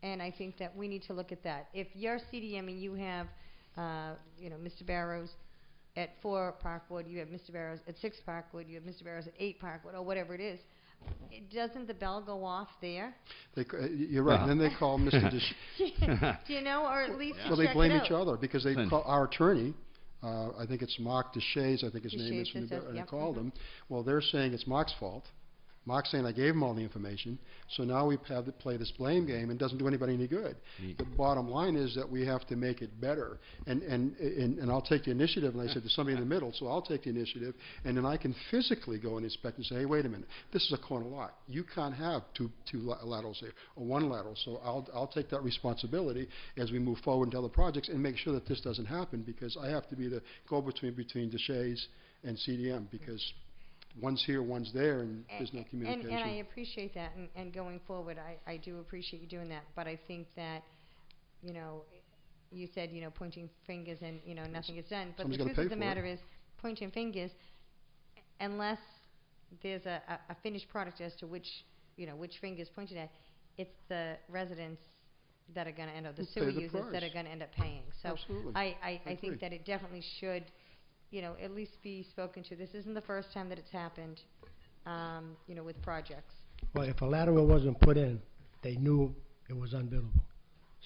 and I think that we need to look at that. If you're CDM and you have, Mr. Barrows at 4 Parkwood, you have Mr. Barrows at 6 Parkwood, you have Mr. Barrows at 8 Parkwood, or whatever it is, doesn't the bell go off there? You're right, and then they call Mr. Do you know, or at least Well, to they check blame it each out. other, because they Listen. call our attorney, I think it's Mark Deshays, I think his name is, Deshays, from the that's it, and they yep, called mhm. him. Well, they're saying it's Mark's fault. Mark's saying I gave him all the information, so now we have to play this blame game, and it doesn't do anybody any good. The bottom line is that we have to make it better, and I'll take the initiative, and I said there's somebody in the middle, so I'll take the initiative, and then I can physically go and inspect and say, hey, wait a minute, this is a corner lot. You can't have two laterals here, or 1 lateral, so I'll take that responsibility as we move forward into other projects and make sure that this doesn't happen, because I have to be the go-between between Deshays and CDM, because one's here, one's there, and there's no communication. And I appreciate that, and going forward, I do appreciate you doing that, but I think that, you said, pointing fingers and, nothing is done, but the Somebody's gotta truth pay of the for it. matter is, pointing fingers, unless there's a finished product as to which finger is pointed at, it's the residents that are gonna end up, the Who pay sewer the users that price. are gonna end up paying. So Absolutely. I agree. think that it definitely should, at least be spoken to. This isn't the first time that it's happened, with projects. Well, if a lateral wasn't put in, they knew it was unbuildable.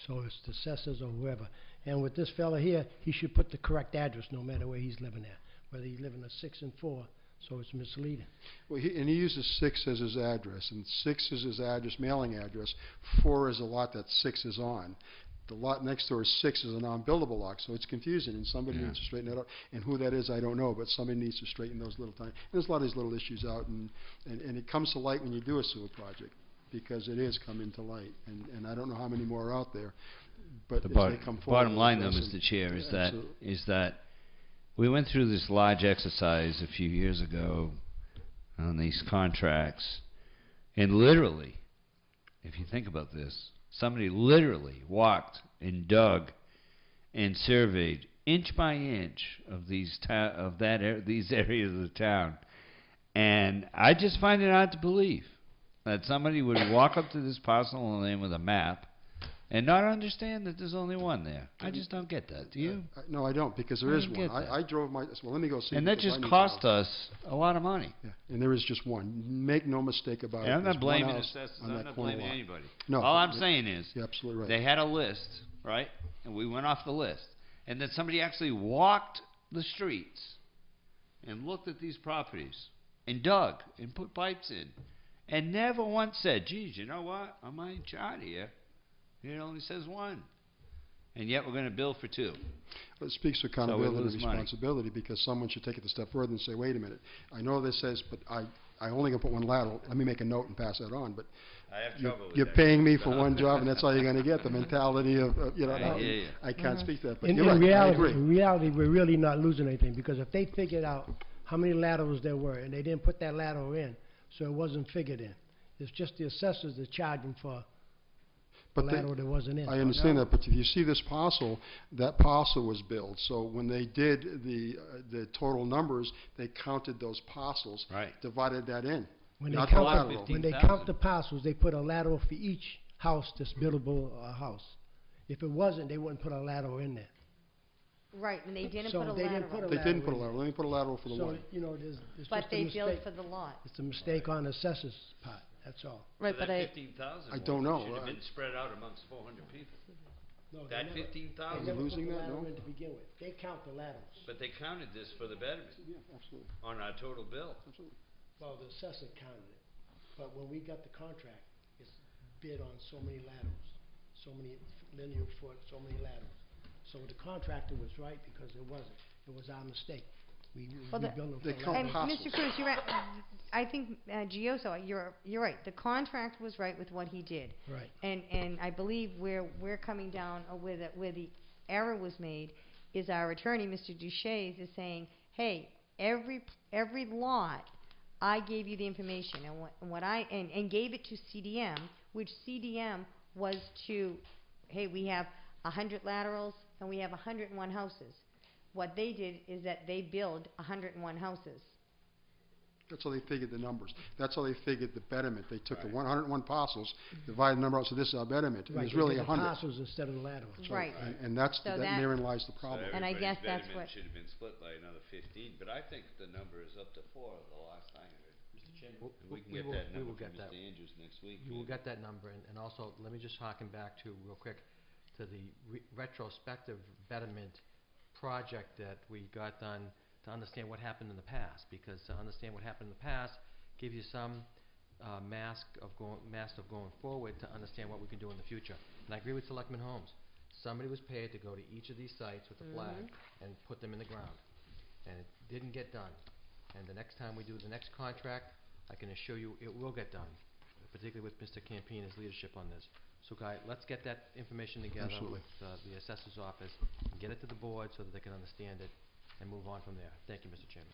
So it's the assessors or whoever. And with this fella here, he should put the correct address no matter where he's living at. Whether he's living at 6 and 4, so it's misleading. Well, he uses 6 as his address, and 6 is his address, mailing address. 4 is a lot that 6 is on. The lot next door is 6 is a non-buildable lot, so it's confusing, and somebody Yeah. needs to straighten that out. And who that is, I don't know, but somebody needs to straighten those little tiny. There's a lot of these little issues out, and it comes to light when you do a sewer project, because it is coming to light, and I don't know how many more are out there, but The if they come forward, bottom we'll line, though, address them. Mr. Chair, is Absolutely. that we went through this large exercise a few years ago on these contracts, and literally, if you think about this, somebody literally walked and dug and surveyed inch by inch of these these areas of the town, and I just find it hard to believe that somebody would walk up to this parcel of land with a map and not understand that there's only one there. I just don't get that. Do you? No, I don't, because there I is don't one. get that. I drove my, well, let me go see. And that because I just need to cost know. us a lot of money. Yeah, and there is just one. Make no mistake about it. And I'm There's not one blaming house assessors. on I'm that not corner blaming lot. anybody. No, All I'm but- saying is You're absolutely right. they had a list, right? And we went off the list. And then somebody actually walked the streets and looked at these properties and dug and put pipes in and never once said, geez, you know what? On my chart here, it only says one. And yet we're going to bill for 2. It speaks to we accountability and lose money. responsibility, because someone should take it a step further and say, wait a minute, I know this says, but I only gonna put one lateral, let me make a note and pass that on, but I have you're paying me for one job, and that's all you're gonna get, the mentality of, you know, I hear ya. I can't speak to that, but In you're right, I agree. reality, we're really not losing anything, because if they figured out how many laterals there were, and they didn't put that lateral in, so it wasn't figured in, it's just the assessors that charging for the But they- lateral that wasn't in. I understand that, but if you see this parcel, that parcel was billed, so when they did the total numbers, they counted those parcels, Right. divided that in, When they not the count lateral. when they count the parcels, they put a lateral for each house that's buildable house. If it wasn't, they wouldn't put a lateral in there. Right, and they didn't So put a they didn't put lateral. They didn't put a in lateral, let me put a lateral for the So, one. you know, it's But just a they billed mistake. for the lot. It's a mistake on the assessor's part, that's all. Right, but I, 15,000 I don't know, should have been spread out amongst 400 people. No, they That never- 15,000. They never losing put the that, lateral no? in to begin with. They count the laterals. But they counted this for the betterment Yeah, absolutely, on our total bill. absolutely. Well, the assessor counted it, but when we got the contract, it's bid on so many laterals, so many linear foot, so many laterals. So the contractor was right because it wasn't. It was our mistake. We Well, the- billed them They for count And laterals. parcels. Mr. Cruz, you're right. I think Gioso, you're right. The contract was right with what he did. Right. And I believe where we're coming down, or where the error was made, is our attorney, Mr. Duchesne, is saying, hey, every lot, I gave you the information, and gave it to CDM, which CDM was to, hey, we have 100 laterals and we have 101 houses. What they did is that they billed 101 houses. That's how they figured the numbers. That's how they figured the betterment. They took the Right. 101 parcels, divided the number out, so this is our betterment. And Right, it's they really did the 100. parcels instead of the laterals. Right. And that's, So that that- therein lies the problem. And I guess everybody's that's betterment what- should have been split by another 15, but I think the number is up to 4 the last I heard. Mr. Chairman, And we can we get will- that we number will from get that. Mr. Andrews next week. You will maybe. get that number, and also, let me just harken back to, real quick, to the retrospective betterment project that we got done to understand what happened in the past, because to understand what happened in the past gives you some mask of going forward to understand what we can do in the future. And I agree with Selectman Holmes. Somebody was paid to go to each of these sites with a flag and put them in the ground, and it didn't get done. And the next time we do the next contract, I can assure you it will get done, particularly with Mr. Campina's leadership on this. So, Guy, let's get that information together Absolutely. with the assessor's office and get it to the board so that they can understand it and move on from there. Thank you, Mr. Chairman.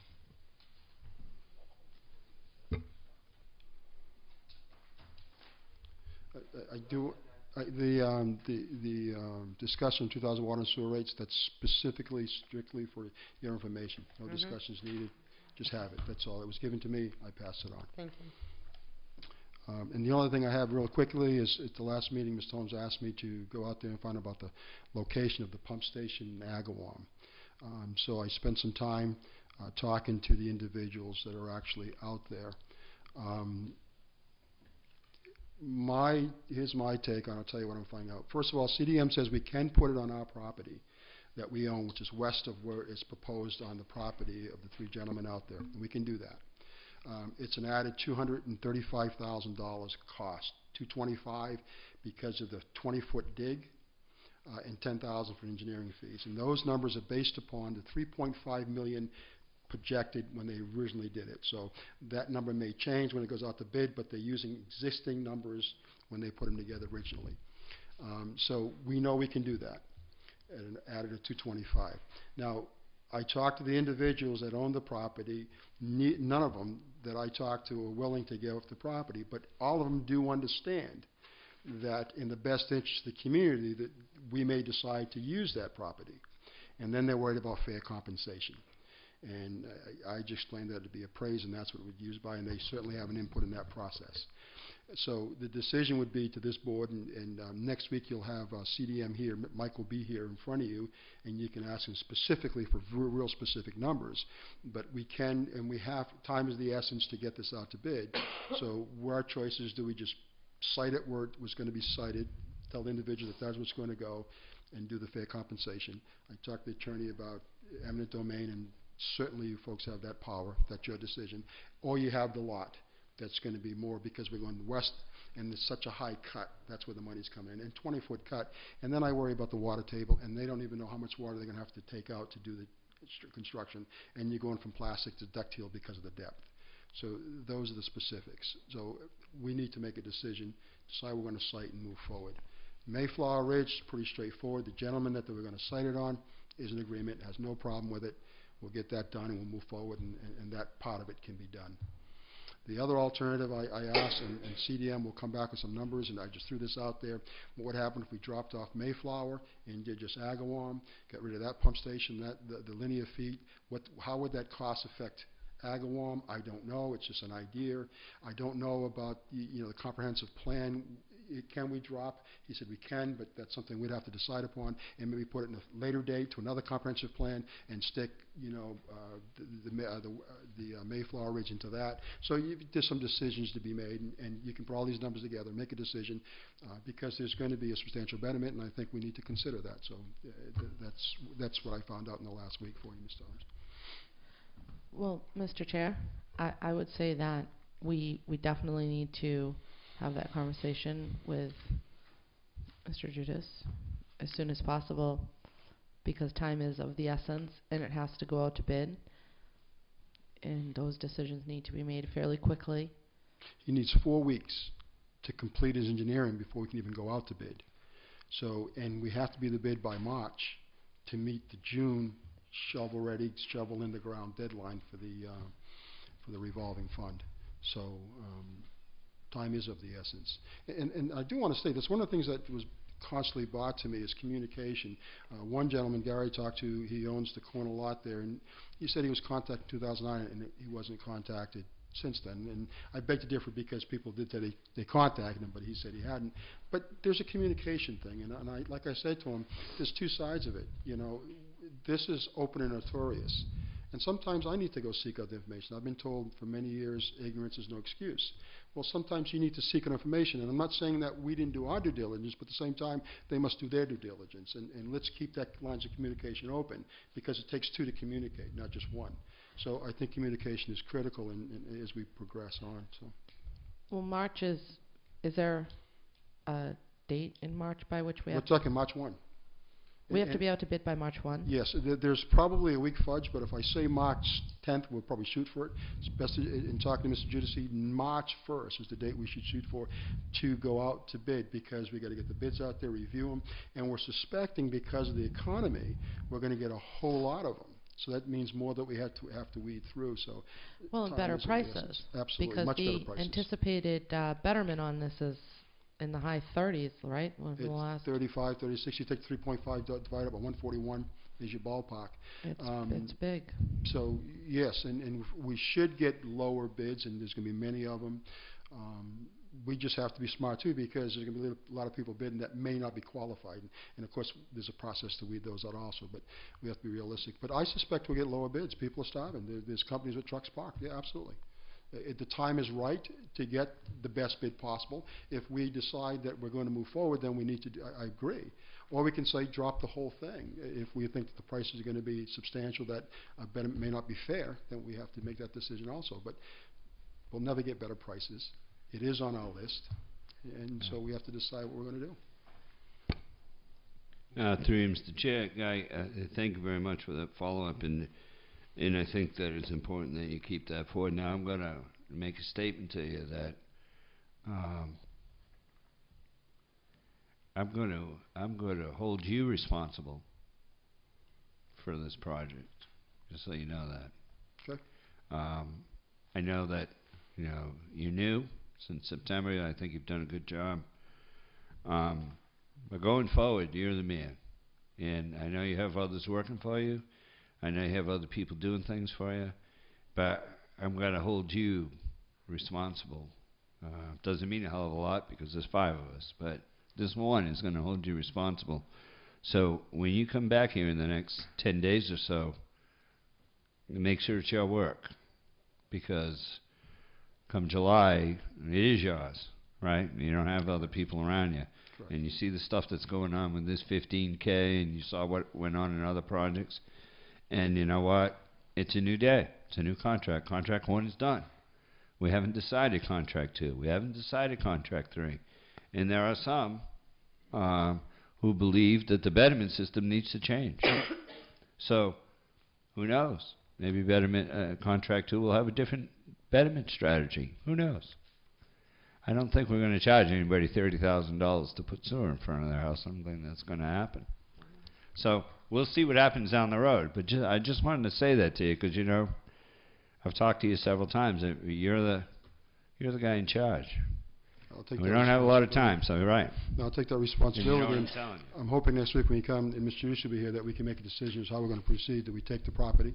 I do, the discussion 2000 water and sewer rates, that's specifically, strictly for your information. No discussions needed, just have it, that's all. It was given to me, I pass it on. Thank you. And the only thing I have real quickly is, at the last meeting, Mr. Holmes asked me to go out there and find out about the location of the pump station in Agawam. So I spent some time talking to the individuals that are actually out there. Here's my take on it. I'll tell you what I'm finding out. First of all, CDM says we can put it on our property. that we own, which is west of where it's proposed on the property of the three gentlemen out there. And we can do that. It's an added $235,000 cost, $225 because of the 20-foot dig, and $10,000 for engineering fees. And those numbers are based upon the $3.5 million projected when they originally did it. So that number may change when it goes out to bid, but they're using existing numbers when they put them together originally. So we know we can do that at an added of $225. Now, I talked to the individuals that own the property. None of them that I talked to are willing to give up the property, but all of them do understand that in the best interest of the community that we may decide to use that property. And then they're worried about fair compensation. And I just explained that to be appraised, and that's what it would be used by, and they certainly have an input in that process. So the decision would be to this board, and next week you'll have CDM here. Mike will be here in front of you, and you can ask him specifically for real specific numbers. But we can, and we have, time is the essence to get this out to bid. So our choice is, do we just cite it where it was going to be cited, tell the individual that that's what's going to go, and do the fair compensation. I talked to the attorney about eminent domain, and certainly you folks have that power. That's your decision. Or you have the lot. That's going to be more because we're going west, and it's such a high cut. That's where the money's coming in, and 20-foot cut. And then I worry about the water table, and they don't even know how much water they're going to have to take out to do the construction. And you're going from plastic to ductile because of the depth. So those are the specifics. So we need to make a decision, decide we're going to site and move forward. Mayflower Ridge, pretty straightforward. The gentleman that we're going to site it on is in agreement, has no problem with it. We'll get that done and we'll move forward, and that part of it can be done. The other alternative I asked, and CDM will come back with some numbers, and I just threw this out there. What would happen if we dropped off Mayflower and did just Agawam, got rid of that pump station, the linear feet? How would that cost affect Agawam? I don't know. It's just an idea. I don't know about the comprehensive plan. Can we drop? He said we can, but that's something we'd have to decide upon, and maybe put it in a later date to another comprehensive plan and stick the Mayflower Ridge into that. So there's some decisions to be made, and you can put all these numbers together, make a decision, because there's going to be a substantial betterment, and I think we need to consider that. So that's what I found out in the last week for you, Mr. Owens. Well, Mr. Chair, I would say that we definitely need to have that conversation with Mr. Judas as soon as possible, because time is of the essence and it has to go out to bid, and those decisions need to be made fairly quickly. He needs 4 weeks to complete his engineering before we can even go out to bid. So, and we have to be the bid by March to meet the June shovel ready, shovel in the ground deadline for the revolving fund. So time is of the essence. And I do want to say this, one of the things that was constantly brought to me is communication. One gentleman Gary talked to, he owns the corner lot there, and he said he was contacted in 2009 and he wasn't contacted since then. And I beg to differ, because people did say they contacted him, but he said he hadn't. But there's a communication thing, and I, like I said to him, there's two sides of it. This is open and notorious. And sometimes I need to go seek out the information. I've been told for many years, ignorance is no excuse. Well, sometimes you need to seek out information. And I'm not saying that we didn't do our due diligence, but at the same time, they must do their due diligence. And let's keep that lines of communication open, because it takes two to communicate, not just one. So I think communication is critical as we progress on. So. Well, March is there a date in March by which we have We're talking March 1. We have to be out to bid by March 1? Yes, there's probably a week fudge, but if I say March 10th, we'll probably shoot for it. It's best in talking to Mr. Judici, March 1st is the date we should shoot for to go out to bid, because we got to get the bids out there, review them, and we're suspecting, because of the economy, we're going to get a whole lot of them. So that means more that we have to weed through. So, well, and better prices. Absolutely, because much better the prices. anticipated betterment on this is in the high 30s, right? It's 35, 36. You take 3.5 divided by 141 is your ballpark. It's big. So yes, and we should get lower bids, and there's going to be many of them. We just have to be smart too, because there's going to be a lot of people bidding that may not be qualified, and of course there's a process to weed those out also. But we have to be realistic. But I suspect we'll get lower bids. People are starving. There's companies with trucks parked. Yeah, absolutely. The time is right to get the best bid possible. If we decide that we're going to move forward, then we need to I agree. Or we can say drop the whole thing. If we think that the prices are going to be substantial, that may not be fair, then we have to make that decision also. But we'll never get better prices. It is on our list, and so we have to decide what we're going to do. Through you, Mr. Chair, Guy, thank you very much for that follow-up, and I think that it's important that you keep that forward. Now, I'm going to make a statement to you that I'm going to hold you responsible for this project, just so you know that. Okay. I know that you're new since September. I think you've done a good job. But going forward, you're the man. And I know you have others working for you. I know you have other people doing things for you. But I'm going to hold you responsible. Doesn't mean a hell of a lot because there's 5 of us. But this one is going to hold you responsible. So when you come back here in the next 10 days or so, make sure it's your work. Because come July, it is yours, right? You don't have other people around you. Correct. And you see the stuff that's going on with this 15K, and you saw what went on in other projects. And you know what? It's a new day. It's a new contract. Contract 1 is done. We haven't decided contract 2. We haven't decided contract 3. And there are some who believe that the betterment system needs to change. So, who knows? Maybe betterment contract 2 will have a different betterment strategy. Who knows? I don't think we're going to charge anybody $30,000 to put sewer in front of their house. I don't think that's going to happen. So we'll see what happens down the road. But I just wanted to say that to you because I've talked to you several times. You're the guy in charge. We don't have a lot of time, so you're right. No, I'll take that responsibility. And you know what I'm telling you. I'm hoping next week when you come, and Mr. Hughes will be here, that we can make a decision as how we're going to proceed. Do we take the property,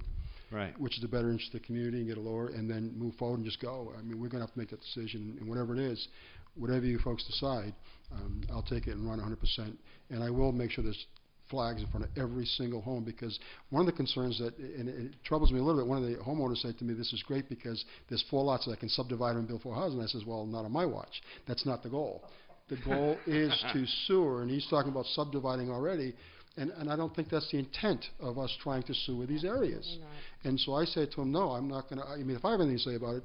right, which is the better interest of the community, and get a lower, and then move forward and just go? I mean, we're going to have to make that decision, and whatever it is, whatever you folks decide, I'll take it and run 100%. And I will make sure there's flags in front of every single home, because one of the concerns that, and it troubles me a little bit, one of the homeowners said to me, this is great because there's 4 lots that I can subdivide and build 4 houses. And I says, well, not on my watch. That's not the goal. The goal is to sewer, and he's talking about subdividing already, and I don't think that's the intent of us trying to sewer these areas. And so I said to him, no, I'm not going to, I mean, if I have anything to say about it,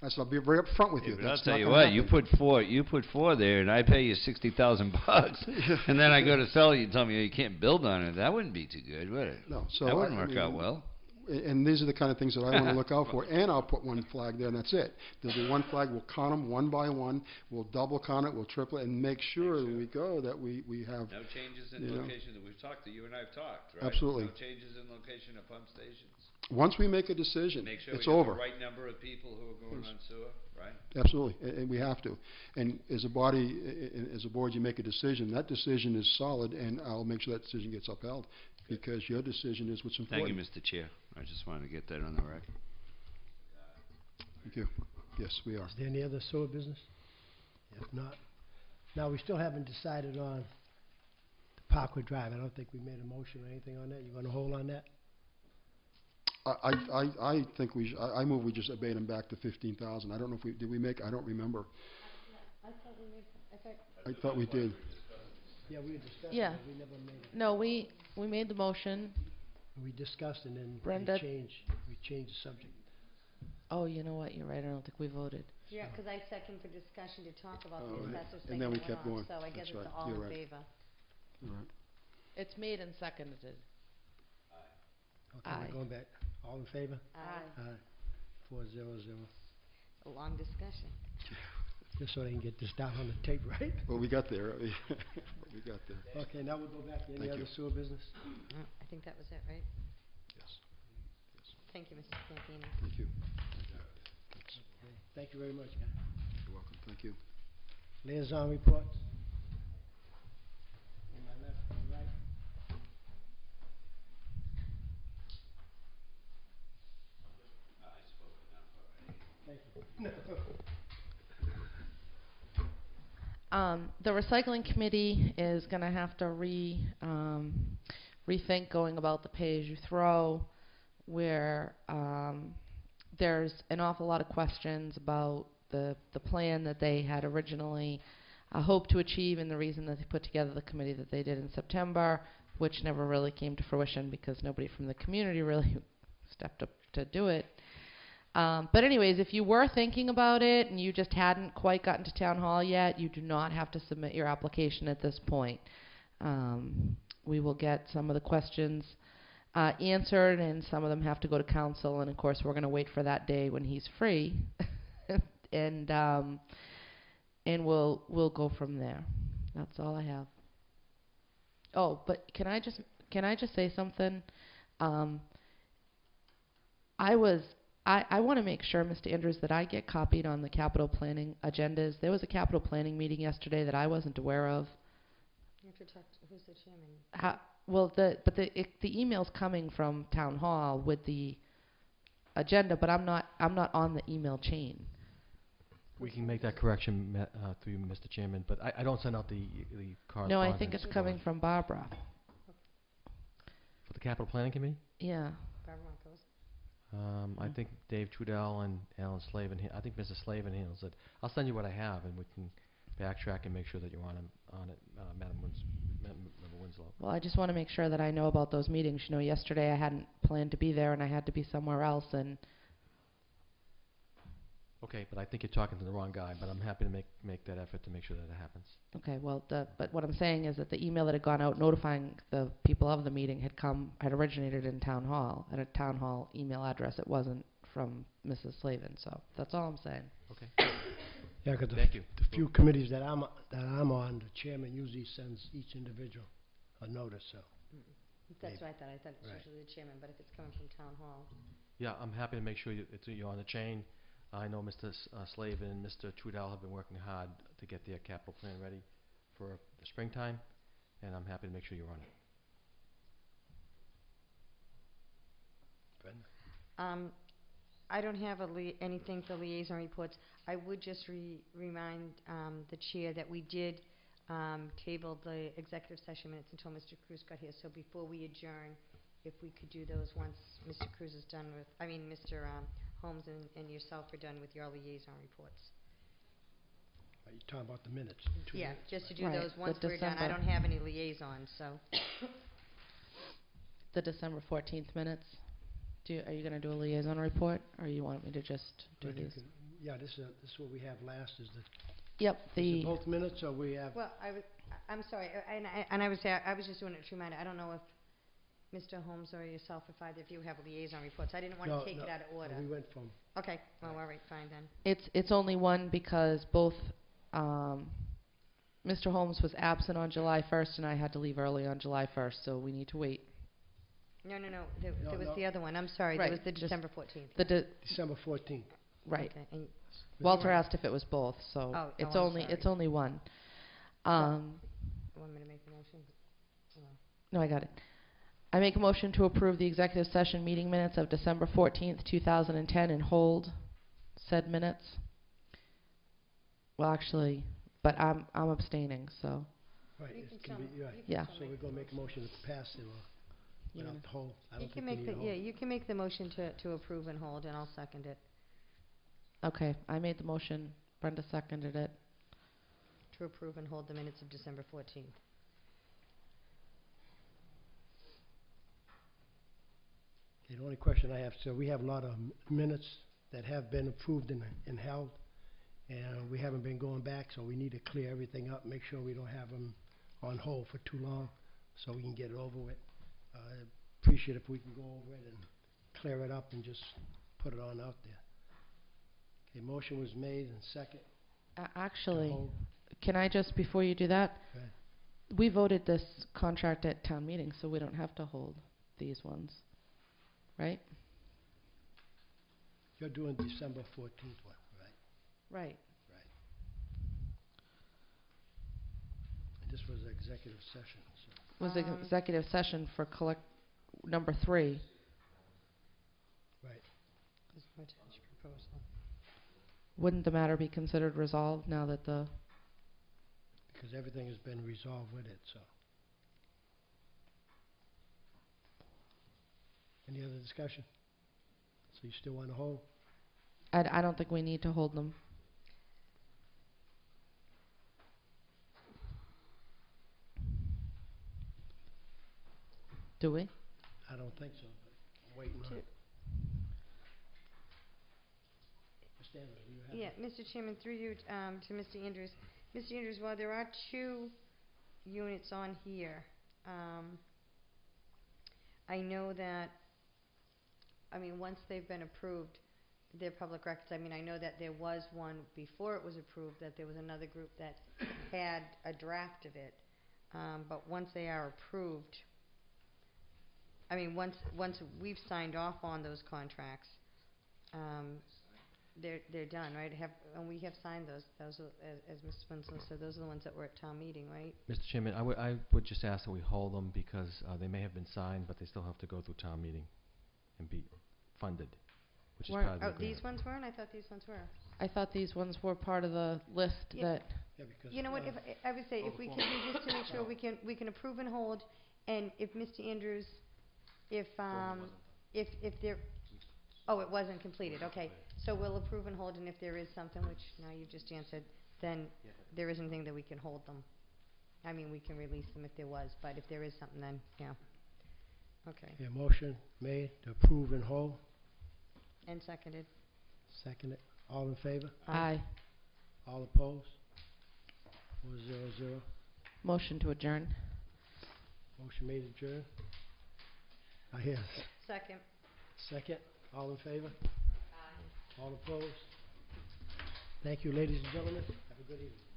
I said, I'll be very upfront with you. But I'll That's tell not you gonna what, happen. you put 4 there, and I pay you $60,000, and then I go to sell you and tell me you can't build on it. That wouldn't be too good, would it? No, so that wouldn't work out well. And these are the kind of things that I want to look out for. And I'll put 1 flag there, and that's it. There'll be 1 flag. We'll count them 1 by 1. We'll double count it. We'll triple it, and make sure when we go that we have no changes in location. That we've talked to you and I've talked, right? Absolutely. No changes in location of pump stations. Once we make a decision, make sure it's we have over. the right number of people who are going on sewer, right? Absolutely, and we have to. And as a body, as a board, you make a decision. That decision is solid, and I'll make sure that decision gets upheld, because your decision is what's important. Thank you, Mr. Chair. I just wanted to get that on the record. Thank you. Yes, we are. Is there any other sewer business? If not, now we still haven't decided on the Parkway Drive. I don't think we made a motion or anything on that. You want to hold on that? I think I move we just abate them back to 15,000. I don't know if did we make, I don't remember. I thought we did. Yeah, we discussed Yeah. it, but we never made it. No, we made the motion. We discussed and then Brenda? we changed the subject. Oh, you know what? You're right. I don't think we voted. Yeah, because I second for discussion to talk about Oh, the right. asbestos And thing then that we went kept on, going. so I guess That's it's right. all You're in right. favor. All right. It's made and seconded. Okay, Aye. we're going back. All in favor? Aye. Aye. 4-0-0. A long discussion. Just so they can get this down on the tape, right? Well, we got there. We got there. Okay, now we'll go back to any Thank other you. sewer business. No, I think that was it, right? Yes. Thank you, Mr. Campino. Thank you. Okay, thank you very much, guys. You're welcome. Thank you. Liaison reports. On my left, on my right. Thank you. The recycling committee is going to have to rethink going about the pay-as-you-throw, where there's an awful lot of questions about the plan that they had originally hoped to achieve, and the reason that they put together the committee that they did in September, which never really came to fruition because nobody from the community really stepped up to do it. But anyways, if you were thinking about it and you just hadn't quite gotten to town hall yet, you do not have to submit your application at this point. We will get some of the questions answered, and some of them have to go to council, and of course we're going to wait for that day when he's free, and we'll go from there. That's all I have. Oh, but can I just say something? I want to make sure, Mr. Andrews, that I get copied on the capital planning agendas. There was a capital planning meeting yesterday that I wasn't aware of. You have to talk to, who's the chairman? Well, the email's coming from town hall with the agenda, but I'm not on the email chain. We can make that correction through you, Mr. Chairman, but I don't send out the correspondence. No, I think it's coming from Barbara. For the Capital Planning Committee? Yeah. Barbara Marcos. I think Dave Trudell and Alan Slavin, I think Mrs. Slavin handles it. I'll send you what I have, and we can backtrack and make sure that you're on it, Member Winslow. Well, I just want to make sure that I know about those meetings. You know, yesterday I hadn't planned to be there, and I had to be somewhere else, and... Okay, but I think you're talking to the wrong guy, but I'm happy to make that effort to make sure that it happens. Okay, well, but what I'm saying is that the email that had gone out notifying the people of the meeting had originated in town hall, at a town hall email address. It wasn't from Mrs. Slavin, so that's all I'm saying. Okay. Yeah, because Thank you. the few committees that I'm on, the chairman usually sends each individual a notice, so. That's Maybe. what I thought. I thought it was Right. usually the chairman, but if it's coming from town hall. Yeah, I'm happy to make sure you're on the chain. I know Mr. Slavin and Mr. Trudell have been working hard to get their capital plan ready for the springtime, and I'm happy to make sure you're on it. Brenda? I don't have anything for liaison reports. I would just remind the chair that we did table the executive session minutes until Mr. Cruz got here. So before we adjourn, if we could do those once Mr. Cruz is done with, Mr. Holmes and yourself are done with your liaison reports. Are you talking about the minutes? Yeah, just to do Right, those the once we're done. I December. don't have any liaisons, so. The December 14th minutes. Are you going to do a liaison report, or you want me to just do But you these? can- Yeah, this is what we have last, is Yep, is the... it both minutes, or we have? Well, I'm sorry, and I was just doing it to remind. I don't know if Mr. Holmes or yourself, if either of you have liaison reports. I didn't want No, to take no, it out of order. We went from, Okay, well, all right, fine then. It's only one because both Mr. Holmes was absent on July 1st, and I had to leave early on July 1st, so we need to wait. No, there No, was no. the other one. I'm sorry, Right, there was the just December 14th. December 14th. Right. Okay, and Walter asked if it was both, so Oh, it's I'm only sorry. it's only one. you want me to make the motion? No, I got it. I make a motion to approve the executive session meeting minutes of December 14th, 2010, and hold said minutes. Well, actually, but I'm abstaining, so Right, You it can can tell be, me. right. You can yeah. tell So we're going to make a motion to pass it, or You without know. the whole, I You don't can think we make need a whole. you can make the motion to approve and hold, and I'll second it. Okay, I made the motion. Brenda seconded it. To approve and hold the minutes of December 14th. Okay, the only question I have, so we have a lot of minutes that have been approved and held, and we haven't been going back, so we need to clear everything up, make sure we don't have them on hold for too long, so we can get it over with. I appreciate if we can go over it and clear it up and just put it on out there. Okay, motion was made and second. to Actually, hold. can I just, before you do that, Go ahead. we voted this contract at town meeting, so we don't have to hold these ones, right? You're doing December 14th one, right? Right. And this was executive session, so. Was the executive session for number 3. Right. This is attached proposal. Wouldn't the matter be considered resolved now that the... Because everything has been resolved with it, so. Any other discussion? So you still want to hold? I don't think we need to hold them. Do we? I don't think so, but I'm waiting on it. Mr. Andrews, do you have Yeah, it? Mr. Chairman, through you to Mr. Andrews. Mr. Andrews, while there are 2 units on here, I know that, I mean, once they've been approved, they're public records. I mean, I know that there was one before it was approved, that there was another group that had a draft of it. But once they are approved, I mean, once we've signed off on those contracts, they're done, right? And we have signed those. Those are, as Mr. Winslow said, those are the ones that were at town meeting, right? Mr. Chairman, I would just ask that we hold them because they may have been signed, but they still have to go through town meeting and be funded, which is part of the agreement. These ones weren't? I thought these ones were. I thought these ones were part of the list that. Yeah, because, You know what? If I would say if we can do this to make sure we can approve and hold, and if Mr. Andrews, if there, oh, it wasn't completed. Okay, so we'll approve and hold, and if there is something, which now you just answered, then there is anything that we can hold them. I mean, we can release them if there was, but if there is something, then yeah. Okay. yeah, motion made to approve and hold. And seconded. Seconded. All in favor? Aye. All opposed? 4-0-0. Motion to adjourn. Motion made adjourn. I hear. Second. Second. All in favor? Aye. All opposed? Thank you, ladies and gentlemen. Have a good evening.